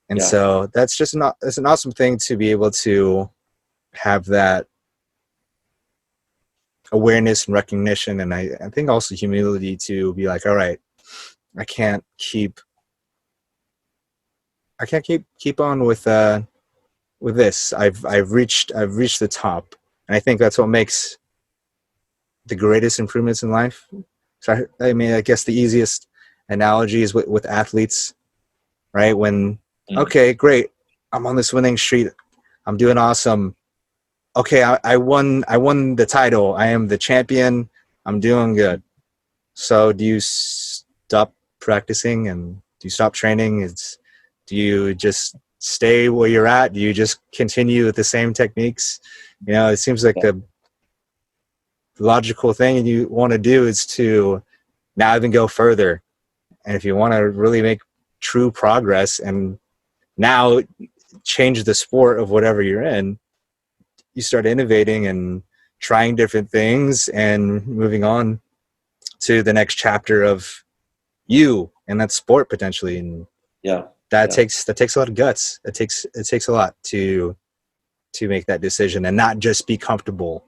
And Yeah. so that's just it's an awesome thing to be able to have that awareness and recognition. And I think also humility to be like, all right, I can't keep keep on with this. I've reached the top. And I think that's what makes the greatest improvements in life. So I mean, I guess the easiest analogy is with athletes, right? When, Mm. okay, great, I'm on this winning streak, I'm doing awesome. Okay, I won the title. I am the champion. I'm doing good. So do you stop practicing and do you stop training? Do you just stay where you're at? Do you just continue with the same techniques? It seems like Yeah. the logical thing you want to do is to now even go further. And if you want to really make true progress and now change the sport of whatever you're in, you start innovating and trying different things and moving on to the next chapter of you and that sport potentially. And Yeah. that Yeah. takes a lot of guts. It takes a lot to make that decision and not just be comfortable,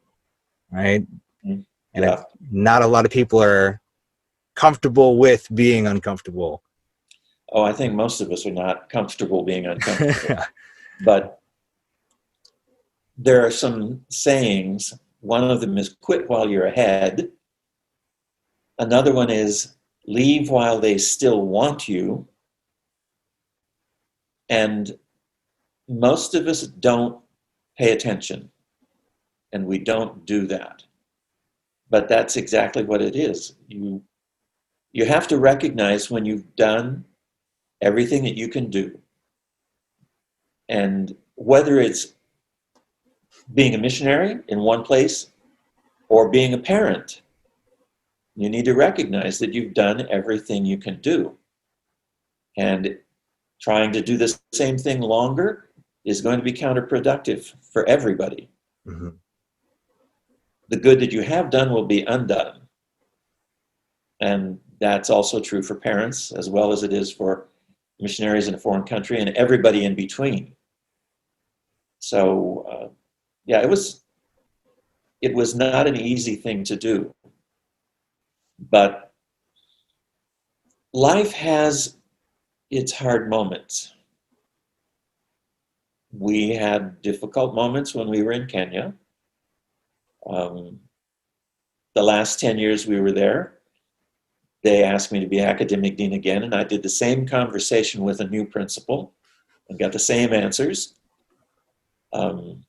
right? Mm. And Yeah. not a lot of people are comfortable with being uncomfortable. Oh, I think most of us are not comfortable being uncomfortable. But there are some sayings. One of them is quit while you're ahead. Another one is leave while they still want you. And most of us don't pay attention, and we don't do that. But that's exactly what it is. You have to recognize when you've done everything that you can do. And whether it's being a missionary in one place or being a parent, you need to recognize that you've done everything you can do. And trying to do the same thing longer is going to be counterproductive for everybody. Mm-hmm. The good that you have done will be undone. And that's also true for parents as well as it is for missionaries in a foreign country and everybody in between. So, yeah, it was not an easy thing to do, but life has its hard moments. We had difficult moments when we were in Kenya. Um, the last 10 years we were there, they asked me to be academic dean again, and I did the same conversation with a new principal and got the same answers. Um,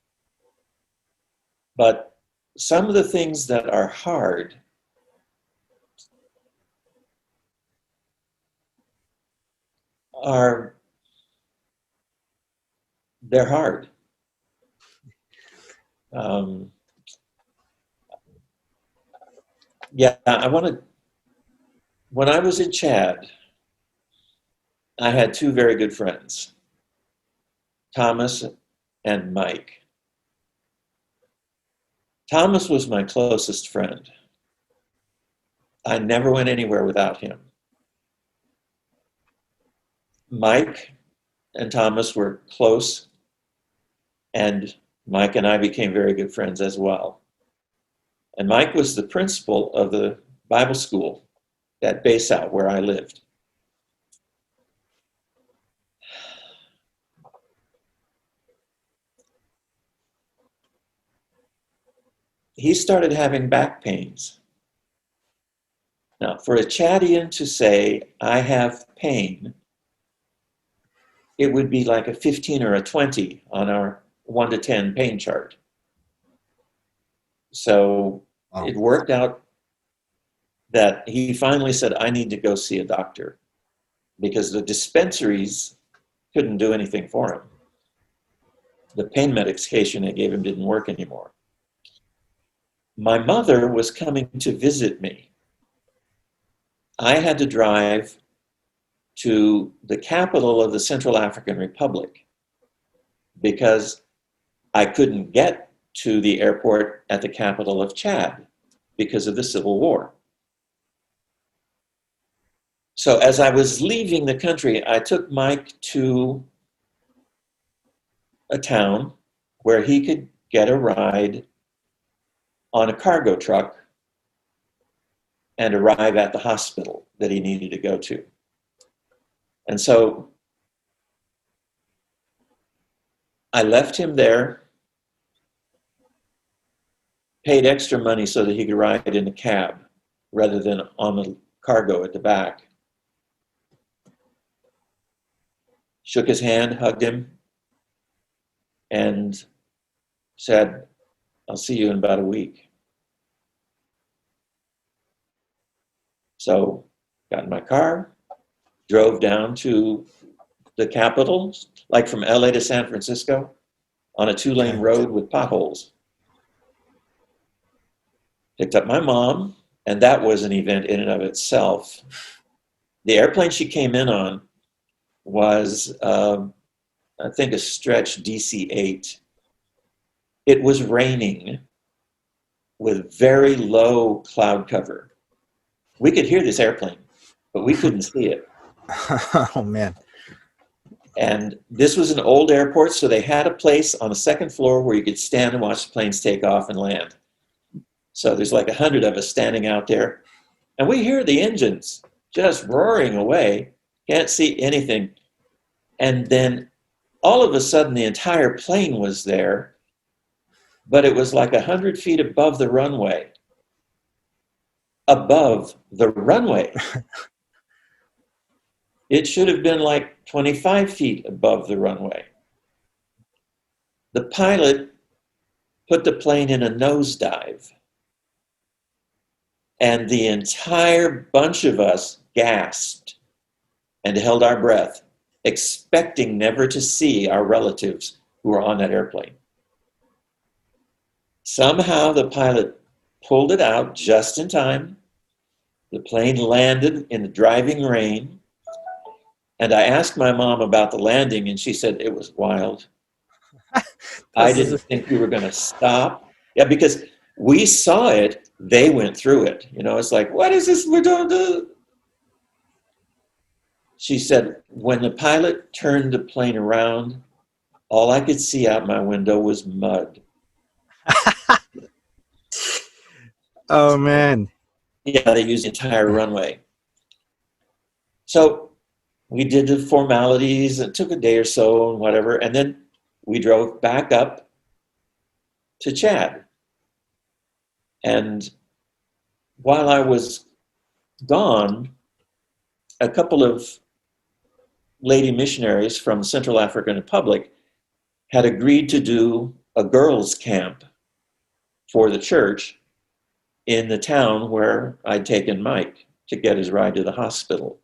but some of the things that are hard are, they're hard. Um, yeah, when I was in Chad, I had two very good friends, Thomas and Mike. Thomas was my closest friend. I never went anywhere without him. Mike and Thomas were close, and Mike and I became very good friends as well. And Mike was the principal of the Bible school at Bayside where I lived. He started having back pains. Now, for a Chadian to say, I have pain, it would be like a 15 or a 20 on our 1 to 10 pain chart. So it worked out that he finally said, I need to go see a doctor because the dispensaries couldn't do anything for him. The pain medication they gave him didn't work anymore. My mother was coming to visit me. I had to drive to the capital of the Central African Republic because I couldn't get to the airport at the capital of Chad because of the civil war. So as I was leaving the country, I took Mike to a town where he could get a ride on a cargo truck and arrive at the hospital that he needed to go to. And so I left him there, paid extra money so that he could ride in a cab rather than on the cargo at the back. Shook his hand, hugged him, and said, I'll see you in about a week. So got in my car, drove down to the capital, like from LA to San Francisco, on a 2-lane road with potholes. Picked up my mom, and that was an event in and of itself. The airplane she came in on was, I think, a stretch DC-8. It was raining with very low cloud cover. We could hear this airplane, but we couldn't see it. Oh, man. And this was an old airport, so they had a place on the second floor where you could stand and watch the planes take off and land. So there's like 100 of us standing out there, and we hear the engines just roaring away, can't see anything. And then all of a sudden, the entire plane was there, but it was like 100 feet above the runway. Above the runway. It should have been like 25 feet above the runway. The pilot put the plane in a nosedive, and the entire bunch of us gasped and held our breath, expecting never to see our relatives who were on that airplane. Somehow the pilot pulled it out just in time. The plane landed in the driving rain. And I asked my mom about the landing, and she said it was wild. I didn't think we were going to stop. Yeah, because we saw it, they went through it. You know, it's like, what is this we're doing? She said, when the pilot turned the plane around, all I could see out my window was mud. Oh, man. Yeah, they used the entire runway. So we did the formalities. It took a day or so and whatever. And then we drove back up to Chad. And while I was gone, a couple of lady missionaries from the Central African Republic had agreed to do a girls' camp for the church in the town where I'd taken Mike to get his ride to the hospital.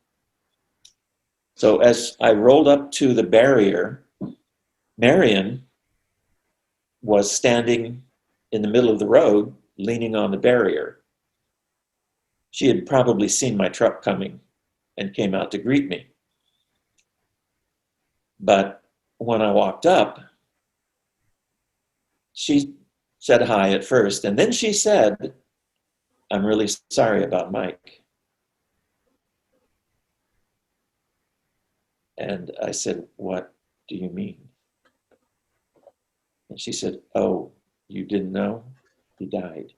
So as I rolled up to the barrier, Marion was standing in the middle of the road, leaning on the barrier. She had probably seen my truck coming and came out to greet me. But when I walked up, she said hi at first, and then she said, "I'm really sorry about Mike." And I said, "What do you mean?" And she said, "Oh, you didn't know? He died."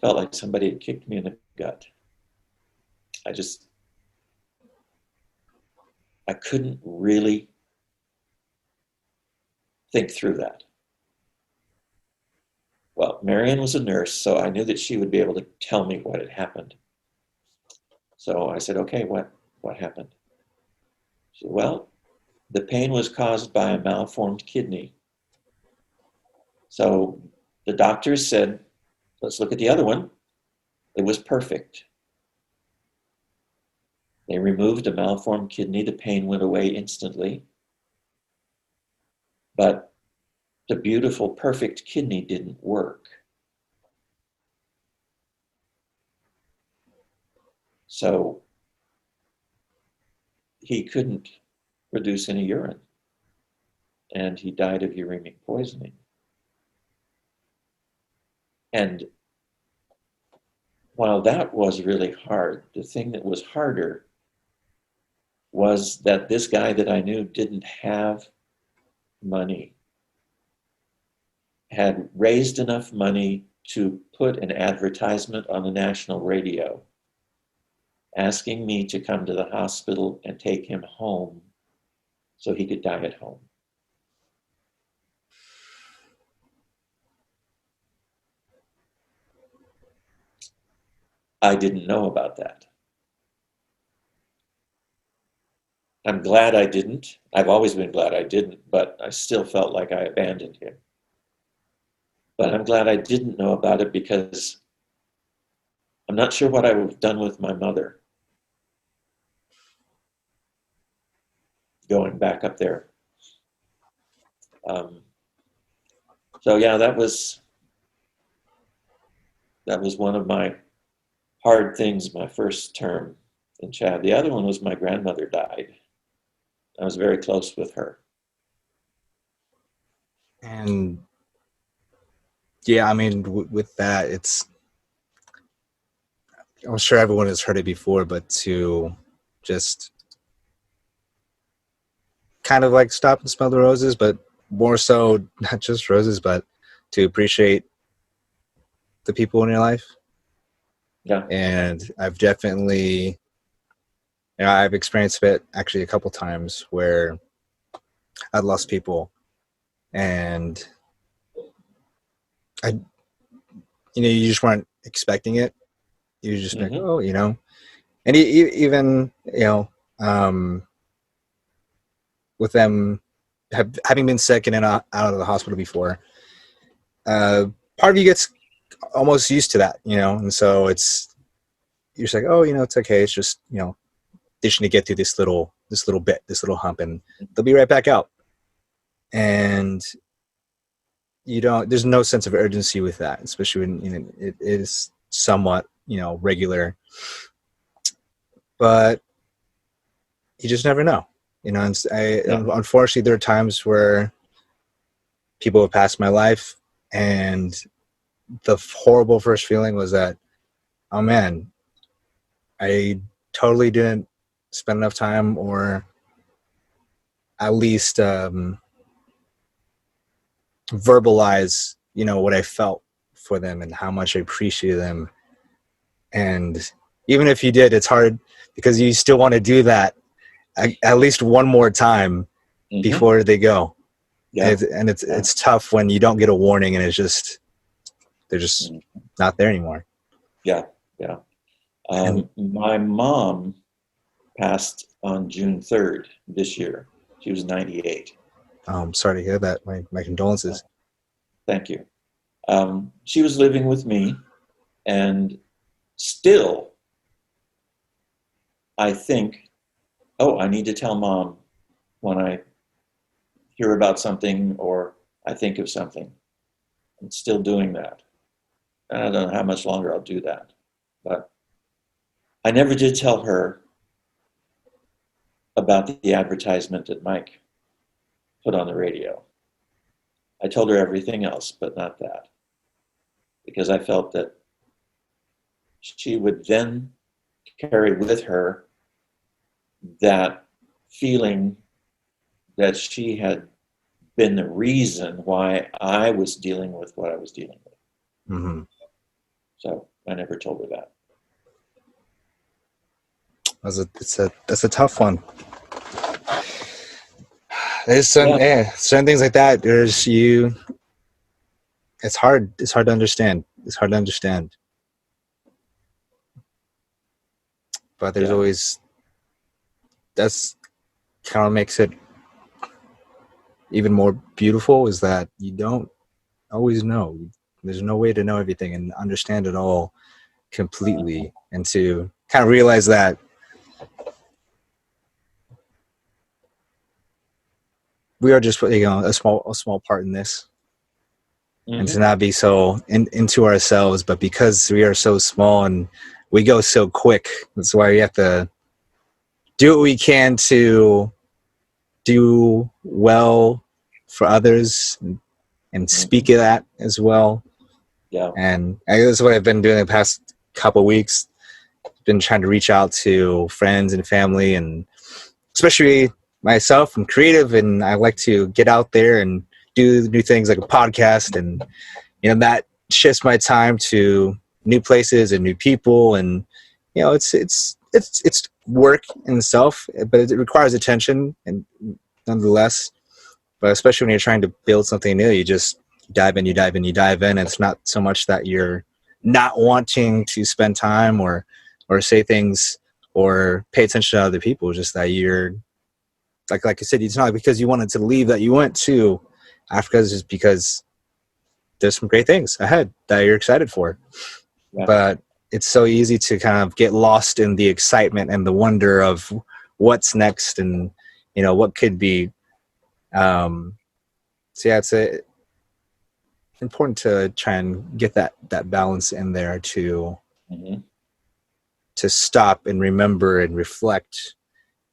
Felt like somebody had kicked me in the gut. I just, I couldn't really think through that. Well, Marianne was a nurse, so I knew that she would be able to tell me what had happened. So I said, "Okay, what happened?" She said, "Well, the pain was caused by a malformed kidney. So the doctors said, let's look at the other one. It was perfect. They removed a malformed kidney. The pain went away instantly. But the beautiful, perfect kidney didn't work. So he couldn't produce any urine. And he died of uremic poisoning. And while that was really hard, the thing that was harder was that this guy that I knew didn't have money, had raised enough money to put an advertisement on the national radio asking me to come to the hospital and take him home so he could die at home. I didn't know about that. I'm glad I didn't. I've always been glad I didn't, but I still felt like I abandoned him. But I'm glad I didn't know about it because I'm not sure what I would have done with my mother going back up there. Um, so yeah, that was one of my hard things my first term in Chad. The other one was my grandmother died. I was very close with her. And yeah, I mean, with that, I'm sure everyone has heard it before, but to just kind of like stop and smell the roses, but more so, not just roses, but to appreciate the people in your life. Yeah. And I've definitely, I've experienced it actually a couple times where I've lost people, and you just weren't expecting it. You just like, oh, and even with them having been sick and out of the hospital before, part of you gets almost used to that, and so you're just like, oh, it's okay. It's just, they just need to get through this little bit, this little hump, and they'll be right back out. And there's no sense of urgency with that, especially when it is somewhat, regular, but you just never know, and unfortunately there are times where people have passed my life, and the horrible first feeling was that, oh man, I totally didn't spend enough time, or at least verbalize, what I felt for them and how much I appreciated them. And even if you did, it's hard because you still want to do that at least one more time before they go. Yeah. And it's tough when you don't get a warning and they're just not there anymore. Yeah. Yeah. My mom passed on June 3rd this year. She was 98. I'm sorry to hear that. My condolences. Thank you. She was living with me, and still I think, oh, I need to tell Mom when I hear about something or I think of something. I'm still doing that. And I don't know how much longer I'll do that. But I never did tell her about the advertisement that Mike put on the radio. I told her everything else, but not that. Because I felt that she would then carry with her that feeling that she had been the reason why I was dealing with what I was dealing with. Mm-hmm. So I never told her that. That's a tough one. There's certain things like that. It's hard to understand. But there's always, that's kind of makes it even more beautiful, is that you don't always know. There's no way to know everything and understand it all completely, and to kind of realize that we are just a small part in this. And to not be so into ourselves, but because we are so small and we go so quick, that's why we have to do what we can to do well for others and speak of that as well. Yeah. And that's what I've been doing the past couple of weeks. Been trying to reach out to friends and family, and especially myself. I'm creative and I like to get out there and do new things like a podcast, and that shifts my time to new places and new people, and it's work in itself, but it requires attention, and nonetheless. But especially when you're trying to build something new, you just dive in. It's not so much that you're not wanting to spend time or say things or pay attention to other people. It's just that you're like I said, it's not because you wanted to leave that you went to Africa. It's just because there's some great things ahead that you're excited for. Yeah. But it's so easy to kind of get lost in the excitement and the wonder of what's next, and what could be. So yeah, it's important to try and get that balance in there to stop and remember and reflect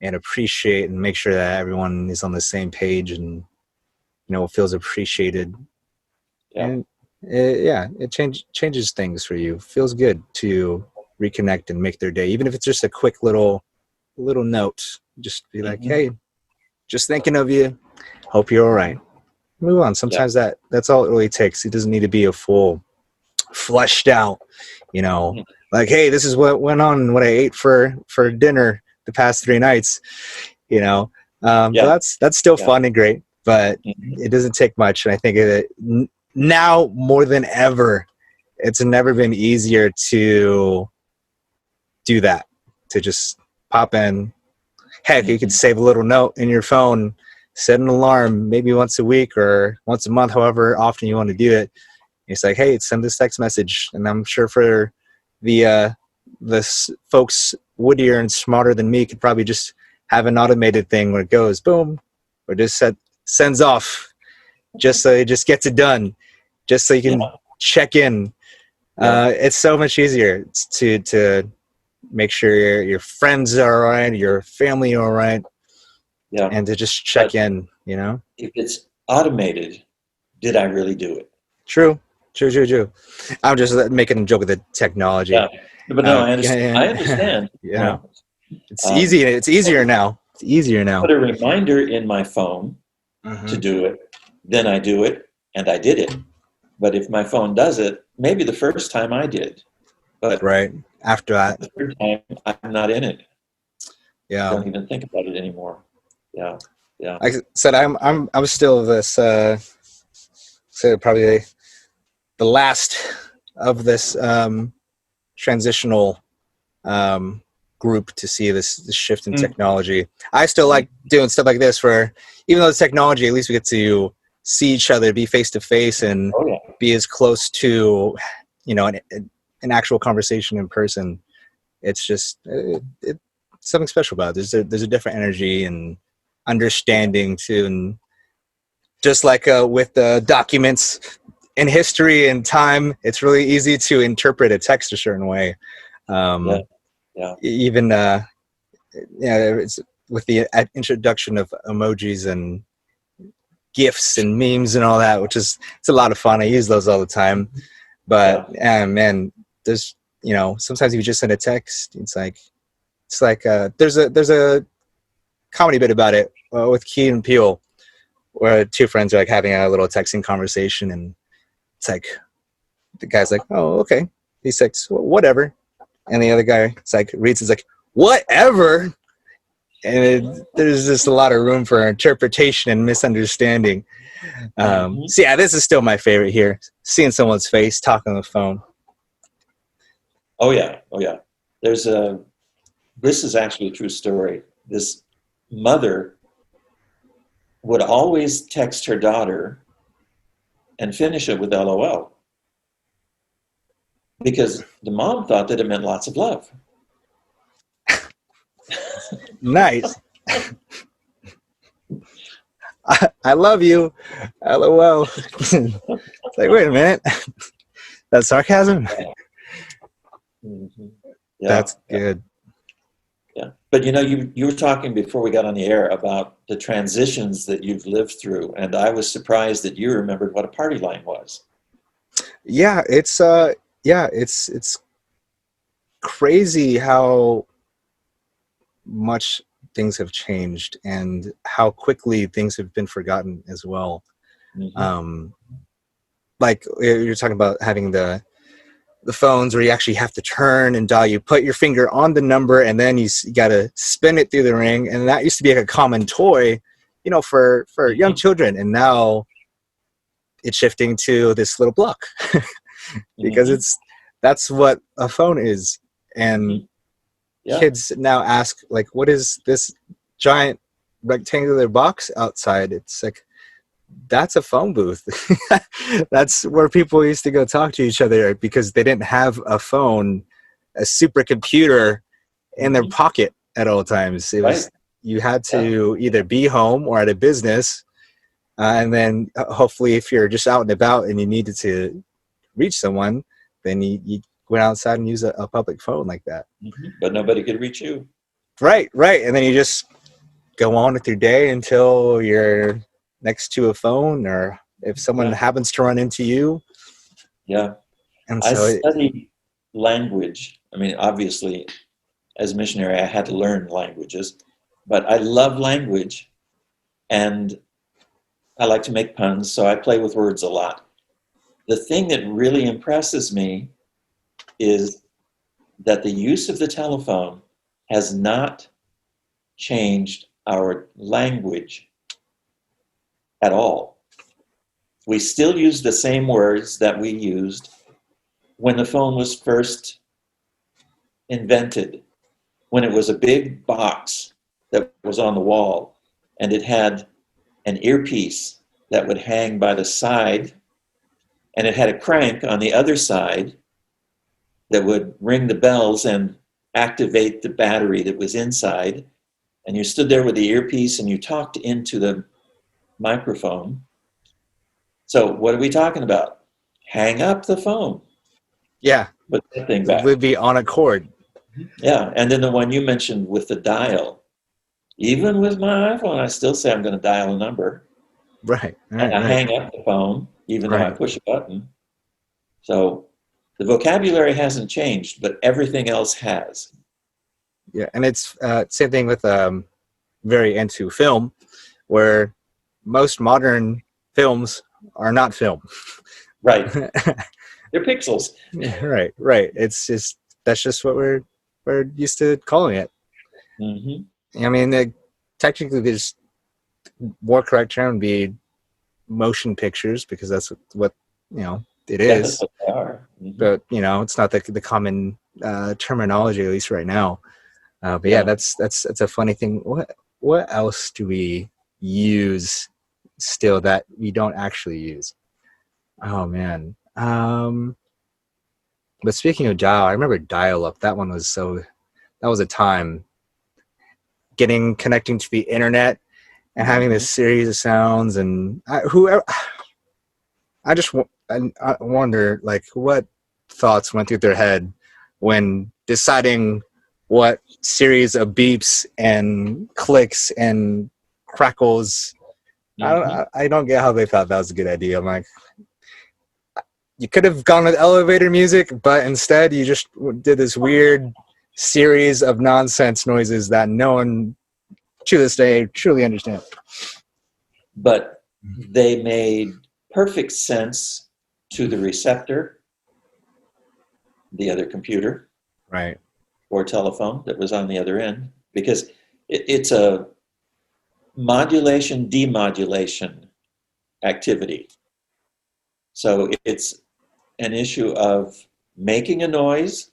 and appreciate and make sure that everyone is on the same page and feels appreciated. Yeah. And it changes things for you. Feels good to reconnect and make their day, even if it's just a quick little note. Just be like, hey, just thinking of you. Hope you're all right. Move on. Sometimes that's all it really takes. It doesn't need to be a full fleshed out, like, hey, this is what went on, what I ate for dinner the past 3 nights, but that's still fun and great, but it doesn't take much. And I think now more than ever, it's never been easier to do that, to just pop in. Heck, you could save a little note in your phone, set an alarm maybe once a week or once a month, however often you want to do it. It's like, hey, send this text message. And I'm sure for the folks wittier and smarter than me could probably just have an automated thing where it goes boom, or just sends off, just so it just gets it done, just so you can check in. It's so much easier to make sure your friends are all right, your family are all right, and to just check in. If it's automated, did I really do it? True. I'm just making a joke with the technology. Yeah. But no, I understand. I understand. It's easy. It's easier now. Put a reminder in my phone to do it. Then I do it, and I did it. But if my phone does it, maybe the first time I did, But Right. After that. the third time, I'm not in it. I Yeah. don't even think about it anymore. Yeah, yeah. Like I said, I'm still this say probably the last of this transitional um, group to see this shift in Mm. technology. I still like doing stuff like this where even though it's technology, at least we get to see each other, be face to face, and Oh yeah, be as close to, you know, an actual conversation in person. It's just something special about it. There's a different energy and understanding too, and just like with the documents in history and time, it's really easy to interpret a text a certain way. yeah, Um, yeah. even it's with the introduction of emojis and gifs and memes and all that, which is it's a lot of fun. I use those all the time. But Yeah. man, there's sometimes if you just send a text, it's like there's a comedy bit about it with Key and Peele, where two friends are like having a little texting conversation, and it's like the guy's like, "Oh, okay." He's like, "Whatever," and the other guy it's like reads, it's like, "Whatever." And there's just a lot of room for interpretation and misunderstanding. Mhm. So yeah, this is still my favorite here. Seeing someone's face, talking on the phone. Oh yeah, oh yeah. There's a. This is actually a true story. This mother would always text her daughter and finish it with LOL because the mom thought that it meant lots of love. Nice. I love you. LOL. It's like, wait a minute. That's sarcasm? Mhm. Yeah, That's yeah, good. yeah. But you were talking before we got on the air about the transitions that you've lived through, and I was surprised that you remembered what a party line was. Yeah, it's crazy how much things have changed and how quickly things have been forgotten as well. Hmm. Um, like you're talking about having the phones where you actually have to turn and dial. You put your finger on the number and then you got to spin it through the ring. And that used to be like a common toy, for young Hmm. children. And now it's shifting to this little block because Hmm. that's what a phone is. And Hmm. Yeah, kids now ask, like, what is this giant rectangular box outside? It's like, that's a phone booth. That's where people used to go talk to each other because they didn't have a phone, a supercomputer in their hmm. pocket at all times. It Right. was you had Yeah. to either be home or at a business, and then hopefully if you're just out and about and you needed to reach someone, then you went outside and use a public phone like that. Hmm. But nobody could reach you. Right, and then you just go on with your day until you're next to a phone, or if someone Yeah, happens to run into you. yeah. And I so studied language. I mean, obviously, as a missionary, I had to learn languages, but I love language and I like to make puns, so I play with words a lot. The thing that really impresses me is that the use of the telephone has not changed our language at all. We still use the same words that we used when the phone was first invented, when it was a big box that was on the wall and it had an earpiece that would hang by the side and it had a crank on the other side that would ring the bells and activate the battery that was inside. And you stood there with the earpiece and you talked into the microphone. So, what are we talking about? Hang up the phone, yeah, put that thing it back. would be on a cord. Yeah. And then the one you mentioned with the dial, even with my iPhone, I still say I'm going to dial a number Right, and right, I right, hang up the phone, even though I right. push a button. So, the vocabulary hasn't changed, but everything else has. Yeah, and it's same thing with very into film, where most modern films are not film. Right. They're pixels. Right, right. It's just that's just what we're used to calling it. Mm-hmm. I mean, technically, there's more correct term would be motion pictures because that's what it Yeah, that's is. what they are. Mm-hmm. But it's not the common terminology, at least right now. But yeah, Yeah. that's a funny thing. What else do we use still that we don't actually use? Oh man. But speaking of dial, I remember dial up. That was a time connecting to the internet and having Mm-hmm. this series of sounds and I wonder like what thoughts went through their head when deciding what series of beeps and clicks and crackles. Mm-hmm. I don't get how they thought that was a good idea. I'm like, you could have gone with elevator music, but instead you just did this weird series of nonsense noises that no one to this day truly understands. But they made perfect sense to the receptor, the other computer Right. or telephone that was on the other end, because it's a modulation demodulation activity. So it's an issue of making a noise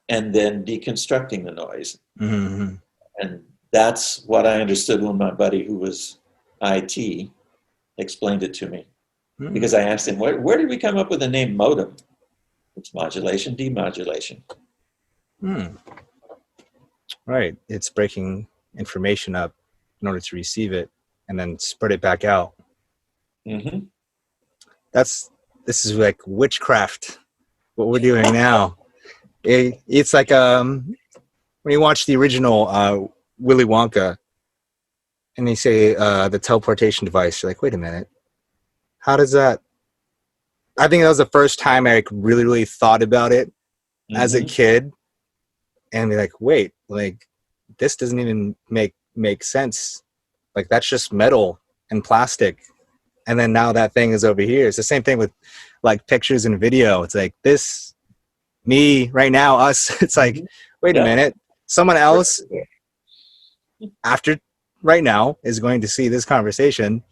and then deconstructing the noise. Mm-hmm. And that's what I understood when my buddy who was IT explained it to me. Mm-hmm. Because I asked him, where did we come up with the name modem? It's modulation, demodulation. Right. It's breaking information up in order to receive it and then spread it back out. Mm-hmm. This is like witchcraft, what we're doing now. It's like when you watch the original Willy Wonka and they say the teleportation device, you're like, wait a minute, how does that? I think that was the first time I like, really, really thought about it as a Mm-hmm. kid and be like, wait, like this doesn't even make sense. Like that's just metal and plastic. And then now that thing is over here. It's the same thing with like pictures and video. It's like this, me right now, us. It's like, Mm-hmm. wait a Yeah. minute, someone else after right now is going to see this conversation.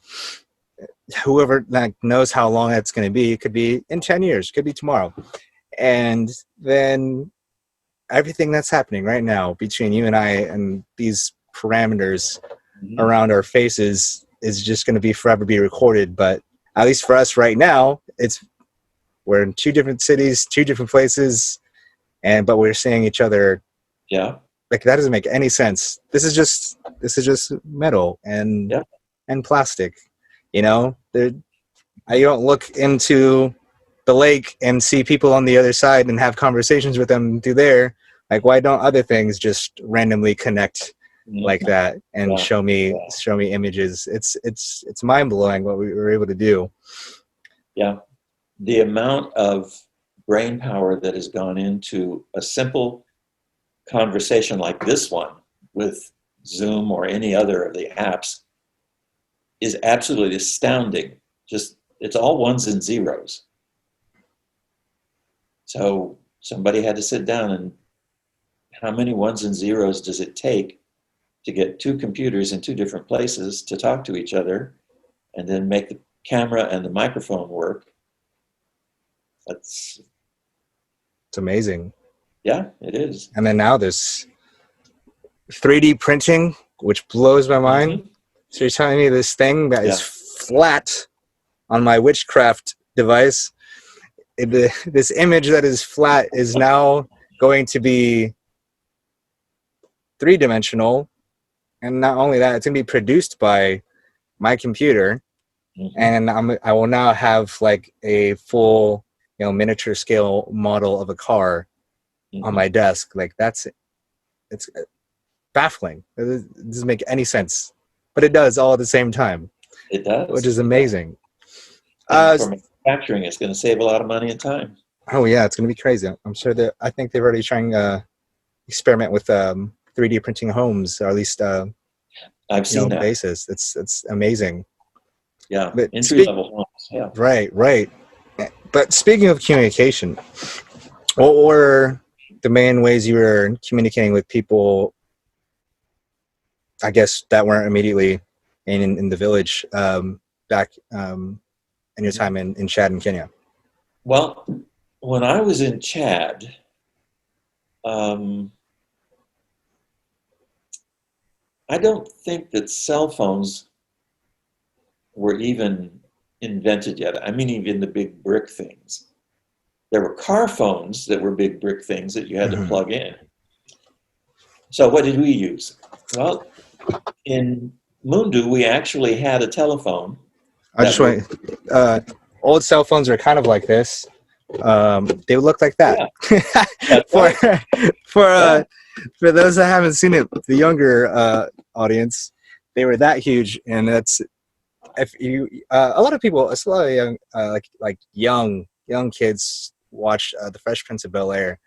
Whoever like knows how long that's going to be, it could be in 10 years, could be tomorrow. And then everything that's happening right now between you and I and these parameters Mm-hmm. around our faces is just going to be forever be recorded. But at least for us right now, we're in two different cities, two different places, but we're seeing each other. Yeah. Like that doesn't make any sense. This is just metal and Yeah. and plastic. You don't look into the lake and see people on the other side and have conversations with them through there. Like why don't other things just randomly connect like that and Yeah. show me images? It's mind blowing what we were able to do. Yeah. The amount of brain power that has gone into a simple conversation like this one with Zoom or any other of the apps is absolutely astounding. Just it's all ones and zeros. So somebody had to sit down and how many ones and zeros does it take to get two computers in two different places to talk to each other and then make the camera and the microphone work? It's amazing. Yeah, it is. And then now there's 3D printing, which blows my mind. Mm-hmm. So you're telling me this thing that is flat on my witchcraft device, this image that is flat is now going to be three-dimensional, and not only that, it's going to be produced by my computer, and I will now have like a full, miniature scale model of a car on my desk. Like it's baffling. It doesn't make any sense, but it does all at the same time. It does, which is amazing. For manufacturing, it's going to save a lot of money and time. Oh yeah, it's going to be crazy. I'm sure that I think they've already trying experiment with 3D printing homes, or at least I've seen that basis. It's amazing. Yeah, but entry level homes. Yeah, right. But speaking of communication, what were the main ways you were communicating with people, I guess, that weren't immediately in the village back in your time in Chad and Kenya? Well, when I was in Chad, I don't think that cell phones were even invented yet. I mean, even the big brick things. There were car phones that were big brick things that you had to plug in. So what did we use? Well, in Mundu, we actually had a telephone. I just want old cell phones are kind of like this. They look like that. Yeah, For those that haven't seen it, the younger audience, they were that huge, and that's if you a lot of people, a lot of young like young kids watch The Fresh Prince of Bel-Air,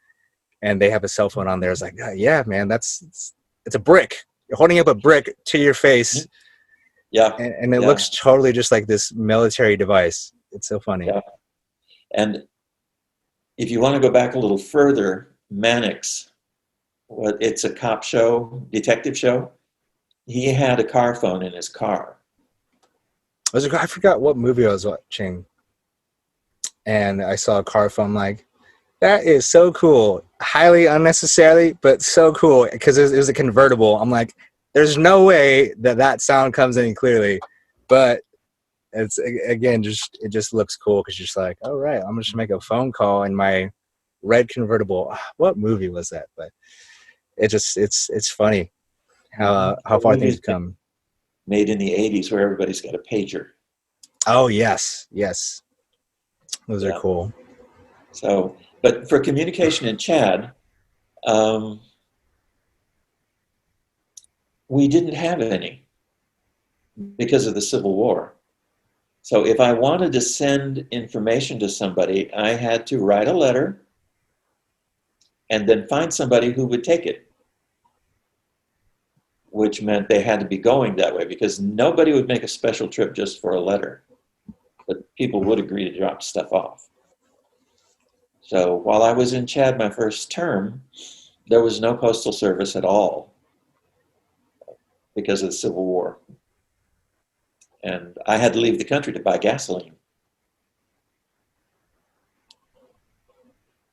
and they have a cell phone on there. It's like, yeah, man, it's a brick. You're holding up a brick to your face. Yeah, and it looks totally just like this military device. It's so funny. Yeah. And if you want to go back a little further, Mannix, it's a cop show, detective show. He had a car phone in his car. I forgot what movie I was watching, and I saw a car phone. Like, that is so cool. Highly unnecessarily, but so cool because it was a convertible. I'm like, there's no way that sound comes in clearly, but it's again it just looks cool because you're just like, all right, I'm just make a phone call in my red convertible. What movie was that? But it's funny how far things have come. Made in the 80s where everybody's got a pager. Oh yes, those are cool. So, but for communication in Chad, we didn't have any because of the Civil War. So if I wanted to send information to somebody, I had to write a letter and then find somebody who would take it, which meant they had to be going that way because nobody would make a special trip just for a letter, but people would agree to drop stuff off. So while I was in Chad my first term, there was no postal service at all because of the Civil War. And I had to leave the country to buy gasoline.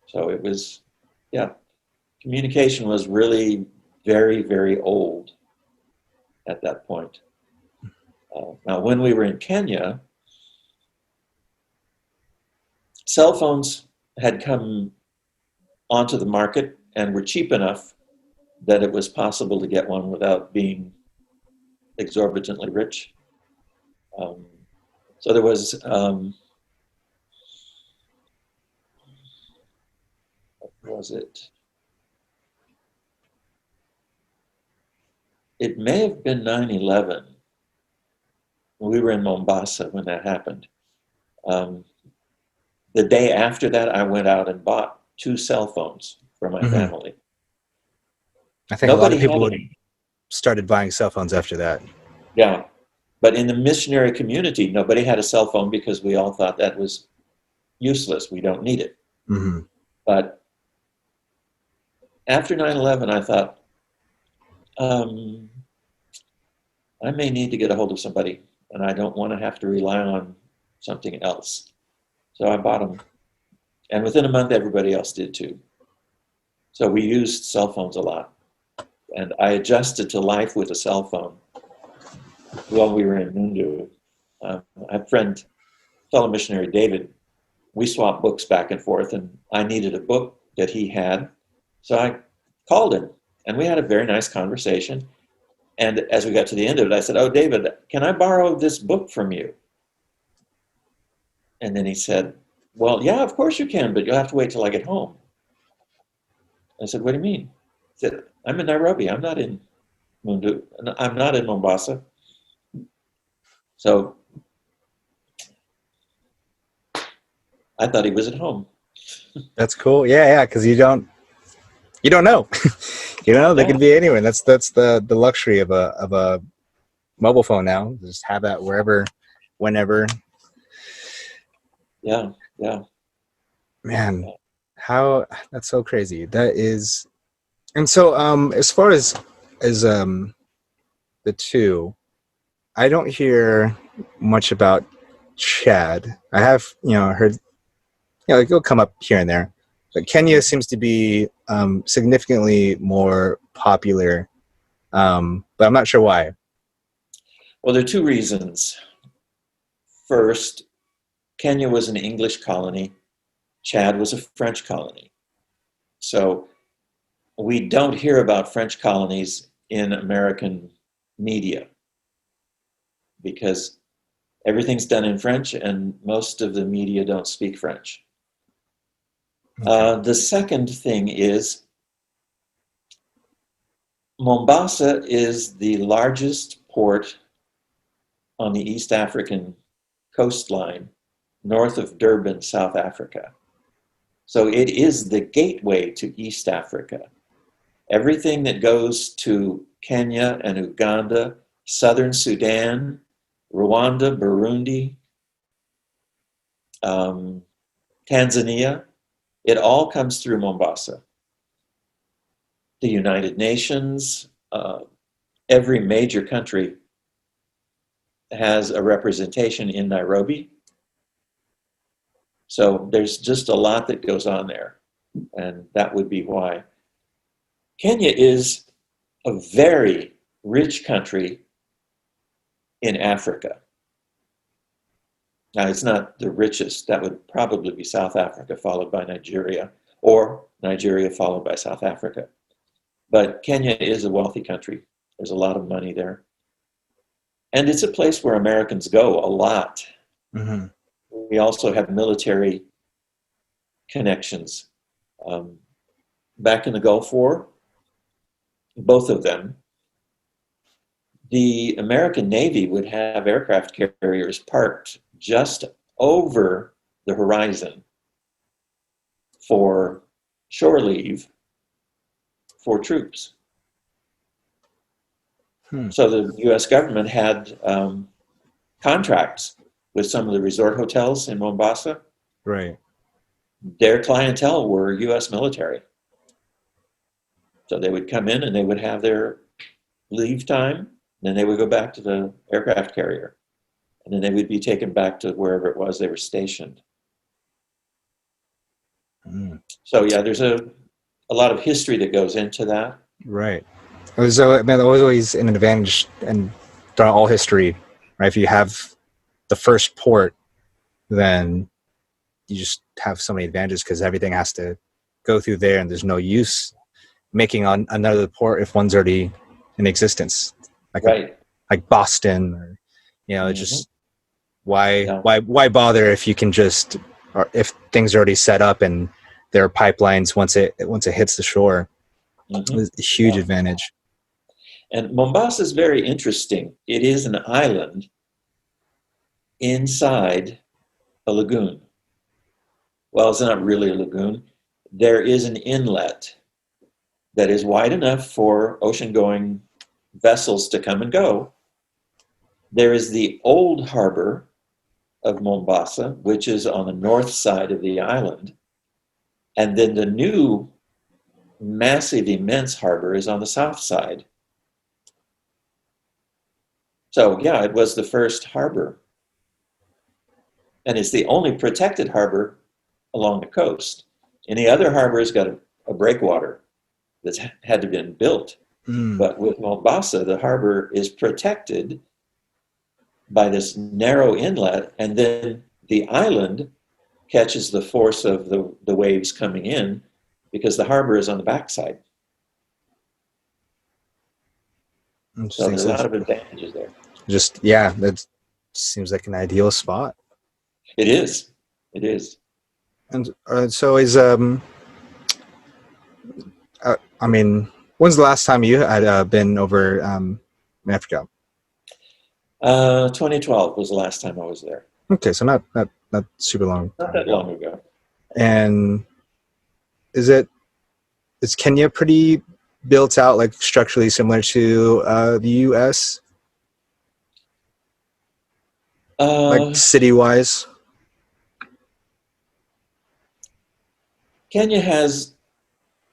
So it was, communication was really very, very old at that point. Now, when we were in Kenya, cell phones had come onto the market and were cheap enough that it was possible to get one without being exorbitantly rich. So there was, what was it? It may have been 9/11. We were in Mombasa when that happened. The day after that, I went out and bought 2 cell phones for my family. I think a lot of people started buying cell phones after that. Yeah. But in the missionary community, nobody had a cell phone because we all thought that was useless. We don't need it. Mm-hmm. But after 9/11, I thought, I may need to get a hold of somebody, and I don't want to have to rely on something else. So I bought them. And within a month, everybody else did too. So we used cell phones a lot. And I adjusted to life with a cell phone while we were in Mundu. I have a friend, fellow missionary David. We swapped books back and forth, and I needed a book that he had. So I called him, and we had a very nice conversation. And as we got to the end of it, I said, "Oh, David, can I borrow this book from you?" And then he said, "Well, yeah, of course you can, but you'll have to wait till I get home." I said, "What do you mean?" He said, "I'm in Nairobi. I'm not in Mundu. I'm not in Mombasa." So I thought he was at home. That's cool. Yeah, because you don't know. They could be anywhere. That's the luxury of a mobile phone now. Just have that wherever, whenever. Yeah. Man, how that's so crazy. That is, and so as far as the two, I don't hear much about Chad. I have, heard, like it'll come up here and there, but Kenya seems to be significantly more popular. But I'm not sure why. Well, there are two reasons. First, Kenya was an English colony, Chad was a French colony. So we don't hear about French colonies in American media because everything's done in French and most of the media don't speak French. Okay. The second thing is Mombasa is the largest port on the East African coastline north of Durban, South Africa. So it is the gateway to East Africa. Everything that goes to Kenya and Uganda, southern Sudan, Rwanda, Burundi, Tanzania, it all comes through Mombasa. The United Nations, every major country has a representation in Nairobi. So there's just a lot that goes on there, and that would be why. Kenya is a very rich country in Africa. Now, it's not the richest. That would probably be South Africa, followed by Nigeria, or Nigeria, followed by South Africa. But Kenya is a wealthy country. There's a lot of money there. And it's a place where Americans go a lot. Mm-hmm. We also have military connections. Back in the Gulf War, both of them, the American Navy would have aircraft carriers parked just over the horizon for shore leave for troops. So the US government had contracts with some of the resort hotels in Mombasa. Right. Their clientele were US military. So they would come in and they would have their leave time, then they would go back to the aircraft carrier, and then they would be taken back to wherever it was they were stationed. So yeah, there's a lot of history that goes into that. Right. So I mean, there was always an advantage, and throughout all history, right? If you have the first port, then you just have so many advantages because everything has to go through there, and there's no use making on another port if one's already in existence, Right. like Boston, or Mm-hmm. just why Yeah. why bother if you can just, or if things are already set up and there are pipelines once it hits the shore. Mm-hmm. It's a huge Yeah. advantage. And Mombasa is very interesting. It is an island inside a lagoon. Well, it's not really a lagoon. There is an inlet that is wide enough for ocean-going vessels to come and go. There is the old harbor of Mombasa, which is on the north side of the island. And then the new massive, immense harbor is on the south side. So yeah, it was the first harbor. And it's the only protected harbor along the coast. Any other harbor has got a breakwater that's had to been built. But with Mombasa, the harbor is protected by this narrow inlet, and then the island catches the force of the waves coming in because the harbor is on the backside. So there's a lot of advantages there. Just, yeah, that seems like an ideal spot. It is. It is. And so is I mean, when's the last time you had been over Africa? 2012 was the last time I was there. Okay, so not super long. Not that long ago. And is Kenya pretty built out, like structurally similar to the U.S., like city wise? Kenya has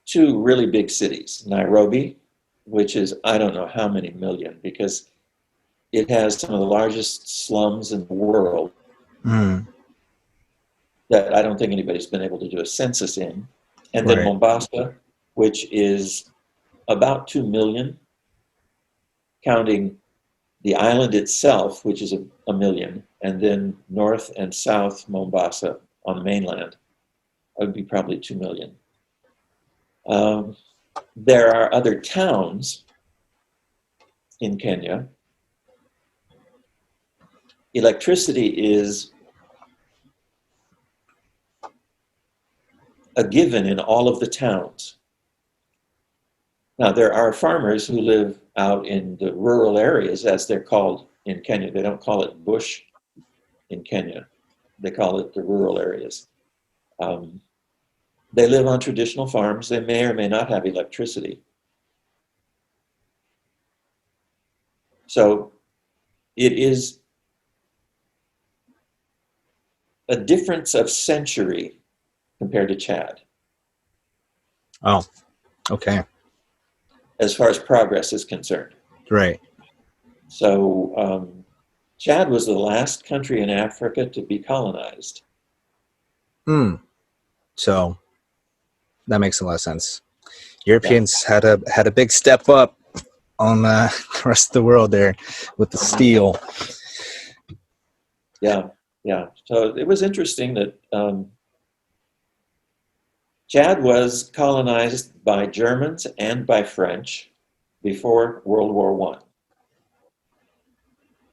two really big cities, Nairobi, which is, I don't know how many million, because it has some of the largest slums in the world Mm, that I don't think anybody's been able to do a census in. And then right. Mombasa, which is about 2 million, counting the island itself, which is a million, and then north and south Mombasa on the mainland, that would be probably 2 million. Um, there are other towns in Kenya. Electricity is a given in all of the towns. Now, there are farmers who live out in the rural areas, as they're called in Kenya. They don't call it bush in Kenya. They call it the rural areas. Um, they live on traditional farms. They may or may not have electricity. So it is a difference of century compared to Chad, Oh, okay. as far as progress is concerned. Right. So Chad was the last country in Africa to be colonized. Hmm. So that makes a lot of sense. Yeah, Europeans had a big step up on the rest of the world there with the steel. yeah, yeah. So it was interesting that Chad was colonized by Germans and by French before World War One.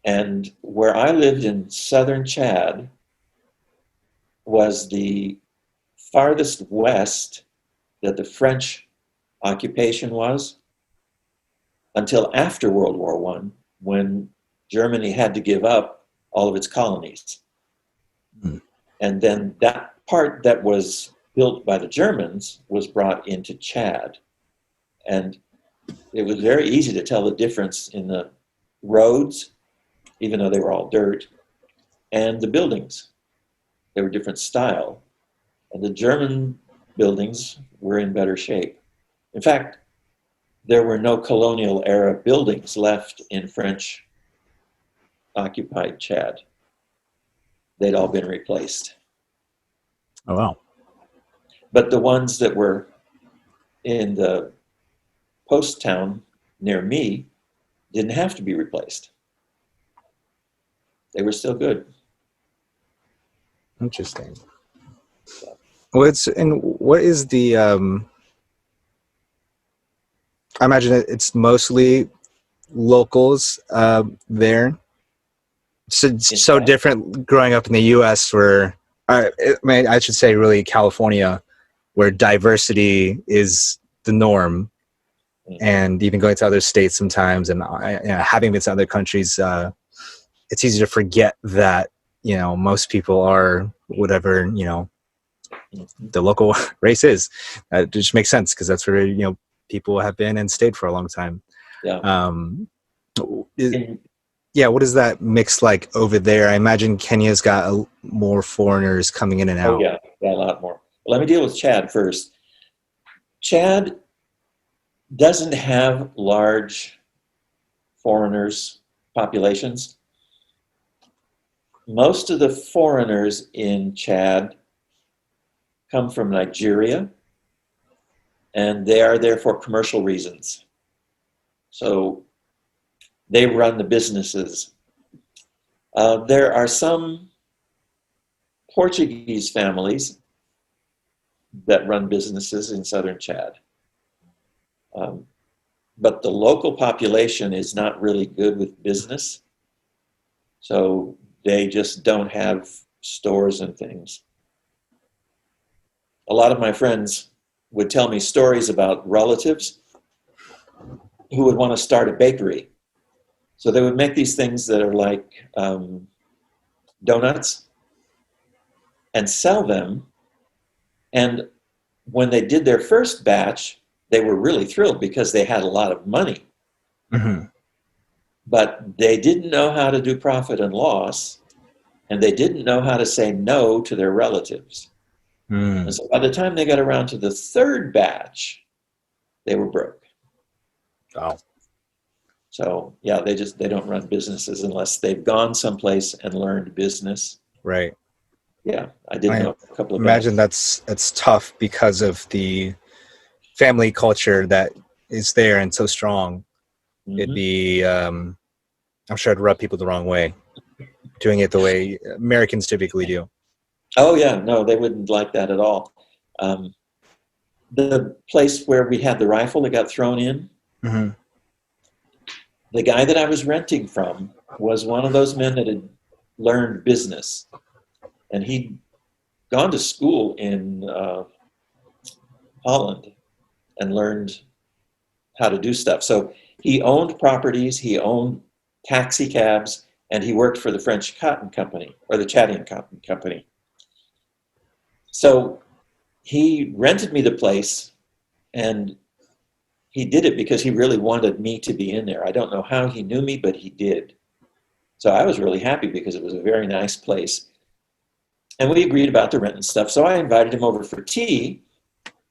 And where I lived in southern Chad was the farthest west that the French occupation was until after World War One, when Germany had to give up all of its colonies. Hmm. And then that part that was built by the Germans was brought into Chad. And it was very easy to tell the difference in the roads, even though they were all dirt, and the buildings. They were different style. And the German buildings were in better shape. In fact, there were no colonial era buildings left in French occupied Chad. They'd all been replaced. Oh wow. But the ones that were in the post town near me didn't have to be replaced. They were still good. Interesting. What is the I imagine it's mostly locals there. In So Chad. different growing up in the U.S. where I should say really California, where diversity is the norm, and even going to other states sometimes, and having been to other countries, it's easy to forget that most people are whatever the local race is. It just makes sense because that's where people have been and stayed for a long time. Yeah. Um, In, yeah, what is that mix like over there? I imagine Kenya's got more foreigners coming in and oh, out. yeah, a lot more. Let me deal with Chad first. Chad doesn't have large foreigners populations. Most of the foreigners in Chad come from Nigeria, and they are there for commercial reasons. So they run the businesses. There are some Portuguese families that run businesses in southern Chad. But the local population is not really good with business. So they just don't have stores and things. A lot of my friends would tell me stories about relatives who would want to start a bakery. So they would make these things that are like donuts and sell them. And when they did their first batch, they were really thrilled because they had a lot of money. Mm-hmm. But they didn't know how to do profit and loss, and they didn't know how to say no to their relatives. And Mm. so by the time they got around to the third batch, they were broke. Oh, So yeah, they don't run businesses unless they've gone someplace and learned business. right. Yeah, I did I know a couple of guys. imagine that's tough because of the family culture that is there and so strong. It'd Hmm. be, I'm sure it'd rub people the wrong way, doing it the way Americans typically do. Oh yeah, no, they wouldn't like that at all. Um, the place where we had the rifle that got thrown in, Hmm. the guy that I was renting from was one of those men that had learned business, and he'd gone to school in Holland and learned how to do stuff. So he owned properties, he owned taxi cabs, and he worked for the French Cotton Company or the Chatting Cotton Company. So he rented me the place, and he did it because he really wanted me to be in there. I don't know how he knew me, but he did. So I was really happy because it was a very nice place. And we agreed about the rent and stuff. So I invited him over for tea.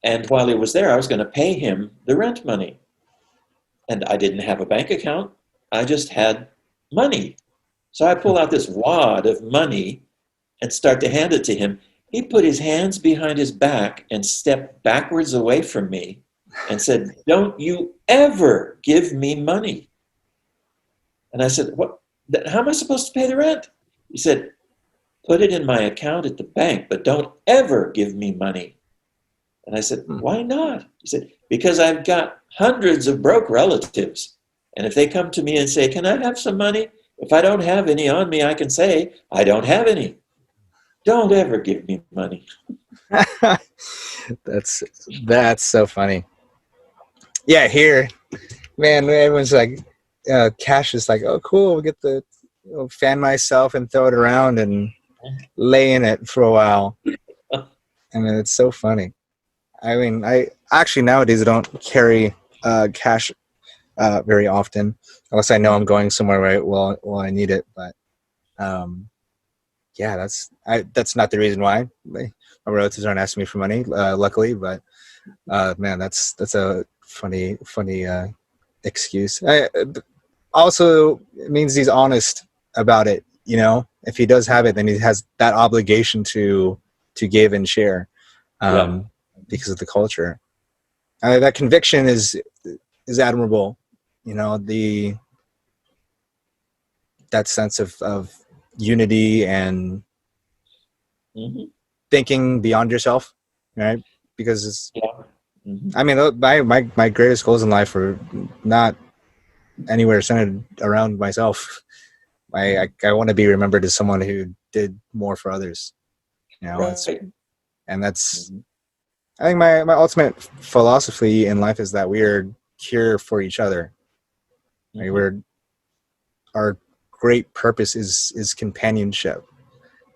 And while he was there, I was going to pay him the rent money. And I didn't have a bank account. I just had money. So I pull out this wad of money and start to hand it to him. He put his hands behind his back and stepped backwards away from me and said, "Don't you ever give me money." And I said, "What? How am I supposed to pay the rent?" He said, "Put it in my account at the bank, but don't ever give me money." And I said, "Why not?" He said, "Because I've got hundreds of broke relatives. And if they come to me and say, 'Can I have some money?' If I don't have any on me, I can say, 'I don't have any.' Don't ever give me money." that's that's so funny. Yeah, here, man, everyone's like, cash is like, oh, cool, we get to fan myself and throw it around and lay in it for a while. I mean, it's so funny. I mean, I actually nowadays I don't carry cash very often, unless I know I'm going somewhere where I need it. But um, yeah, that's not the reason why my relatives aren't asking me for money, luckily. But man, that's a funny excuse. Also, it means he's honest about it. You know, if he does have it, then he has that obligation to give and share, Yeah. um, because of the culture. That conviction is admirable. You know, the that sense of unity and Hmm. thinking beyond yourself, right? Because it's, Yeah. Hmm. I mean, my greatest goals in life are not anywhere centered around myself. I want to be remembered as someone who did more for others. You know, it's Right. and that's Hmm. I think my ultimate philosophy in life is that we are here for each other. Like Hmm. we're our great purpose is companionship.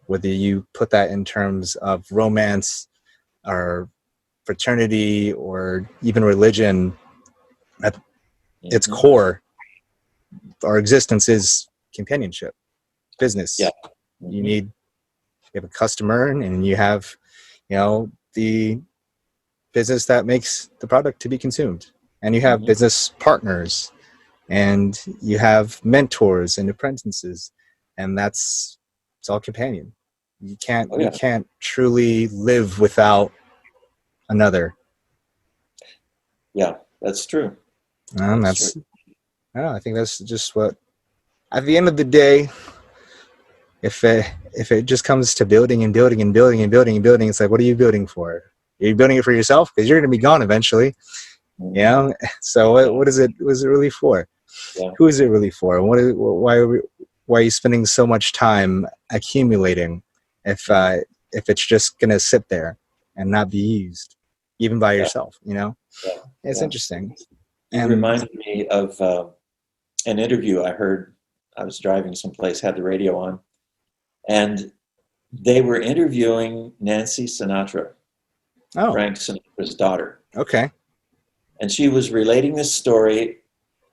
Whether you put that in terms of romance or fraternity or even religion, at its Hmm. core, our existence is companionship, Yeah. business. You Hmm. need you have a customer and you have, the business that makes the product to be consumed. And you have Hmm. business partners and you have mentors and apprentices. And it's all companion. Oh You yeah. can't truly live without another. Yeah. That's true. And That's true. that's I don't know, I think that's just what at the end of the day, if it just comes to building and building and building and building and building, it's like, what are you building for? Are you building it for yourself? Because you're going to be gone eventually, you Hmm. know. So Yeah. what is it really for? Yeah. Who is it really for? Why are you spending so much time accumulating Hmm. if it's just going to sit there and not be used, even by Yeah. yourself? You know, Yeah. it's Yeah. interesting. You And reminded me of an interview I heard. I was driving someplace, had the radio on, and they were interviewing Nancy Sinatra, oh, Frank Sinatra's daughter. okay, And she was relating this story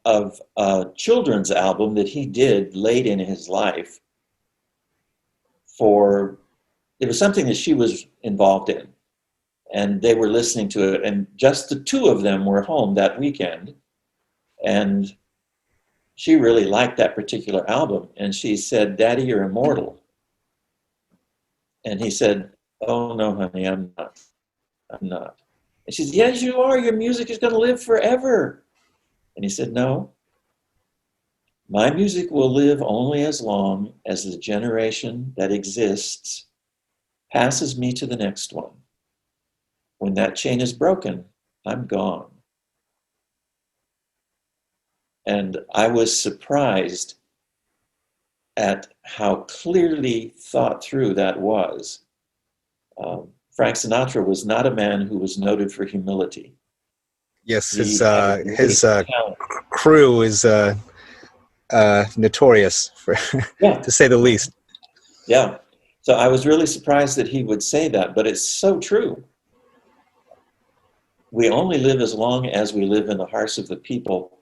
of a children's album that he did late in his life for, it was something that she was involved in. and they were listening to it, and just the two of them were home that weekend, and she really liked that particular album, and she said, "Daddy, you're immortal." And he said, "Oh no, honey, I'm not. I'm not." And she said, "Yes, you are. Your music is going to live forever." And he said, "No, my music will live only as long as the generation that exists passes me to the next one. When that chain is broken, I'm gone." And I was surprised at how clearly thought through that was. Frank Sinatra was not a man who was noted for humility. Yes, He his had a great talent. crew is notorious, for Yeah, to say the least. yeah. So I was really surprised that he would say that, but it's so true. We only live as long as we live in the hearts of the people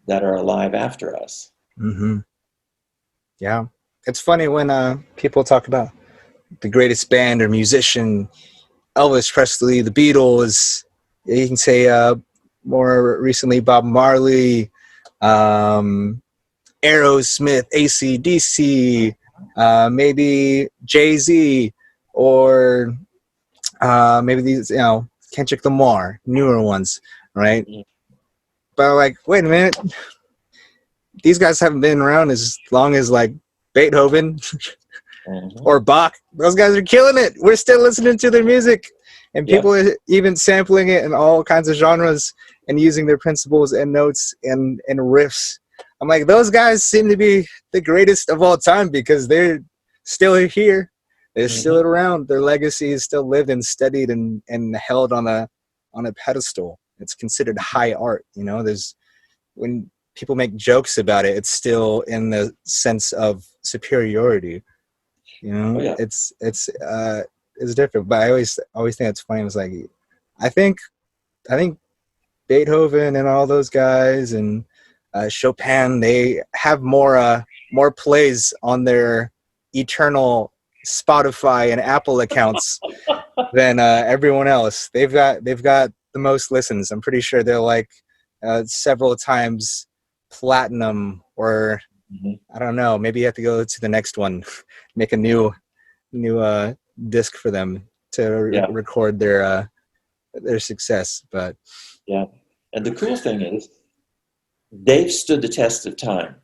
that are alive after us. Mm-hmm. Yeah, it's funny when people talk about the greatest band or musician, Elvis Presley, the Beatles. You can say more recently Bob Marley, Aerosmith, AC/DC, maybe Jay-Z, or maybe these, Kendrick Lamar, newer ones, right? Mhm. But like, wait a minute, these guys haven't been around as long as like Beethoven or Bach. Those guys are killing it. We're still listening to their music, and Yeah. people are even sampling it in all kinds of genres and using their principles and notes and riffs. I'm like, those guys seem to be the greatest of all time because they're still here. They're still Mhm. around. Their legacy is still lived and studied and held on a pedestal. It's considered high art. There's when people make jokes about it, it's still in the sense of superiority. Oh, yeah. It's different. But I always think it's funny. It's like I think Beethoven and all those guys and Chopin, they have more plays on their eternal Spotify and Apple accounts than everyone else. They've got the most listens. I'm pretty sure they're like several times platinum, or Mhm. I don't know. Maybe you have to go to the next one, make a new disc for them to Yeah. record their success. But Yeah. And the cool thing is, they've stood the test of time.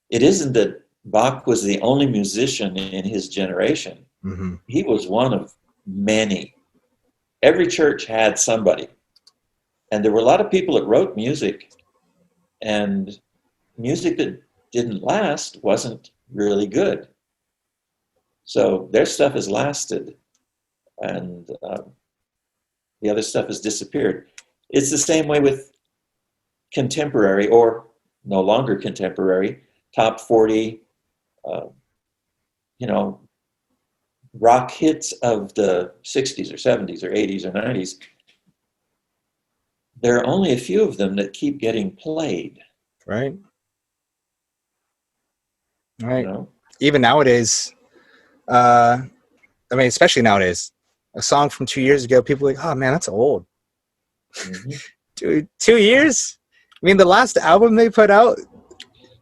It isn't that Bach was the only musician in his generation. mhm. He was one of many. Every church had somebody. And there were a lot of people that wrote music, and music that didn't last wasn't really good. So their stuff has lasted, and the other stuff has disappeared. It's the same way with contemporary, or no longer contemporary, top 40, uh, you know, rock hits of the 60s or 70s or 80s or 90s. There are only a few of them that keep getting played, Right, you right. know? Even nowadays, uh, I mean, especially nowadays, a song from 2 years ago, people are like, oh man, that's old. Mhm. 2 years? I mean, the last album they put out,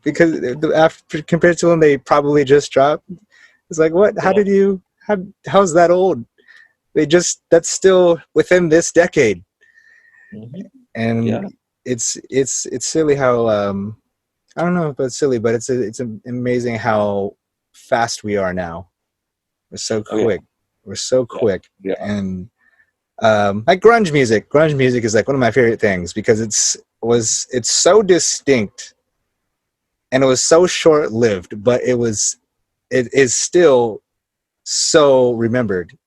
because after compared to when they probably just dropped, it's like, what? Yeah. How's that old? That's still within this decade, Mhm. Yeah. and it's silly how I don't know if it's silly, but it's amazing how fast we are now. We're so Oh, yeah. quick. We're so Yeah. quick, Yeah. and like grunge music. Grunge music is like one of my favorite things because it's so distinct and it was so short lived, but it is still so remembered.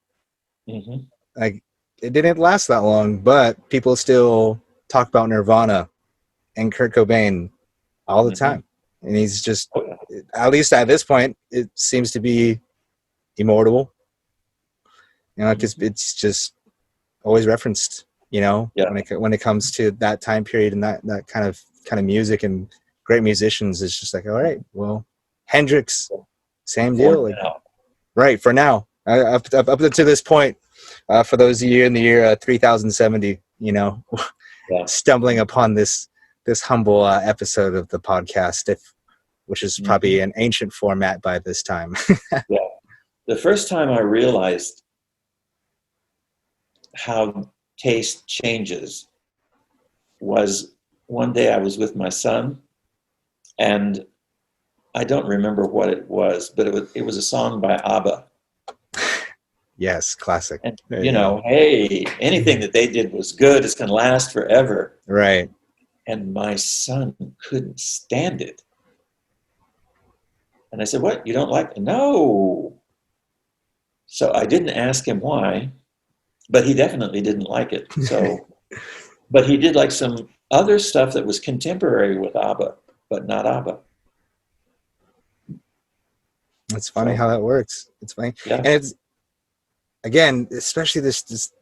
Mhm. Like it didn't last that long, but people still talk about Nirvana and Kurt Cobain all the Mhm. time, and he's just, Oh, yeah. at least at this point, it seems to be immortal. Because Mhm. it's just always referenced. Yeah. When it comes to that time period and that kind of music and great musicians, it's just like, all right, well, Hendrix, same For deal. Like, now. right, for now. Up to this point, for those of you in the year 3070, Yeah. stumbling upon this humble episode of the podcast, which is probably an ancient format by this time. Yeah. The first time I realized how taste changes was one day I was with my son, and I don't remember what it was, but it was a song by ABBA. Yes, classic. And hey, anything that they did was good. It's going to last forever. Right. And my son couldn't stand it. And I said, "What? You don't like it?" "No." So I didn't ask him why, but he definitely didn't like it. So, but he did like some other stuff that was contemporary with ABBA, but not ABBA. It's funny how that works. It's funny. Yeah. And it's, again, especially this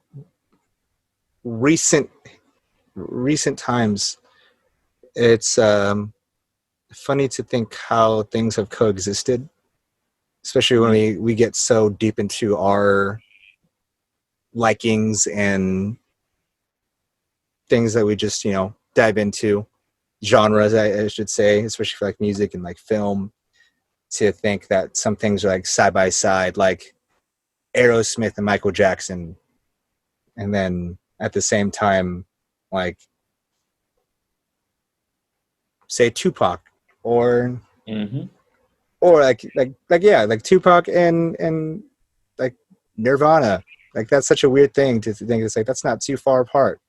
recent times, it's funny to think how things have coexisted, especially when we get so deep into our likings and things that we just dive into, genres I should say, especially for like music and like film, to think that some things are like side by side, like Aerosmith and Michael Jackson, and then at the same time, like say Tupac, or like Tupac and like Nirvana. Like that's such a weird thing to think. It's like that's not too far apart.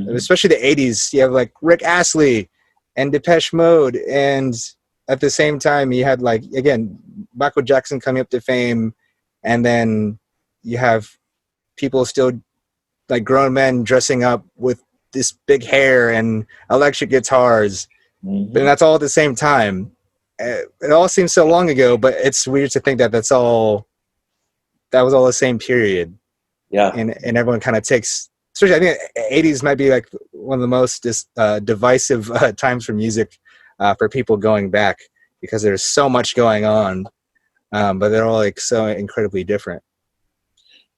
Especially the 80s, you have like Rick Astley and Depeche Mode, and at the same time you had like, again, Michael Jackson coming up to fame, and then you have people still, like grown men, dressing up with this big hair and electric guitars, and that's all at the same time. It all seems so long ago, but it's weird to think that that was all the same period. Yeah. And everyone kind of takes, especially I think 80s might be like one of the most divisive times for music, for people going back, because there's so much going on, but they're all like so incredibly different.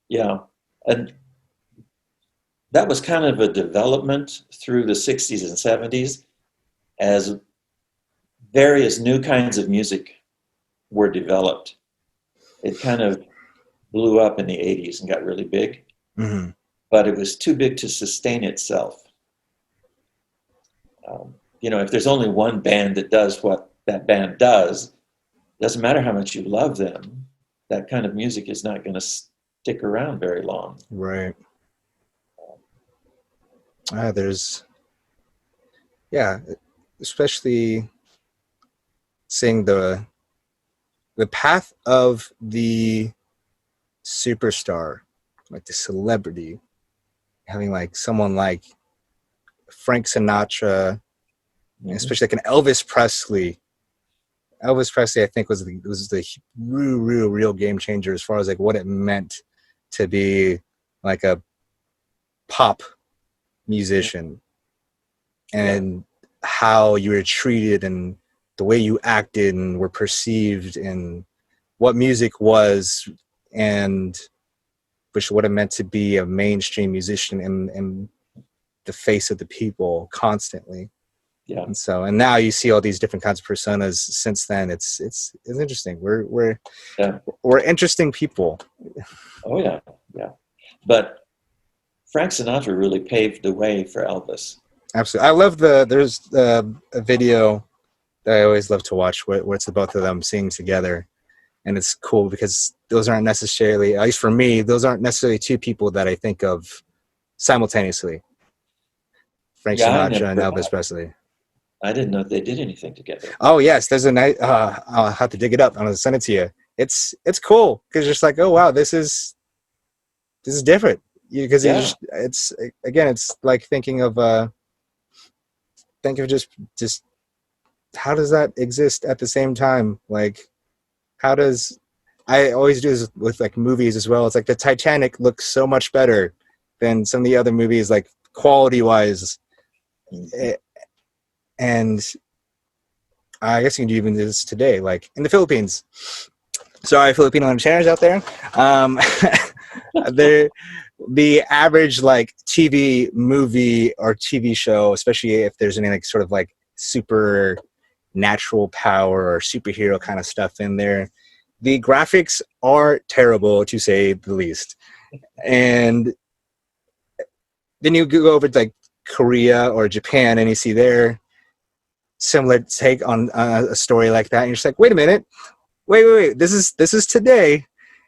Yeah. And that was kind of a development through the 60s and 70s as various new kinds of music were developed. It kind of blew up in the 80s and got really big, but it was too big to sustain itself. If there's only one band that does what that band does, doesn't matter how much you love them, that kind of music is not going to stick around very long. Right. Especially seeing the path of the superstar, like the celebrity, having like someone like Frank Sinatra, especially like an Elvis Presley. Elvis Presley, I think, was the real game changer as far as like what it meant to be like a pop musician, and how you were treated and the way you acted and were perceived, and what music was, and what it meant to be a mainstream musician and the face of the people constantly. Yeah. And now you see all these different kinds of personas since then. It's interesting. We're interesting people. Oh yeah. Yeah. But Frank Sinatra really paved the way for Elvis. Absolutely. I love there's a video that I always love to watch where it's the both of them singing together. And it's cool because those aren't necessarily, at least for me, those aren't necessarily two people that I think of simultaneously. Frank Sinatra and Elvis Presley. I didn't know they did anything together. Oh yes, there's a night. I'll have to dig it up. I'm gonna send it to you. It's cool because you're just like, oh wow, this is different. Because it's like thinking of just how does that exist at the same time? Like, how does, I always do this with like movies as well. It's like the Titanic looks so much better than some of the other movies, like quality wise. And I guess you can do even this today, like in the Philippines, Sorry, Filipino understanders out there. Um, they're the average like TV movie or TV show, especially if there's any like sort of like super natural power or superhero kind of stuff in there. The graphics are terrible to say the least. And then you go over to like Korea or Japan and you see their similar take on a story like that. And you're just like, wait a minute, wait. This is today,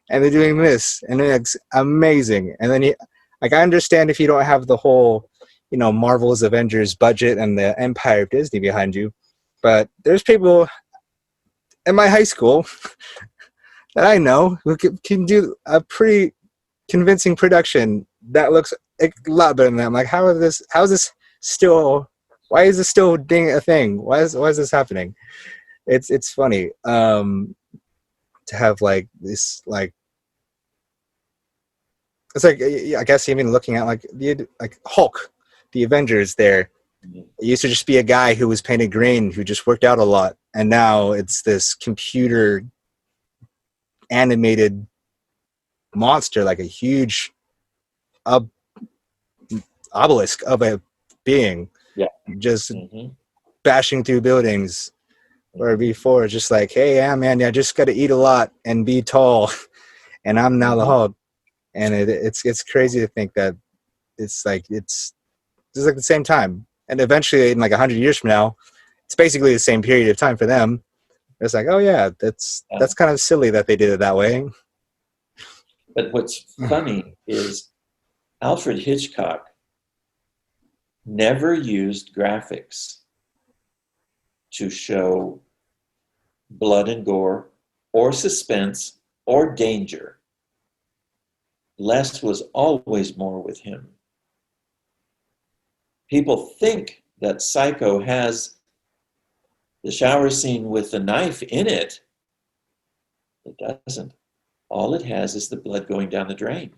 and they're doing this, and it's amazing. And then like I understand if you don't have the whole, Marvel's Avengers budget and the empire of Disney behind you, but there's people in my high school that I know who can do a pretty convincing production that looks a lot better than that. I'm like, how is this still? Why is this still being a thing? Why is this happening? It's funny to have like this like it's like I guess even looking at like the like Hulk, the Avengers. There, it used to just be a guy who was painted green who just worked out a lot, and now it's this computer animated monster, like a huge obelisk of a being, just bashing through buildings. Where before it's just like, hey, yeah, man, I just got to eat a lot and be tall, and I'm now the Hulk. And it's crazy to think that it's like the same time, and eventually in like 100 years from now, it's basically the same period of time for them. It's like, oh yeah, that's kind of silly that they did it that way. But what's funny is Alfred Hitchcock never used graphics to show blood and gore or suspense or danger. Less was always more with him. People think that Psycho has the shower scene with the knife in it. It doesn't. All it has is the blood going down the drain.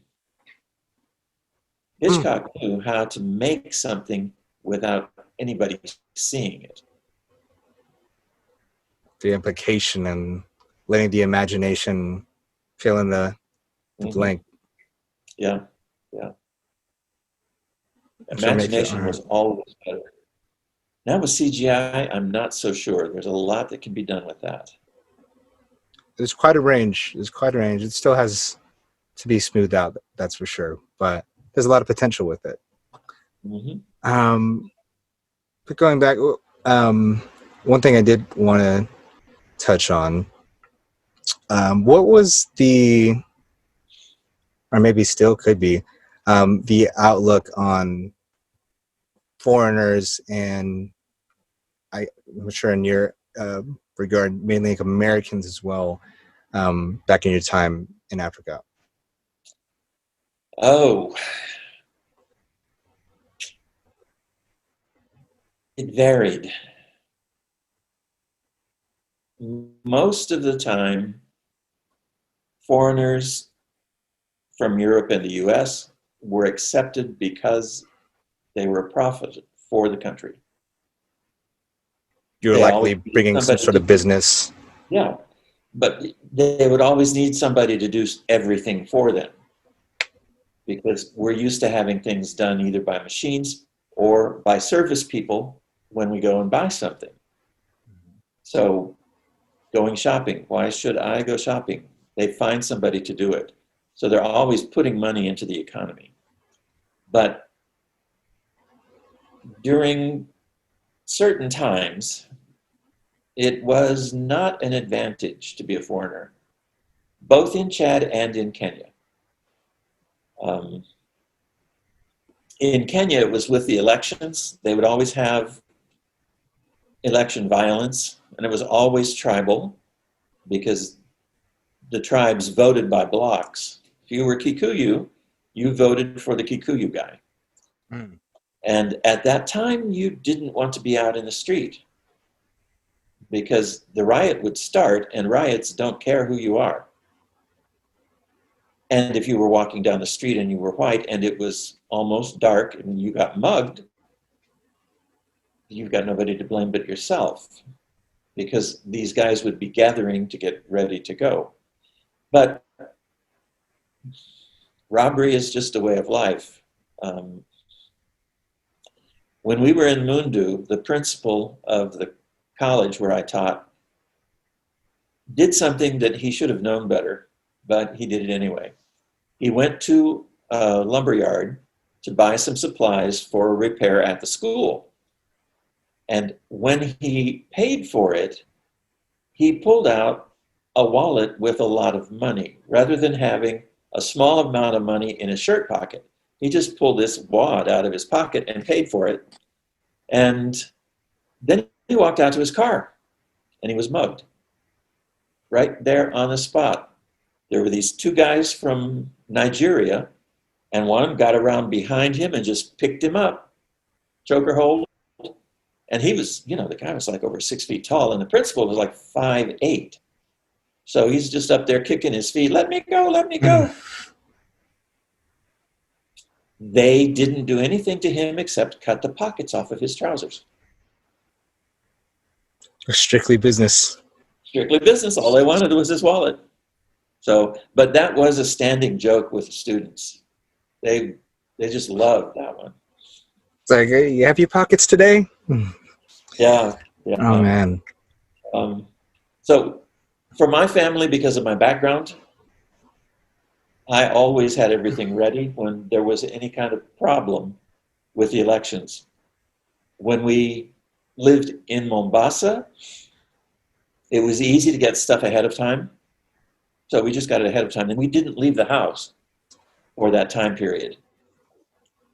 Hitchcock knew how to make something without anybody seeing it. The implication and letting the imagination fill in the blank. Yeah. Imagination was always better. Now with CGI, I'm not so sure. There's a lot that can be done with that. There's quite a range. It still has to be smoothed out, that's for sure. But there's a lot of potential with it. But going back, one thing I did want to touch on. What was or maybe still could be, the outlook on foreigners, and I'm sure in your regard, mainly like Americans as well, back in your time in Africa? Oh, it varied. Most of the time, foreigners from Europe and the US were accepted because they were a profit for the country. You're likely bringing some sort of business. Yeah, but they would always need somebody to do everything for them, because we're used to having things done either by machines or by service people when we go and buy something. So going shopping, why should I go shopping? They find somebody to do it. So they're always putting money into the economy. But during certain times, it was not an advantage to be a foreigner, both in Chad and in Kenya. In Kenya, it was with the elections. They would always have election violence, and it was always tribal, because the tribes voted by blocks. If you were Kikuyu, you voted for the Kikuyu guy. And at that time, you didn't want to be out in the street, because the riot would start, and riots don't care who you are. And if you were walking down the street and you were white and it was almost dark and you got mugged, you've got nobody to blame but yourself, because these guys would be gathering to get ready to go. But robbery is just a way of life. When we were in Mundu, the principal of the college where I taught did something that he should have known better, but he did it anyway. He went to a lumberyard to buy some supplies for a repair at the school. And when he paid for it, he pulled out a wallet with a lot of money. Rather than having a small amount of money in his shirt pocket, he just pulled this wad out of his pocket and paid for it. And then he walked out to his car and he was mugged right there on the spot. There were these two guys from Nigeria, and one got around behind him and just picked him up, choker hold. And he was, the guy was like over 6 feet tall, and the principal was like 5'8". So he's just up there kicking his feet, let me go, let me go. They didn't do anything to him except cut the pockets off of his trousers. Strictly business. Strictly business. All they wanted was his wallet. So, but that was a standing joke with the students. They just loved that one. It's like, hey, you have your pockets today? Yeah. Oh, man. So for my family, because of my background, I always had everything ready when there was any kind of problem with the elections. When we lived in Mombasa, it was easy to get stuff ahead of time. So we just got it ahead of time, and we didn't leave the house for that time period.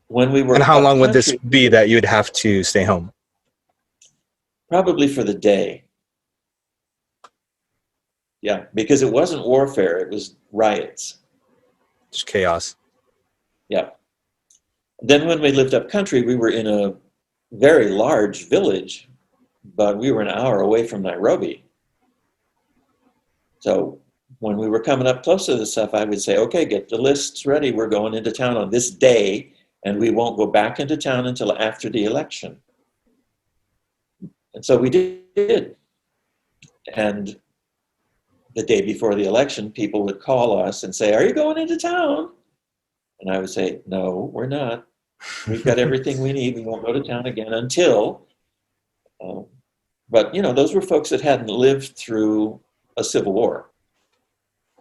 When we were And how long would this country, be that you'd have to stay home? Probably for the day. Yeah, because it wasn't warfare, it was riots. Just chaos. Yeah. Then when we lived up country, we were in a very large village, but we were an hour away from Nairobi. So when we were coming up close to the stuff, I would say, okay, get the lists ready. We're going into town on this day, and we won't go back into town until after the election. And so we did. And the day before the election, people would call us and say, are you going into town? And I would say, no, we're not. We've got everything we need. We won't go to town again until. But, those were folks that hadn't lived through a civil war.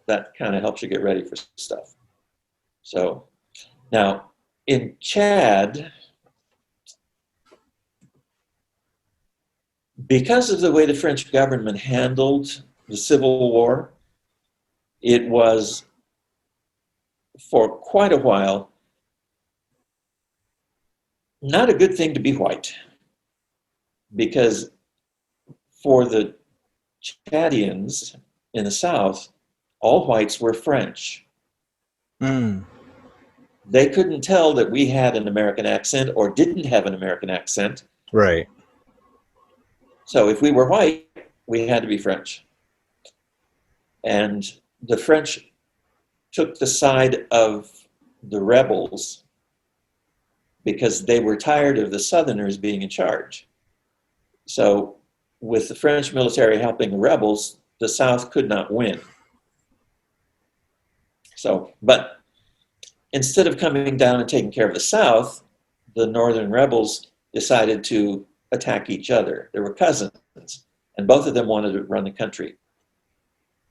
That kind of helps you get ready for stuff. So now in Chad, because of the way the French government handled the Civil War, it was for quite a while not a good thing to be white, because for the Chadians in the South, all whites were French. They couldn't tell that we had an American accent or didn't have an American accent. Right. So if we were white, we had to be French. And the French took the side of the rebels because they were tired of the Southerners being in charge. So with the French military helping the rebels, the South could not win. So, but instead of coming down and taking care of the South, the Northern rebels decided to attack each other. They were cousins, and both of them wanted to run the country.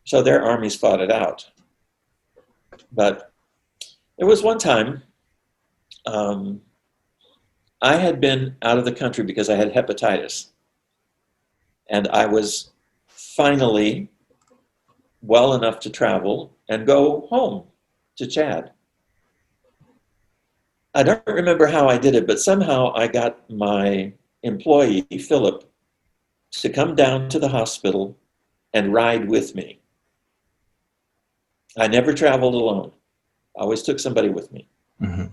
So their armies fought it out. But there was one time I had been out of the country because I had hepatitis. And I was finally well enough to travel and go home to Chad. I don't remember how I did it, but somehow I got my employee, Philip, to come down to the hospital and ride with me. I never traveled alone. I always took somebody with me. Mm-hmm.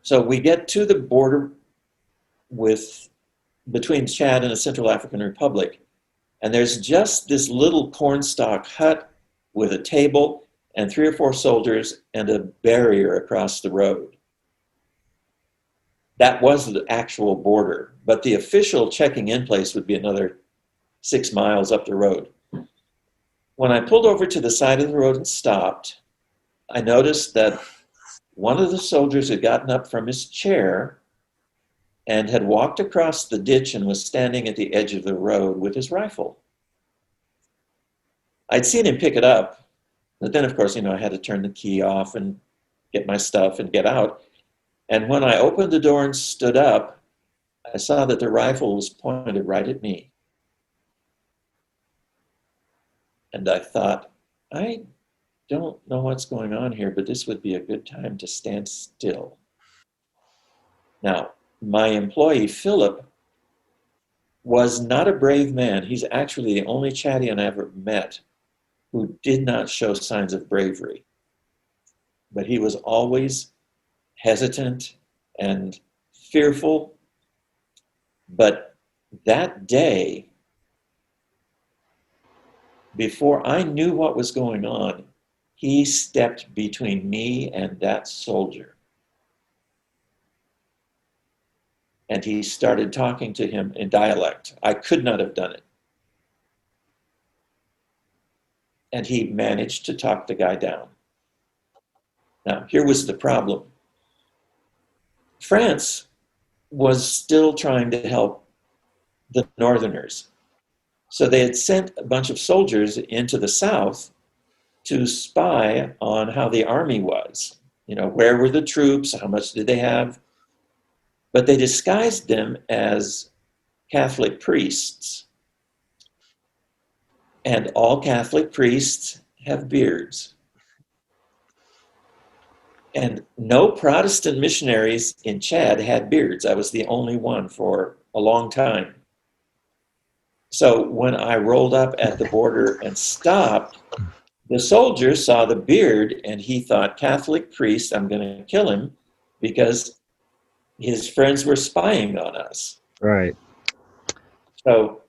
So we get to the border between Chad and the Central African Republic, and there's just this little cornstalk hut with a table and 3 or 4 soldiers and a barrier across the road. That was the actual border, but the official checking in place would be another 6 miles up the road. When I pulled over to the side of the road and stopped, I noticed that one of the soldiers had gotten up from his chair and had walked across the ditch and was standing at the edge of the road with his rifle. I'd seen him pick it up, but then, of course, I had to turn the key off and get my stuff and get out. And when I opened the door and stood up, I saw that the rifle was pointed right at me. And I thought, I don't know what's going on here, but this would be a good time to stand still. Now, my employee, Philip, was not a brave man. He's actually the only Chadian I ever met who did not show signs of bravery. But he was always hesitant and fearful. But that day, before I knew what was going on, he stepped between me and that soldier. And he started talking to him in dialect. I could not have done it. And he managed to talk the guy down. Now, here was the problem. France was still trying to help the Northerners. So they had sent a bunch of soldiers into the South to spy on how the army was. Where were the troops? How much did they have? But they disguised them as Catholic priests. And all Catholic priests have beards. And no Protestant missionaries in Chad had beards. I was the only one for a long time. So when I rolled up at the border and stopped, the soldier saw the beard and he thought, Catholic priest, I'm going to kill him because his friends were spying on us. Right. So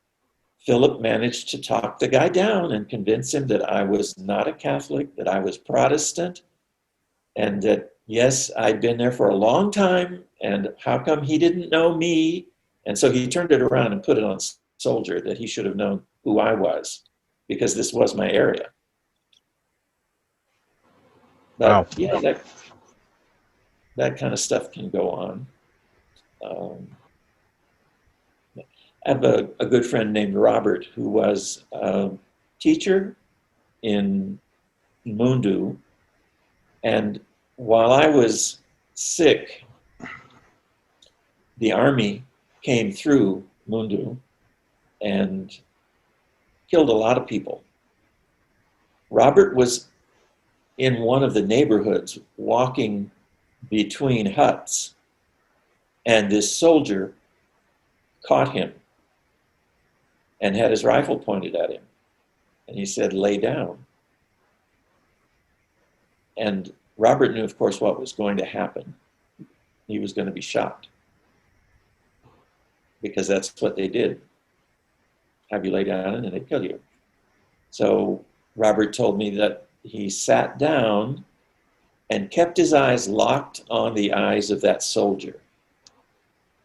Philip managed to talk the guy down and convince him that I was not a Catholic, that I was Protestant, and that, yes, I'd been there for a long time, and how come he didn't know me? And so he turned it around and put it on soldier that he should have known who I was, because this was my area. But Wow. yeah, that kind of stuff can go on. I have a good friend named Robert who was a teacher in Mundu, and while I was sick, the army came through Mundu and killed a lot of people. Robert was in one of the neighborhoods walking between huts, and this soldier caught him and had his rifle pointed at him. And he said, lay down. And Robert knew, of course, what was going to happen. He was going to be shot, because that's what they did. Have you lay down and then they kill you. So Robert told me that he sat down and kept his eyes locked on the eyes of that soldier.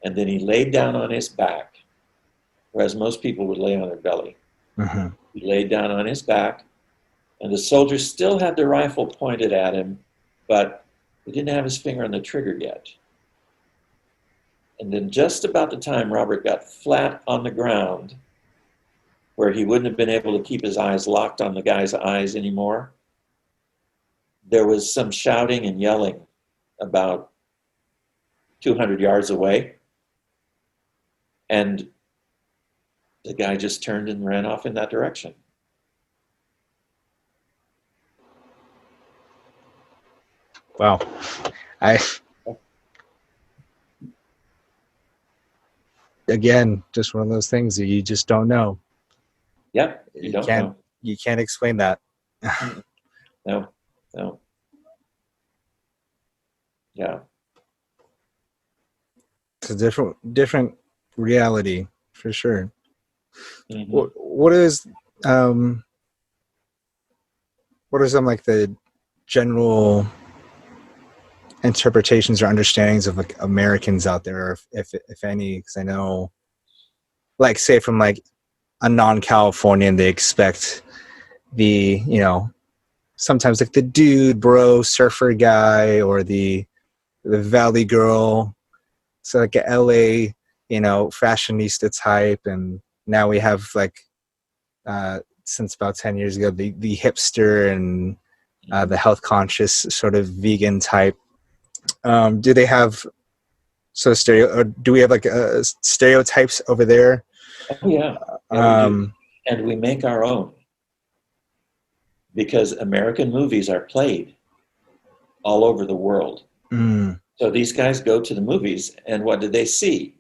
And then he laid down on his back, whereas most people would lay on their belly. Uh-huh. He laid down on his back, and the soldier still had the rifle pointed at him, but he didn't have his finger on the trigger yet. And then just about the time Robert got flat on the ground, where he wouldn't have been able to keep his eyes locked on the guy's eyes anymore, there was some shouting and yelling about 200 yards away. And the guy just turned and ran off in that direction. Wow. Again, just one of those things that you just don't know. Yeah, you don't know. You can't explain that. No. Yeah. It's a different reality for sure. Mm-hmm. What are some like the general interpretations or understandings of like Americans out there, if any? Because I know, like, say from like a non-Californian, they expect the, sometimes like the dude, bro, surfer guy, or the valley girl. So like a LA, fashionista type. And now we have like, since about 10 years ago, the hipster and the health conscious sort of vegan type. Do they have or do we have like stereotypes over there? Oh yeah, yeah, we do, and we make our own because American movies are played all over the world. So these guys go to the movies, and what do they see?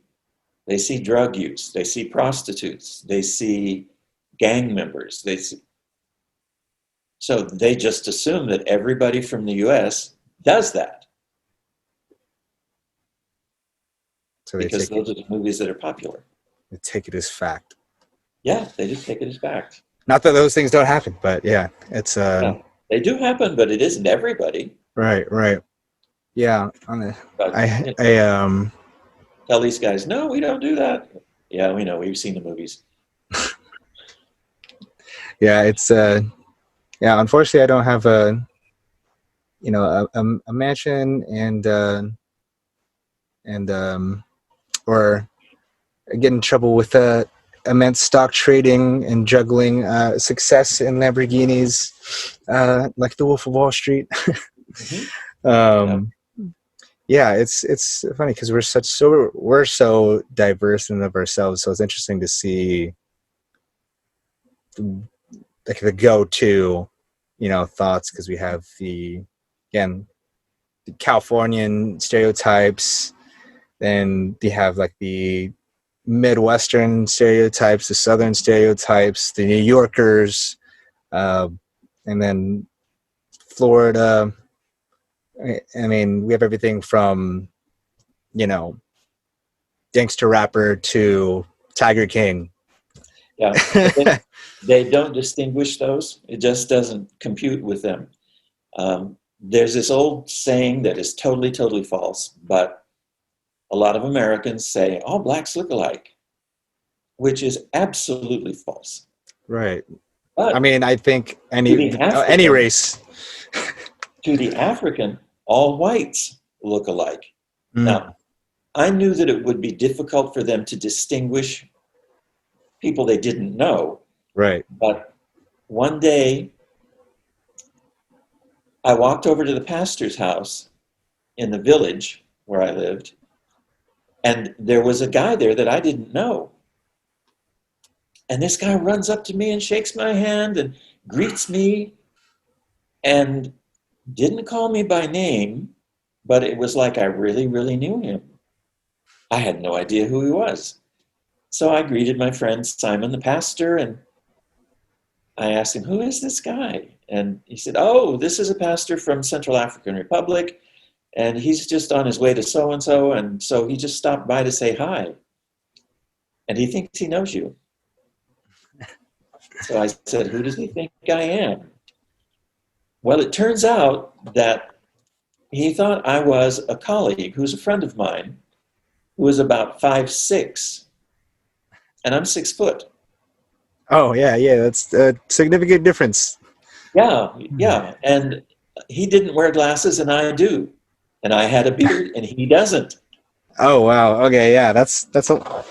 They see drug use, they see prostitutes, they see gang members. So they just assume that everybody from the U.S. does that. So because those are the movies that are popular. They take it as fact. Yeah, they just take it as fact. Not that those things don't happen, but yeah, it's yeah, they do happen, but it isn't everybody. Right. Yeah, but, tell these guys, no, we don't do that. Yeah, we know. We've seen the movies. Yeah, it's unfortunately I don't have a mansion or get in trouble with immense stock trading and juggling success in Lamborghinis like the Wolf of Wall Street. Yeah, it's funny because we're so diverse in and of ourselves, so it's interesting to see like the go-to thoughts, because we have the Californian stereotypes, then they have like the Midwestern stereotypes, the Southern stereotypes, the New Yorkers, and then Florida. I mean, we have everything from, gangster rapper to Tiger King. Yeah, they don't distinguish those. It just doesn't compute with them. There's this old saying that is totally, totally false, but a lot of Americans say, all blacks look alike, which is absolutely false. Right. But I mean, I think any race. To the African, all whites look alike. Now, I knew that it would be difficult for them to distinguish people they didn't know. Right. But one day, I walked over to the pastor's house in the village where I lived, and there was a guy there that I didn't know. And this guy runs up to me and shakes my hand and greets me and didn't call me by name, but it was like I really, really knew him. I had no idea who he was. So I greeted my friend Simon, the pastor, and I asked him, who is this guy? And he said, oh, this is a pastor from Central African Republic, and he's just on his way to so-and-so, and so he just stopped by to say hi. And he thinks he knows you. So I said, who does he think I am? Well, it turns out that he thought I was a colleague who's a friend of mine who was about 5'6", and I'm 6 foot. Oh, yeah, that's a significant difference. Yeah, and he didn't wear glasses and I do. And I had a beard and he doesn't. Oh, wow. Okay, yeah, that's a lot.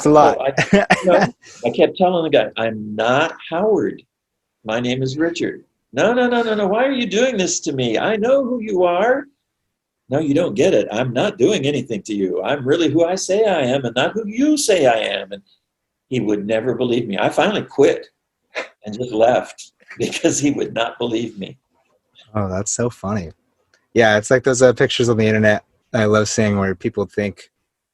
So I kept telling the guy, I'm not Howard. My name is Richard. No. Why are you doing this to me? I know who you are. No, you don't get it. I'm not doing anything to you. I'm really who I say I am and not who you say I am. And he would never believe me. I finally quit and just left because he would not believe me. Oh, that's so funny. Yeah, it's like those pictures on the internet I love seeing where people think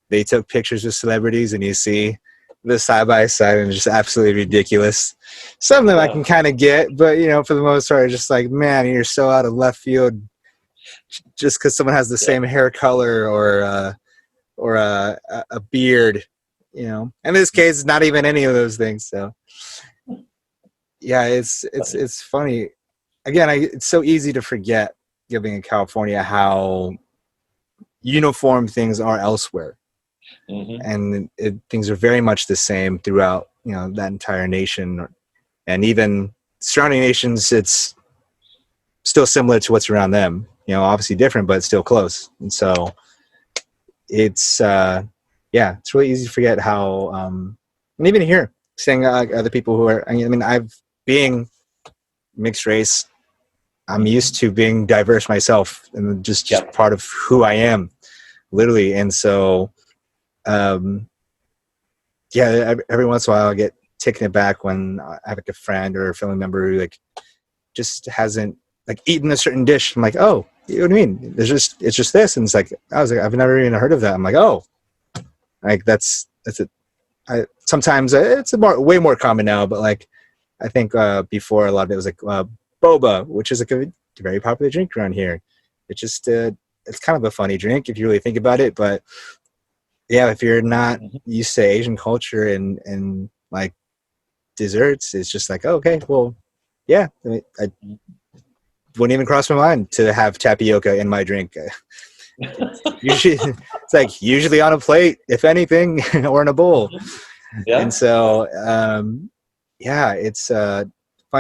they took pictures with celebrities and you see the side by side and it's just absolutely ridiculous. Some of them I can kind of get, but for the most part, it's just like, man, you're so out of left field just because someone has the same hair color or a beard. In this case, not even any of those things. So, yeah, it's funny. Again, it's so easy to forget living in California how uniform things are elsewhere, and things are very much the same throughout that entire nation, and even surrounding nations, it's still similar to what's around them. Obviously different, but still close. And so it's it's really easy to forget how. And even here, seeing other people who are. Being mixed race, I'm used to being diverse myself, and just part of who I am, literally. And so, every once in a while I get taken aback when I have like a friend or a family member who like just hasn't like eaten a certain dish. I'm like, oh, you know what I mean? It's just this, and it's like I've never even heard of that. I'm like, oh, like that's it. Sometimes it's way more common now, but like I think before a lot of it was like boba, which is like a very popular drink around here. It's just it's kind of a funny drink if you really think about it, but yeah, if you're not used to Asian culture and like desserts, it's just like, oh, okay, well, yeah, I wouldn't even cross my mind to have tapioca in my drink. Usually, it's like usually on a plate, if anything, or in a bowl. Yeah. And so, it's funny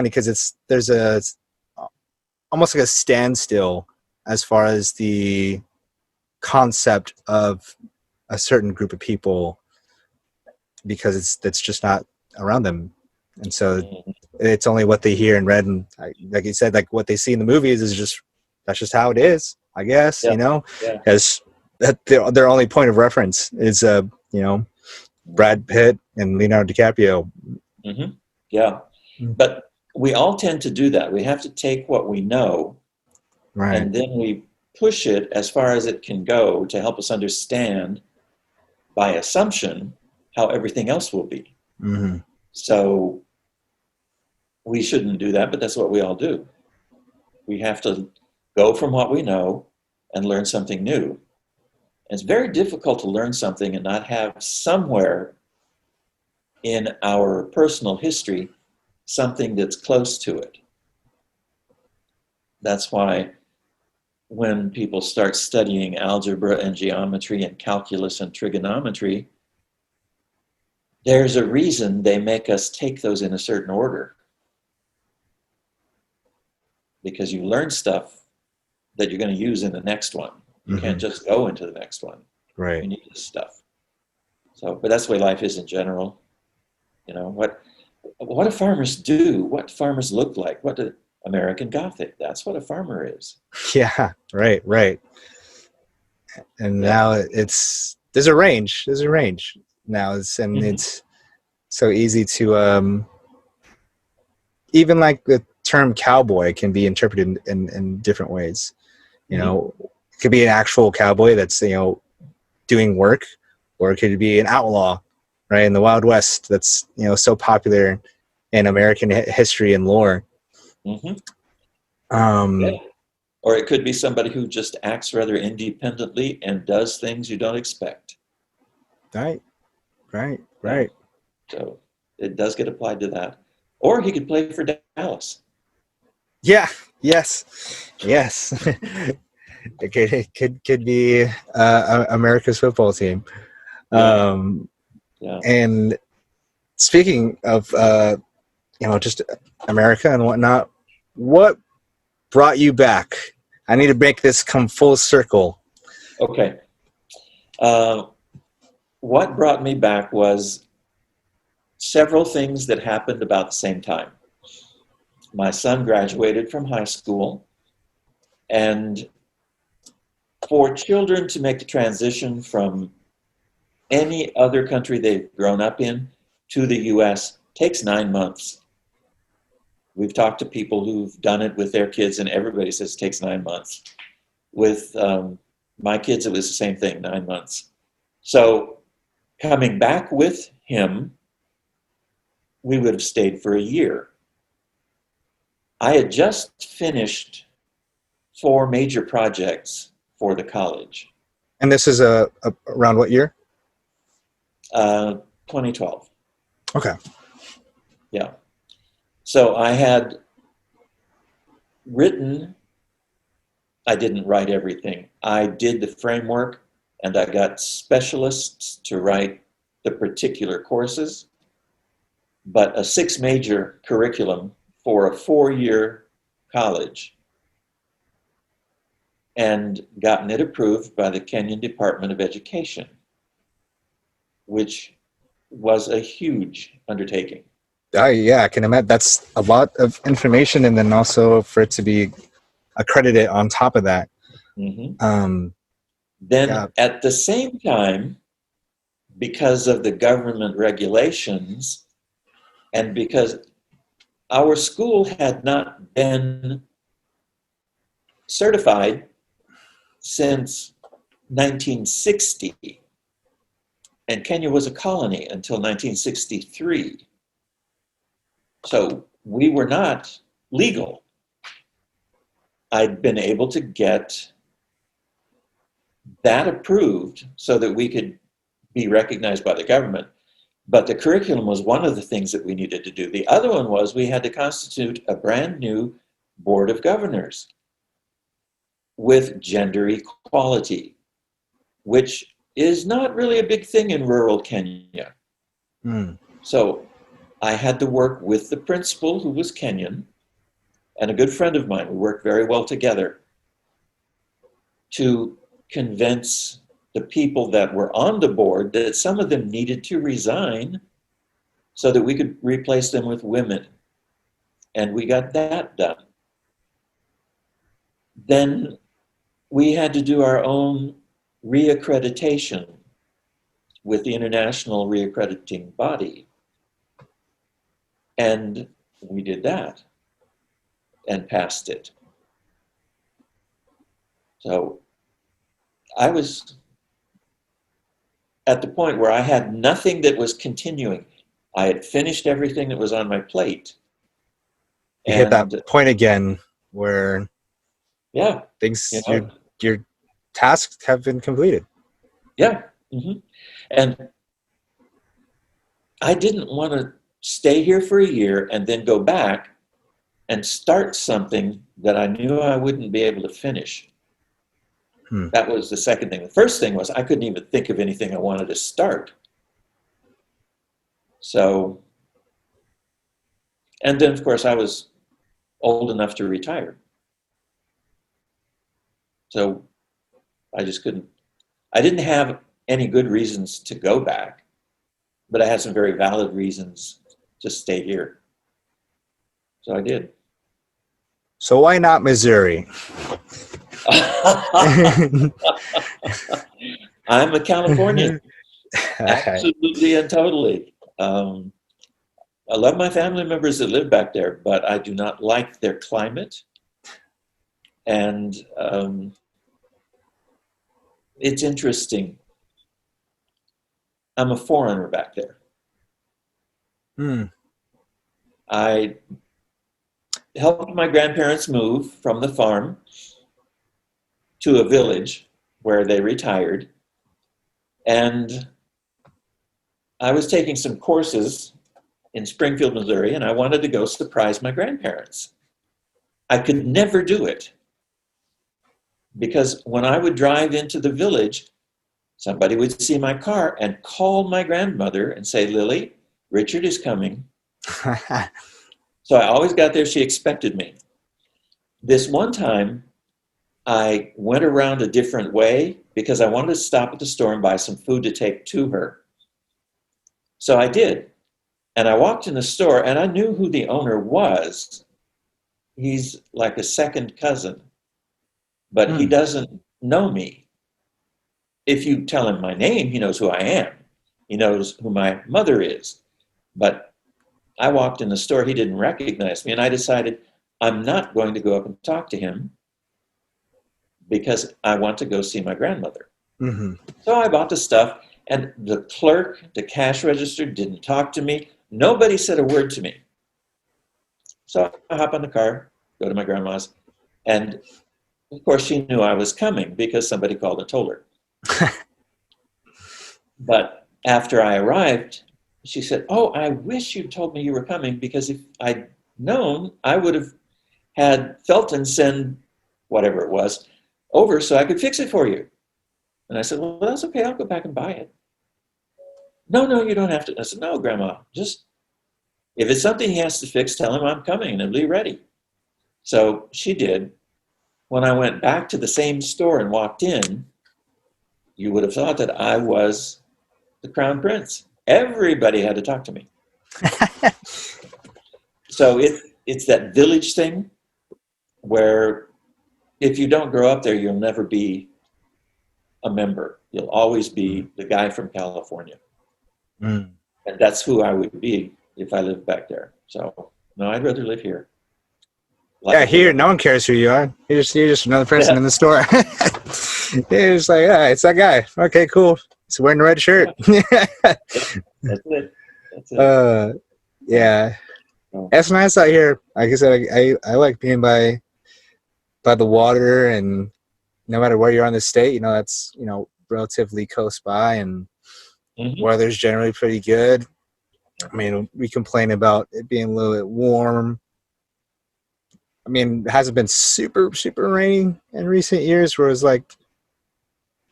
because there's almost like a standstill as far as the concept of a certain group of people because that's just not around them. And so it's only what they hear and read. And like you said, like what they see in the movies that's just how it is, I guess, as that their only point of reference is, Brad Pitt and Leonardo DiCaprio. Mm-hmm. Yeah. But we all tend to do that. We have to take what we know, right, and then we push it as far as it can go to help us understand by assumption how everything else will be. Mm-hmm. So we shouldn't do that, but that's what we all do. We have to go from what we know and learn something new. And it's very difficult to learn something and not have somewhere in our personal history something that's close to it. That's why when people start studying algebra and geometry and calculus and trigonometry, there's a reason they make us take those in a certain order. Because you learn stuff that you're going to use in the next one. You can't just go into the next one. Right. You need this stuff. So, but that's the way life is in general. What do farmers do? What farmers look like? What do American Gothic? That's what a farmer is. Yeah, right. And now there's a range now. It's so easy to even like the term cowboy can be interpreted in different ways. It could be an actual cowboy that's doing work, or it could be an outlaw, right, in the Wild West that's so popular in American history and lore. Or it could be somebody who just acts rather independently and does things you don't expect. Right. So it does get applied to that. Or he could play for Dallas. Yeah. Yes. It could be America's football team. And speaking of just America and whatnot, what brought you back? I need to make this come full circle. Okay. What brought me back was several things that happened about the same time. My son graduated from high school, and for children to make the transition from any other country they've grown up in to the U.S. takes 9 months. We've talked to people who've done it with their kids, and everybody says it takes 9 months. With my kids, it was the same thing, 9 months. So coming back with him, we would have stayed for a year. I had just finished 4 major projects for the college. And this is around what year? 2012. Okay. Yeah. So I had written, I didn't write everything. I did the framework, and I got specialists to write the particular courses. But a 6 major curriculum for a 4-year college and gotten it approved by the Kenyan Department of Education, which was a huge undertaking. Yeah, I can imagine. That's a lot of information, and then also for it to be accredited on top of that. Then Yeah. at the same time, because of the government regulations and because our school had not been certified since 1960, and Kenya was a colony until 1963. So we were not legal. I'd been able to get that approved so that we could be recognized by the government. But the curriculum was one of the things that we needed to do. The other one was we had to constitute a brand new board of governors with gender equality, which is not really a big thing in rural Kenya. So I had to work with the principal, who was Kenyan, and a good friend of mine. We worked very well together to convince the people that were on the board that some of them needed to resign so that we could replace them with women. And we got that done. Then we had to do our own reaccreditation with the international reaccrediting body. And we did that and passed it. So I was at the point where I had nothing that was continuing. I had finished everything that was on my plate. You hit that point again where things, your tasks have been completed. Yeah. Mm-hmm. And I didn't want to stay here for a year and then go back and start something that I knew I wouldn't be able to finish. That was the second thing. The first thing was I couldn't even think of anything I wanted to start. So, and then of course I was old enough to retire. So I just couldn't, I didn't have any good reasons to go back, but I had some very valid reasons to stay here. So I did. So why not Missouri? I'm a Californian. Absolutely and totally. I love my family members that live back there, but I do not like their climate. And it's interesting. I'm a foreigner back there. I helped my grandparents move from the farm to a village where they retired. And I was taking some courses in Springfield, Missouri, and I wanted to go surprise my grandparents. I could never do it because when I would drive into the village, somebody would see my car and call my grandmother and say, "Lily, Richard is coming." So I always got there. She expected me. This one time, I went around a different way because I wanted to stop at the store and buy some food to take to her. So I did. And I walked in the store and I knew who the owner was. He's like a second cousin, but he doesn't know me. If you tell him my name, he knows who I am. He knows who my mother is. But I walked in the store, he didn't recognize me, and I decided I'm not going to go up and talk to him because I want to go see my grandmother. So I bought the stuff, and the clerk, the cash register, didn't talk to me. Nobody said a word to me. So I hop on the car, go to my grandma's, and of course she knew I was coming because somebody called and told her. But after I arrived, she said, "Oh, I wish you'd told me you were coming because if I'd known, I would have had Felton send whatever it was over so I could fix it for you." And I said, "Well, that's okay. I'll go back and buy it." "No, you don't have to." I said, "No, Grandma, just If it's something he has to fix, tell him I'm coming and he'll be ready. So she did. When I went back to the same store and walked in, you would have thought that I was the crown prince. Everybody had to talk to me. So it's that village thing where if you don't grow up there, you'll never be a member. You'll always be the guy from California. Mm. And that's who I would be if I lived back there. So, no, I'd rather live here. Yeah, here, no one cares who you are. You're just another person in the store. You're just like, it's that guy. Okay, cool. He's wearing the red shirt. That's it. That's it. Yeah. It's nice out here. Like I said, I like being by the water, and no matter where you're on the state, that's, relatively close by, and weather's generally pretty good. I mean, we complain about it being a little bit warm. I mean, it hasn't been super, super rainy in recent years where it's like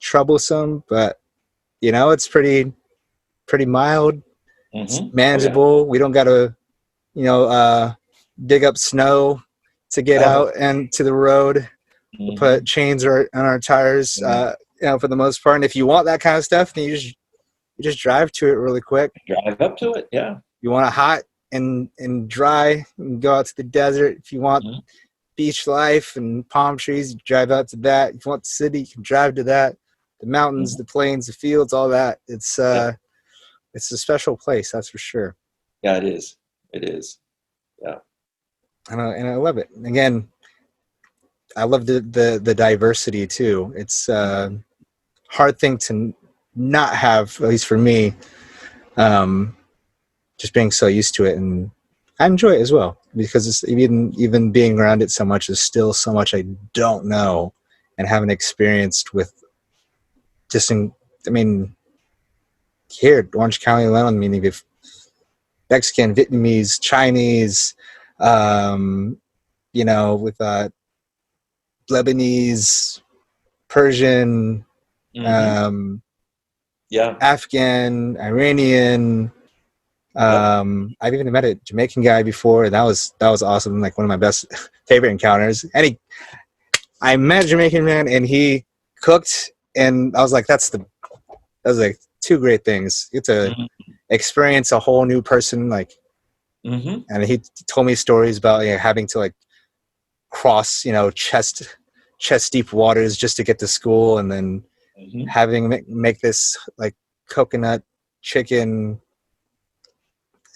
troublesome, but it's pretty mild. It's manageable. Oh, yeah. We don't got to, dig up snow to get out and to the road. We put chains on our tires, for the most part. And if you want that kind of stuff, then you just drive to it really quick. Drive up to it, yeah. You want it hot and dry, and go out to the desert. If you want beach life and palm trees, you drive out to that. If you want the city, you can drive to that. The mountains, the plains, the fields, all that. It's a special place, that's for sure. Yeah, it is. It is. Yeah. And I love it. Again, I love the diversity too. It's a hard thing to not have, at least for me, just being so used to it. And I enjoy it as well, because it's even being around it so much is still so much I don't know and haven't experienced with here, Orange County alone. I mean, you have Mexican, Vietnamese, Chinese, with Lebanese, Persian, Afghan, Iranian. I've even met a Jamaican guy before, and that was awesome. Like one of my best favorite encounters. And I met a Jamaican man, and he cooked, and I was like, that was like two great things. You get to experience a whole new person, like, and he told me stories about having to like cross, chest deep waters just to get to school, and then having make this like coconut chicken.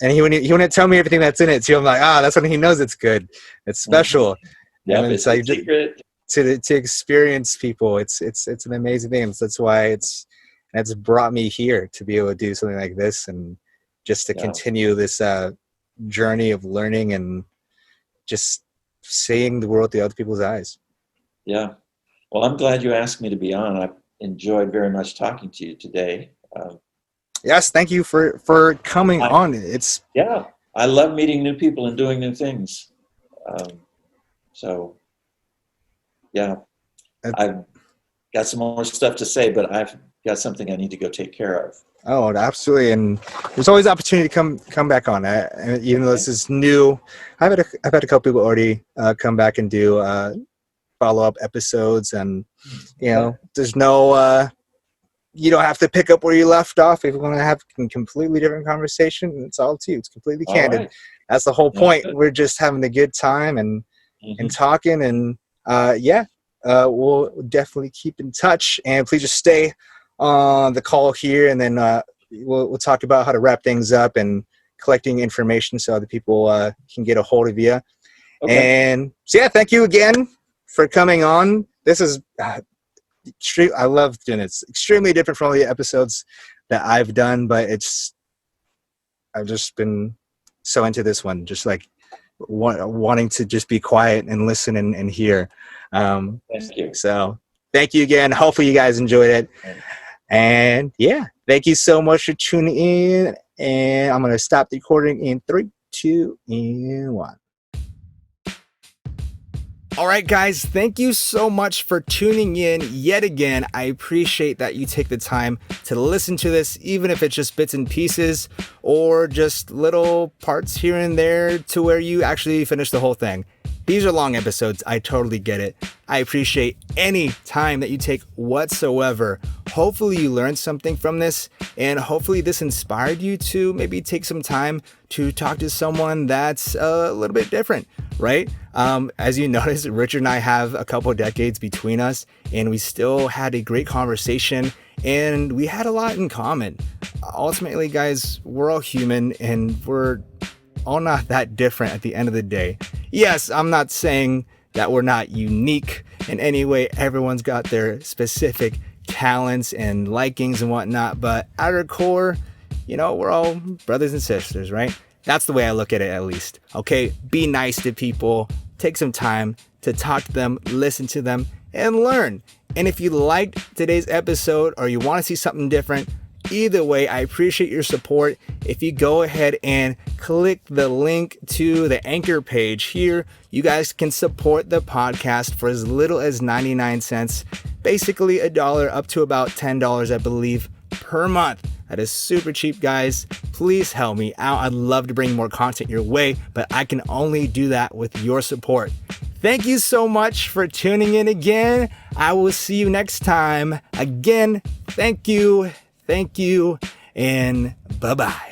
And he wouldn't tell me everything that's in it. So I'm like, that's when he knows it's good. It's special. Yeah, it's like secret. To experience people. It's an amazing thing. So that's why it's brought me here to be able to do something like this, and just to continue this journey of learning and just seeing the world through other people's eyes. Yeah. Well, I'm glad you asked me to be on. I enjoyed very much talking to you today. Yes, thank you for coming on. I love meeting new people and doing new things. I've got some more stuff to say, but I've got something I need to go take care of. Oh, absolutely. And there's always opportunity to come back on. Even though this is new, I've had a couple people already come back and do follow-up episodes, and there's no you don't have to pick up where you left off. If you want to have a completely different conversation, it's all to you. It's completely candid. Right. That's the whole point. We're just having a good time and talking, and we'll definitely keep in touch. And please just stay on the call here, and then we'll talk about how to wrap things up and collecting information so other people can get a hold of you. Okay. And so thank you again for coming on. This is I love doing it. It's extremely different from all the episodes that I've done, but I've just been so into this one, just like wanting to just be quiet and listen and hear. Thank you. So thank you again. Hopefully you guys enjoyed it. And thank you so much for tuning in. And I'm going to stop the recording in 3, 2, and 1. All right, guys, thank you so much for tuning in yet again. I appreciate that you take the time to listen to this, even if it's just bits and pieces or just little parts here and there to where you actually finish the whole thing. These are long episodes. I totally get it. I appreciate any time that you take whatsoever. Hopefully you learned something from this, and hopefully this inspired you to maybe take some time to talk to someone that's a little bit different, right? As you notice, Richard and I have a couple decades between us, and we still had a great conversation, and we had a lot in common. Ultimately, guys, we're all human, and we're all not that different at the end of the day. Yes, I'm not saying that we're not unique in any way. Everyone's got their specific talents and likings and whatnot, but at our core, we're all brothers and sisters, right? That's the way I look at it, at least. Okay, be nice to people, take some time to talk to them, listen to them, and learn. And if you liked today's episode or you want to see something different, either way, I appreciate your support. If you go ahead and click the link to the Anchor page here, you guys can support the podcast for as little as 99 cents, basically $1 up to about $10, I believe, per month. That is super cheap, guys. Please help me out. I'd love to bring more content your way, but I can only do that with your support. Thank you so much for tuning in again. I will see you next time. Again, thank you, and bye-bye.